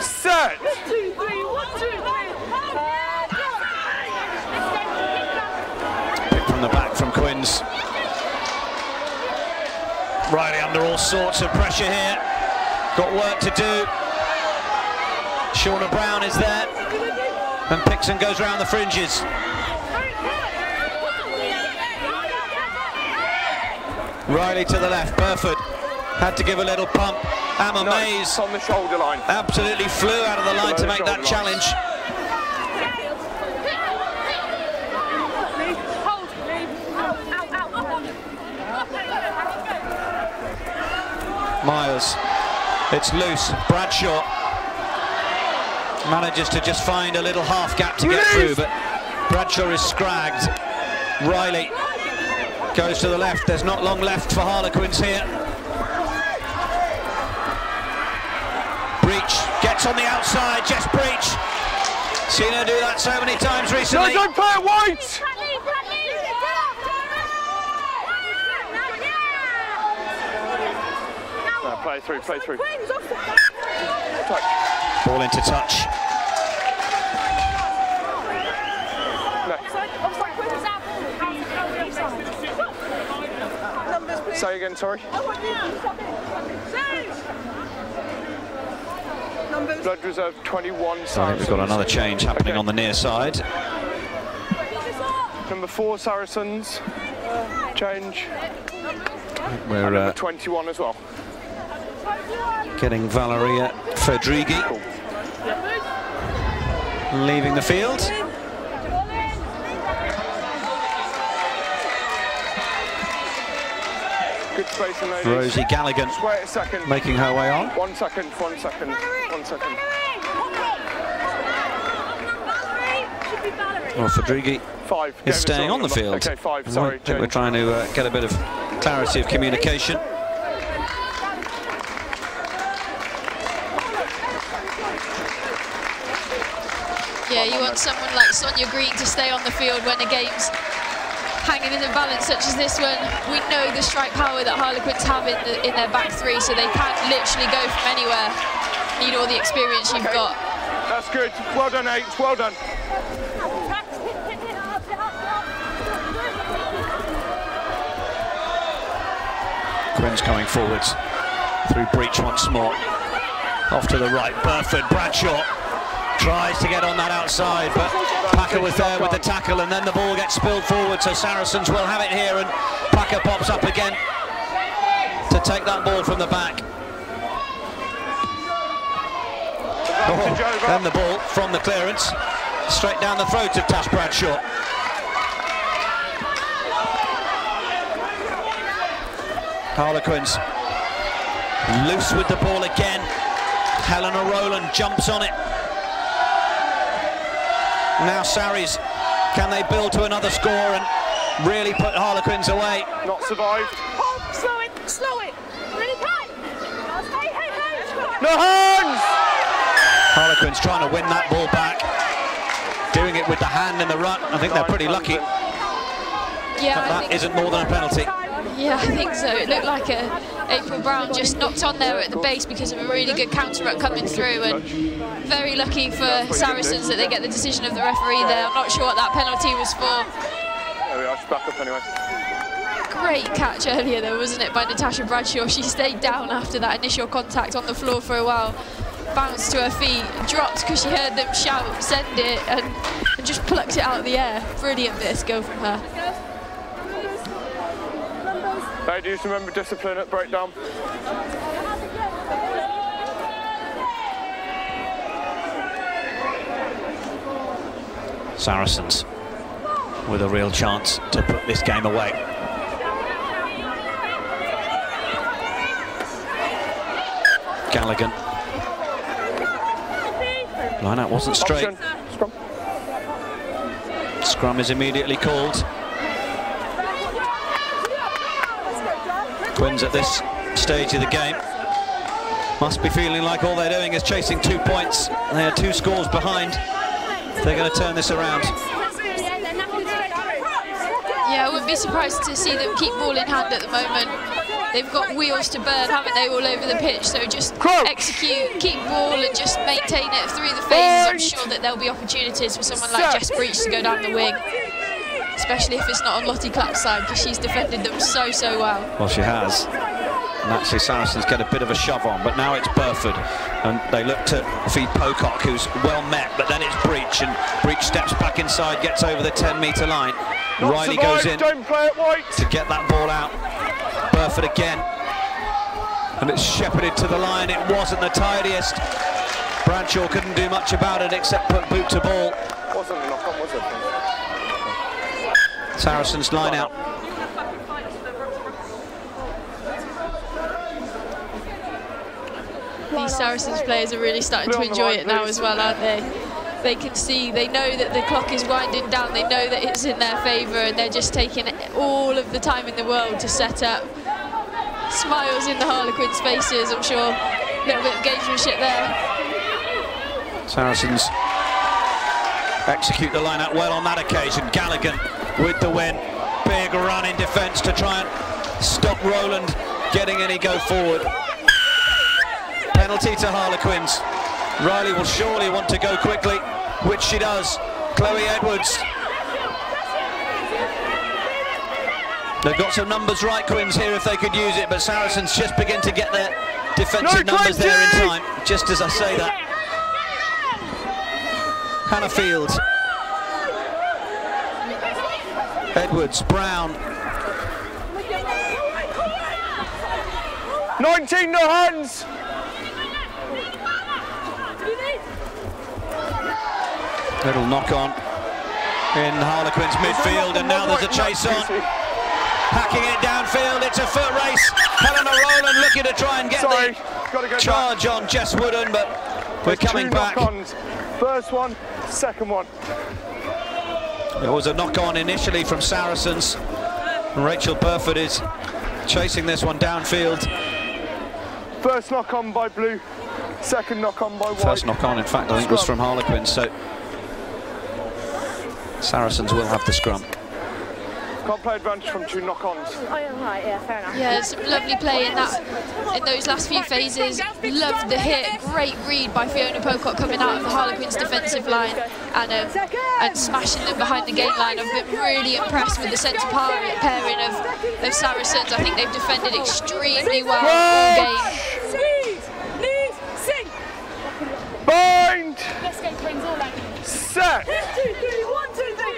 Speaker 5: Set.
Speaker 6: 1, 2, 3, 1, 2, 3.
Speaker 1: the back from Quins. Riley under all sorts of pressure here. Got work to do. Shauna Brown is there. And Pixon goes round the fringes. Riley to the left. Burford had to give a little pump. Emma Mays
Speaker 5: on the shoulder line.
Speaker 1: Absolutely flew out of the line to make that challenge. Miles, it's loose. Bradshaw manages to just find a little half gap to get through, but Bradshaw is scragged. Riley goes to the left. There's not long left for Harlequins here. Breach gets on the outside. Jess Breach. Seen her do that so many times recently.
Speaker 5: No, don't play it White! Play through, play through. Touch.
Speaker 1: Ball into touch.
Speaker 5: No. Say again, sorry. Blood reserve 21.
Speaker 1: I think we've got another change happening on the near side.
Speaker 5: Number 4 Saracens. Change.
Speaker 1: We're
Speaker 5: number 21 as well.
Speaker 1: Getting Valeria Fedrighi leaving the field.
Speaker 5: Good spacing, ladies.
Speaker 1: Rosie Galligan
Speaker 5: just wait a second.
Speaker 1: Making her way on.
Speaker 5: 1 second, 1 second, 1 second.
Speaker 1: Well, Fedrighi
Speaker 5: 5
Speaker 1: is staying on the field.
Speaker 5: Okay, 5, sorry.
Speaker 1: I think we're trying to get a bit of clarity of communication.
Speaker 2: Yeah, you want someone like Sonia Green to stay on the field when the game's hanging in the balance such as this one. We know the strike power that Harlequins have in their back three, so they can literally go from anywhere. Need all the experience you've got.
Speaker 5: That's good. Well done, H. Well done.
Speaker 1: Quins coming forwards through Breach once more. Off to the right. Burford, Bradshaw tries to get on that outside, but Packer was there with the tackle, and then the ball gets spilled forward, so Saracens will have it here, and Packer pops up again to take that ball from the back. Then the ball from the clearance straight down the throat of Tash Bradshaw. Harlequins loose with the ball again. Helena Rowland jumps on it. Now Saris, can they build to another score and really put Harlequins away?
Speaker 5: Not survived.
Speaker 6: Slow it, slow it. Really tight.
Speaker 5: No hands!
Speaker 1: Harlequins trying to win that ball back. Doing it with the hand in the ruck. I think they're pretty lucky.
Speaker 2: Yeah,
Speaker 1: that isn't more than a penalty.
Speaker 2: Yeah, I think so. It looked like April Brown just knocked on there at the base because of a really good counter ruck coming through, and very lucky for Saracens that they get the decision of the referee there. I'm not sure what that penalty was for.
Speaker 5: There we are, she's back up anyway.
Speaker 2: Great catch earlier though, wasn't it, by Natasha Bradshaw. She stayed down after that initial contact on the floor for a while, bounced to her feet, dropped because she heard them shout, send it, and just plucked it out of the air. Brilliant bit of skill from her.
Speaker 5: Ladies, remember discipline at breakdown.
Speaker 1: Saracens with a real chance to put this game away. Galligan. Line-out wasn't straight. Scrum is immediately called. Quins at this stage of the game must be feeling like all they're doing is chasing 2 points. They are 2 scores behind. They're going to turn this around.
Speaker 2: Yeah, I wouldn't be surprised to see them keep ball in hand at the moment. They've got wheels to burn, haven't they, all over the pitch, so just execute, keep ball and just maintain it through the phases. I'm sure that there'll be opportunities for someone like Jess Breach to go down the wing. especially if it's not on Lottie Clapp's side, because she's defended them so well.
Speaker 1: Well, she has. And actually Saracens get a bit of a shove on, but now it's Burford, and they look to feed Pocock, who's well met, but then it's Breach, and Breach steps back inside, gets over the 10-metre line. Riley goes in to get that ball out. Burford again, and it's shepherded to the line. It wasn't the tidiest. Bradshaw couldn't do much about it except put boot to ball.
Speaker 5: Wasn't a knock on, was it?
Speaker 1: Saracens line out.
Speaker 2: These Saracens players are really starting to enjoy it now as well, aren't they? They can see, they know that the clock is winding down, they know that it's in their favour, and they're just taking all of the time in the world to set up. Smiles in the Harlequins' faces, I'm sure. A little bit of gamesmanship there.
Speaker 1: Saracens execute the line out well on that occasion. Galligan with the win. Big run in defence to try and stop Rowland getting any go forward. Penalty to Harlequins. Riley will surely want to go quickly, which she does. Chloe Edwards. They've got some numbers right, Quins, here if they could use it, but Saracens just begin to get their defensive numbers there in time, just as I say that. Hannah Field. Edwards, Brown.
Speaker 5: 19 no hands!
Speaker 1: Little knock on in Harlequins midfield, and now there's a chase on. Hacking it downfield, it's a foot race. Helena Rowland looking to try and get the charge on Jess Wooden, but we're coming back.
Speaker 5: First one, second one.
Speaker 1: It was a knock on initially from Saracens. Rachel Burford is chasing this one downfield.
Speaker 5: First knock on by Blue, second knock on by White.
Speaker 1: First knock on, in fact, I think was from Harlequins, so Saracens will have the scrum.
Speaker 5: Can't play advantage from 2 knock-ons.
Speaker 6: Oh, yeah, right, yeah, fair enough.
Speaker 2: Yeah, some lovely play in those last few phases. Loved the hit, great read by Fiona Pocock coming out of the Harlequins defensive line and smashing them behind the game line. I've been really impressed with the centre pairing of Saracens. I think they've defended extremely well all game.
Speaker 5: Bind!
Speaker 6: Let's go, Queens, all out.
Speaker 5: Set!
Speaker 6: 2, 3, 1, 2, 3,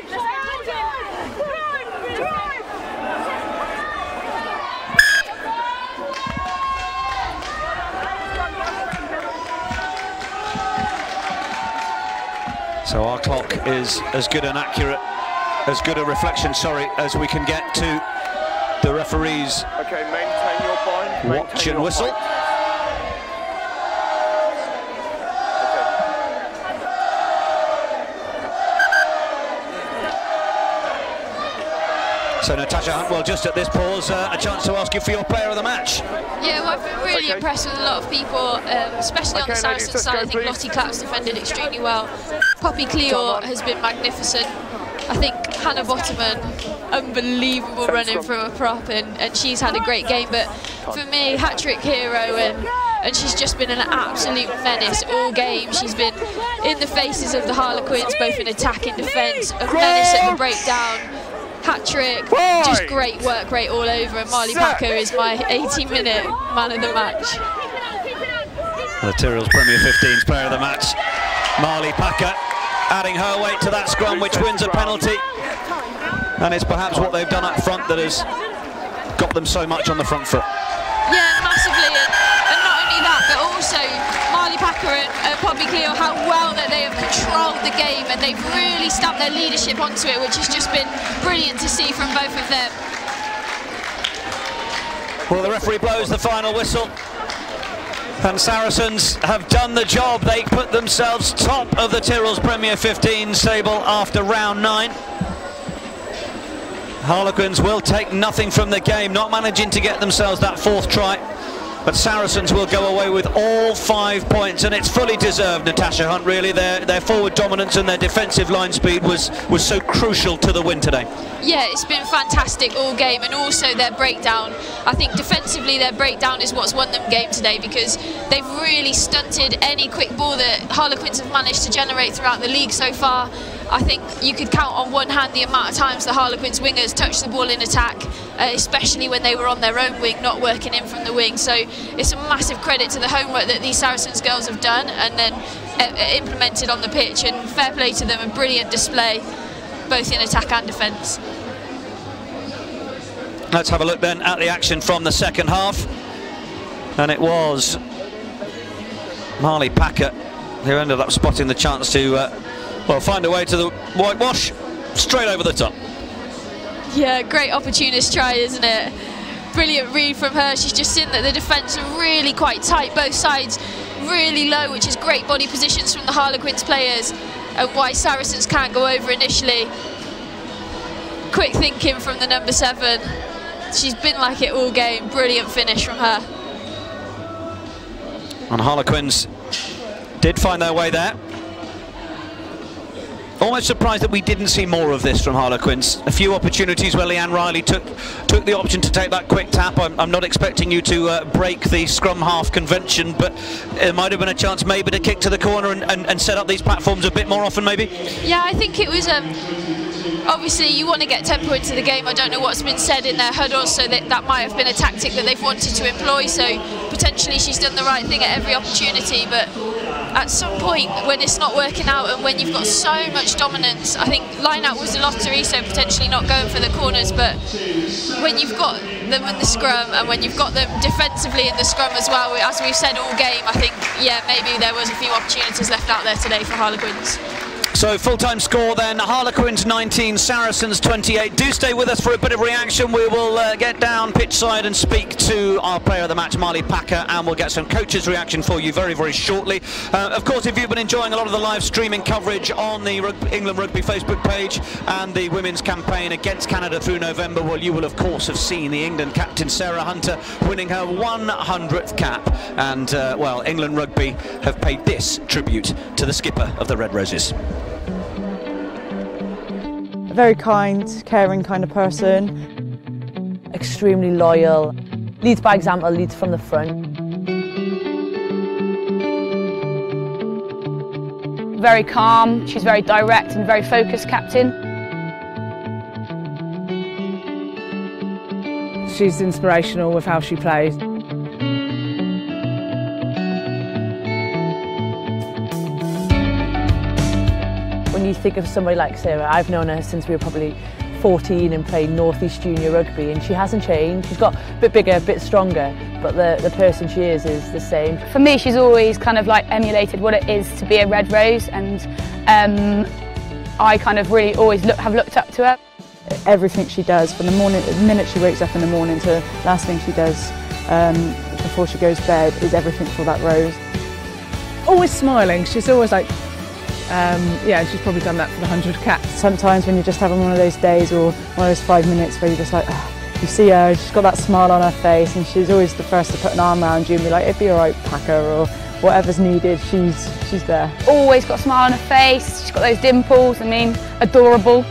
Speaker 1: So our clock is as good a reflection, as we can get to the referees.
Speaker 5: Okay, maintain your bind.
Speaker 1: Watch and whistle.
Speaker 5: Okay.
Speaker 1: So Natasha Hunt, well, just at this pause, a chance to ask you for your player of the match.
Speaker 2: Yeah, well, I've been really impressed with a lot of people, especially on the Saracens side. I think Lottie Clapp's defended extremely well. Poppy Cleore has been magnificent. I think Hannah Bottoman, unbelievable running from a prop, and she's had a great game. But for me, hat-trick hero, and she's just been an absolute menace all game. She's been in the faces of the Harlequins, both in attack and defence, a menace at the breakdown. Hat-trick, just great work rate all over, and Marley Packer is my 80-minute man of the match.
Speaker 1: The Tyrrells Premier 15's player of the match, Marley Packer, adding her weight to that scrum, which wins a penalty. And it's perhaps what they've done up front that has got them so much on the front foot.
Speaker 2: Yeah, massively, and not only that, but also Marley Packer and Poppy Cleore, how well that they have controlled the game, and they've really stamped their leadership onto it, which has just been brilliant to see from both of them.
Speaker 1: Well, the referee blows the final whistle, and Saracens have done the job. They put themselves top of the Tyrrells Premier 15 table after round 9. Harlequins will take nothing from the game, not managing to get themselves that 4th try. But Saracens will go away with all 5 points, and it's fully deserved, Natasha Hunt, really. Their forward dominance and their defensive line speed was so crucial to the win today.
Speaker 2: Yeah, it's been fantastic all game, and also their breakdown. I think defensively their breakdown is what's won them game today, because they've really stunted any quick ball that Harlequins have managed to generate throughout the league so far. I think you could count on one hand the amount of times the Harlequins wingers touched the ball in attack, especially when they were on their own wing, not working in from the wing. So it's a massive credit to the homework that these Saracens girls have done and then implemented on the pitch, and fair play to them, a brilliant display both in attack and defence.
Speaker 1: Let's have a look then at the action from the second half, and it was Marley Packer who ended up spotting the chance to well, find a way to the whitewash straight over the top.
Speaker 2: Yeah, great opportunist try, isn't it? Brilliant read from her. She's just seen that the defence are really quite tight, both sides really low, which is great body positions from the Harlequins players, and why Saracens can't go over initially. Quick thinking from the number 7. She's been like it all game. Brilliant finish from her.
Speaker 1: And Harlequins did find their way there. Almost surprised that we didn't see more of this from Harlequins. A few opportunities where Leanne Riley took the option to take that quick tap. I'm not expecting you to break the scrum half convention, but it might have been a chance maybe to kick to the corner and set up these platforms a bit more often maybe.
Speaker 2: Yeah, I think it was obviously you want to get tempo into the game. I don't know what's been said in their huddles, so that might have been a tactic that they've wanted to employ, so potentially she's done the right thing at every opportunity, but at some point when it's not working out and when you've got so much dominance, I think line out was a lottery, so potentially not going for the corners, but when you've got them in the scrum and when you've got them defensively in the scrum as well, as we've said all game, I think, yeah, maybe there was a few opportunities left out there today for Harlequins.
Speaker 1: So full-time score then, Harlequins 19, Saracens 28. Do stay with us for a bit of reaction. We will get down pitch side and speak to our player of the match, Marley Packer, and we'll get some coaches' reaction for you very, very shortly. Of course, if you've been enjoying a lot of the live streaming coverage on the England Rugby Facebook page and the women's campaign against Canada through November, well, you will of course have seen the England captain Sarah Hunter winning her 100th cap, and well, England Rugby have paid this tribute to the skipper of the Red Roses.
Speaker 9: A very kind, caring kind of person.
Speaker 10: Extremely loyal. Leads by example, leads from the front.
Speaker 11: Very calm, she's very direct and very focused captain.
Speaker 9: She's inspirational with how she plays.
Speaker 10: When you think of somebody like Sarah, I've known her since we were probably 14 and played North East Junior Rugby, and she hasn't changed. She's got a bit bigger, a bit stronger, but the person she is the same.
Speaker 11: For me, she's always kind of like emulated what it is to be a Red Rose, and I kind of really always have looked up to her.
Speaker 9: Everything she does, from the minute she wakes up in the morning to the last thing she does before she goes to bed, is everything for that Rose. Always smiling, she's always like, yeah, she's probably done that for the 100 caps. Sometimes when you're just having one of those days or one of those 5 minutes where you're just like, you see her, she's got that smile on her face, and she's always the first to put an arm around you and be like, it'd be alright, Packer, or whatever's needed, she's there.
Speaker 11: Always got a smile on her face, she's got those dimples, I mean, adorable.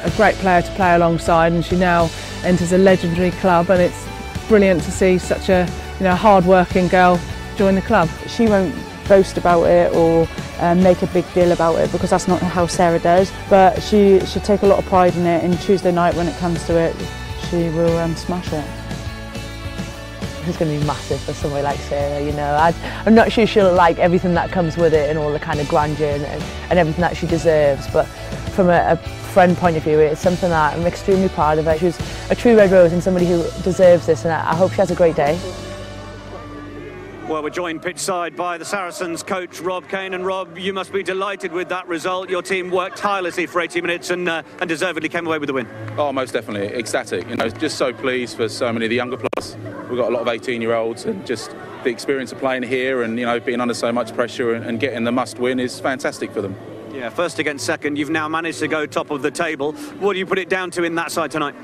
Speaker 9: A great player to play alongside, and she now enters a legendary club, and it's brilliant to see such a hard-working girl join the club. She won't boast about it or make a big deal about it, because that's not how Sarah does, but she should take a lot of pride in it, and Tuesday night when it comes to it, she will smash it.
Speaker 10: It's going to be massive for somebody like Sarah, I'm not sure she'll like everything that comes with it and all the kind of grandeur and everything that she deserves, but from a friend point of view, it's something that I'm extremely proud of her. She was a true Red Rose and somebody who deserves this, and I hope she has a great day.
Speaker 3: Well, we're joined pitch side by the Saracens coach, Rob Kane. And Rob, you must be delighted with that result. Your team worked tirelessly for 80 minutes and deservedly came away with the win.
Speaker 12: Oh, most definitely. Ecstatic. Just so pleased for so many of the younger players. We've got a lot of 18-year-olds, and just the experience of playing here and, being under so much pressure and getting the must-win is fantastic for them.
Speaker 3: Yeah, first against second. You've now managed to go top of the table. What do you put it down to in that side tonight?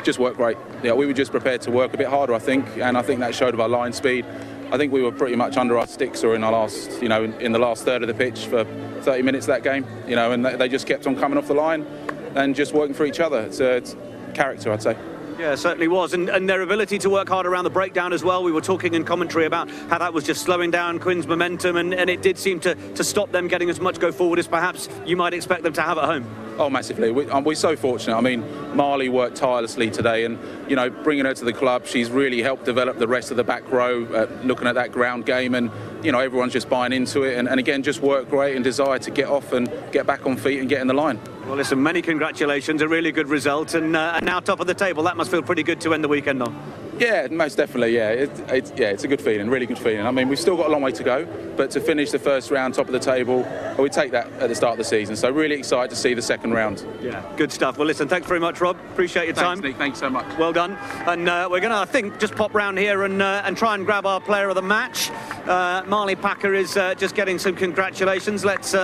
Speaker 12: Just worked great. Yeah, we were just prepared to work a bit harder, I think, and I think that showed with our line speed. I think we were pretty much under our sticks or in our last, in the last third of the pitch for 30 minutes that game, and they just kept on coming off the line and just working for each other. It's character, I'd say.
Speaker 3: Yeah, it certainly was, and their ability to work hard around the breakdown as well. We were talking in commentary about how that was just slowing down Quinn's momentum, and it did seem to stop them getting as much go forward as perhaps you might expect them to have at home.
Speaker 12: Oh, massively. We're so fortunate. I mean, Marley worked tirelessly today, and, you know, bringing her to the club, she's really helped develop the rest of the back row, looking at that ground game, and, you know, everyone's just buying into it, and again, just work great and desire to get off and get back on feet and get in the line.
Speaker 3: Well, listen, many congratulations, a really good result, and now top of the table. That must feel pretty good to end the weekend on.
Speaker 12: Yeah, most definitely, yeah. It's a good feeling, really good feeling. I mean, we've still got a long way to go, but to finish the first round top of the table, we take that at the start of the season. So really excited to see the second round.
Speaker 3: Yeah, good stuff. Well, listen, thanks very much, Rob. Appreciate your time.
Speaker 12: Thanks, Nick. Thanks so much.
Speaker 3: Well done. And we're going to, I think, just pop round here and try and grab our player of the match. Marley Packer is just getting some congratulations. Let's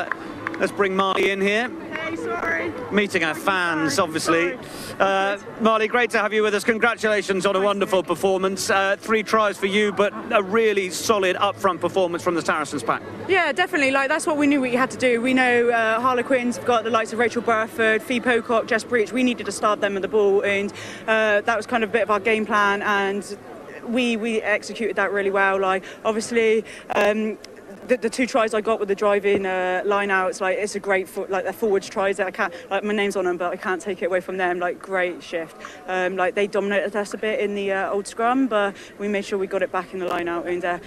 Speaker 3: bring Marley in here.
Speaker 6: Hey, sorry.
Speaker 3: Meeting our fans, obviously. Marley, great to have you with us. Congratulations on a wonderful performance. 3 tries for you, but a really solid up-front performance from the Saracens pack.
Speaker 9: Yeah, definitely. Like, that's what we knew we had to do. We know Harlequins have got the likes of Rachel Burford, Fee Pocock, Jess Breach. We needed to start them with the ball, and that was kind of a bit of our game plan, and we executed that really well. Like, obviously, the 2 tries I got with the driving line outs, like, it's a great like, they're forwards tries that I can't, like, my name's on them, but I can't take it away from them. Like, great shift. Like, they dominated us a bit in the old scrum, but we made sure we got it back in the line out, and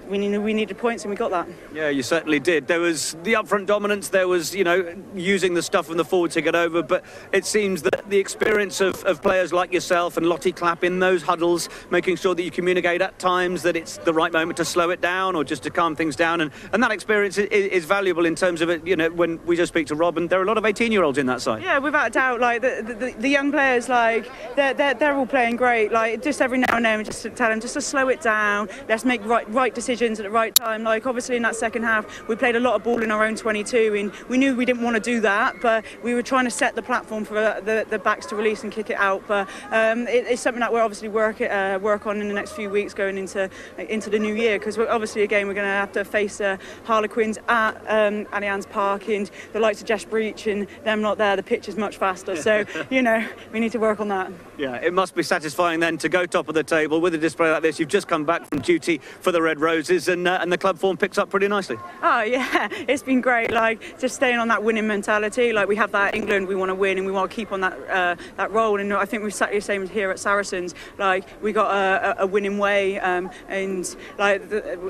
Speaker 9: we needed points, and we got that.
Speaker 3: Yeah, you certainly did. There was the upfront dominance, there was, you know, using the stuff from the forward to get over, but it seems that the experience of players like yourself and Lottie Clapp in those huddles, making sure that you communicate at times that it's the right moment to slow it down or just to calm things down, and that experience is valuable in terms of it. You know, when we just speak to Rob, and there are a lot of 18-year-olds in that side.
Speaker 9: Yeah, without a doubt. Like, the young players, like, they're all playing great. Like, just every now and then, just to tell them just to slow it down. Let's make right decisions at the right time. Like, obviously in that second half, we played a lot of ball in our own 22, and we knew we didn't want to do that, but we were trying to set the platform for the backs to release and kick it out. But it's something that we'll obviously work on in the next few weeks going into the new year, because obviously again we're going to have to face Harlequins at Allianz Park, and the likes of Jess Breach, and them not there, the pitch is much faster. So, you know, we need to work on that.
Speaker 3: Yeah, it must be satisfying then to go top of the table with a display like this. You've just come back from duty for the Red Roses, and the club form picks up pretty nicely.
Speaker 9: Oh yeah, it's been great. Like, just staying on that winning mentality. Like, we have that at England, we want to win, and we want to keep on that role. And I think we've sat the same here at Saracens. Like, we got a winning way, and like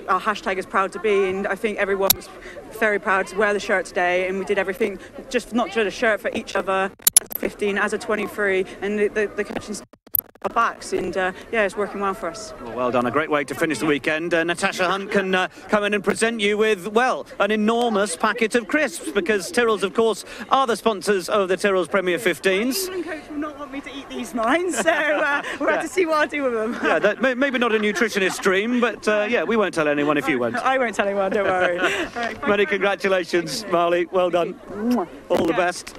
Speaker 9: our hashtag is proud to be, and I think everyone was very proud to wear the shirt today, and we did everything, just not just a shirt for each other, as a 15, as a 23, and the coaches our backs, and yeah, it's working well for us.
Speaker 3: Well done, a great way to finish the weekend. Natasha Hunt can come in and present you with, well, an enormous packet of crisps, because Tyrrells, of course, are the sponsors of the Tyrrells Premier 15s.
Speaker 9: The England coach will not want me to eat these mine, so we'll have to see what I do with them.
Speaker 3: Yeah, maybe not a nutritionist stream, but yeah, we won't tell anyone if you won't.
Speaker 9: I won't tell anyone, don't worry. Right,
Speaker 3: many congratulations, Marley, well done. All the best.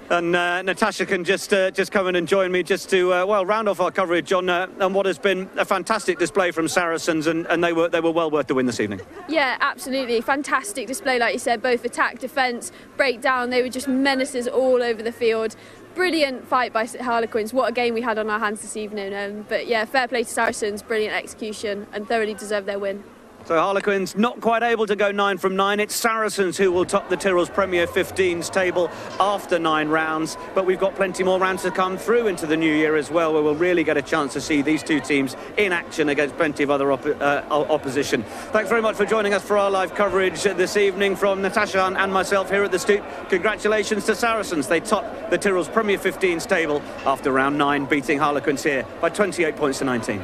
Speaker 3: And Natasha can just come in and join me just to well, round off our coverage on what has been a fantastic display from Saracens, and they were well worth the win this evening.
Speaker 2: Yeah, absolutely, fantastic display, like you said, both attack, defence, breakdown. They were just menaces all over the field. Brilliant fight by Harlequins. What a game we had on our hands this evening. But yeah, fair play to Saracens, brilliant execution, and thoroughly deserved their win.
Speaker 3: So Harlequins not quite able to go 9 from 9. It's Saracens who will top the Tyrrells Premier 15s table after 9 rounds. But we've got plenty more rounds to come through into the new year as well, where we'll really get a chance to see these two teams in action against plenty of other opposition. Thanks very much for joining us for our live coverage this evening from Natasha and myself here at the Stoop. Congratulations to Saracens. They top the Tyrrells Premier 15s table after round 9, beating Harlequins here by 28 points to 19.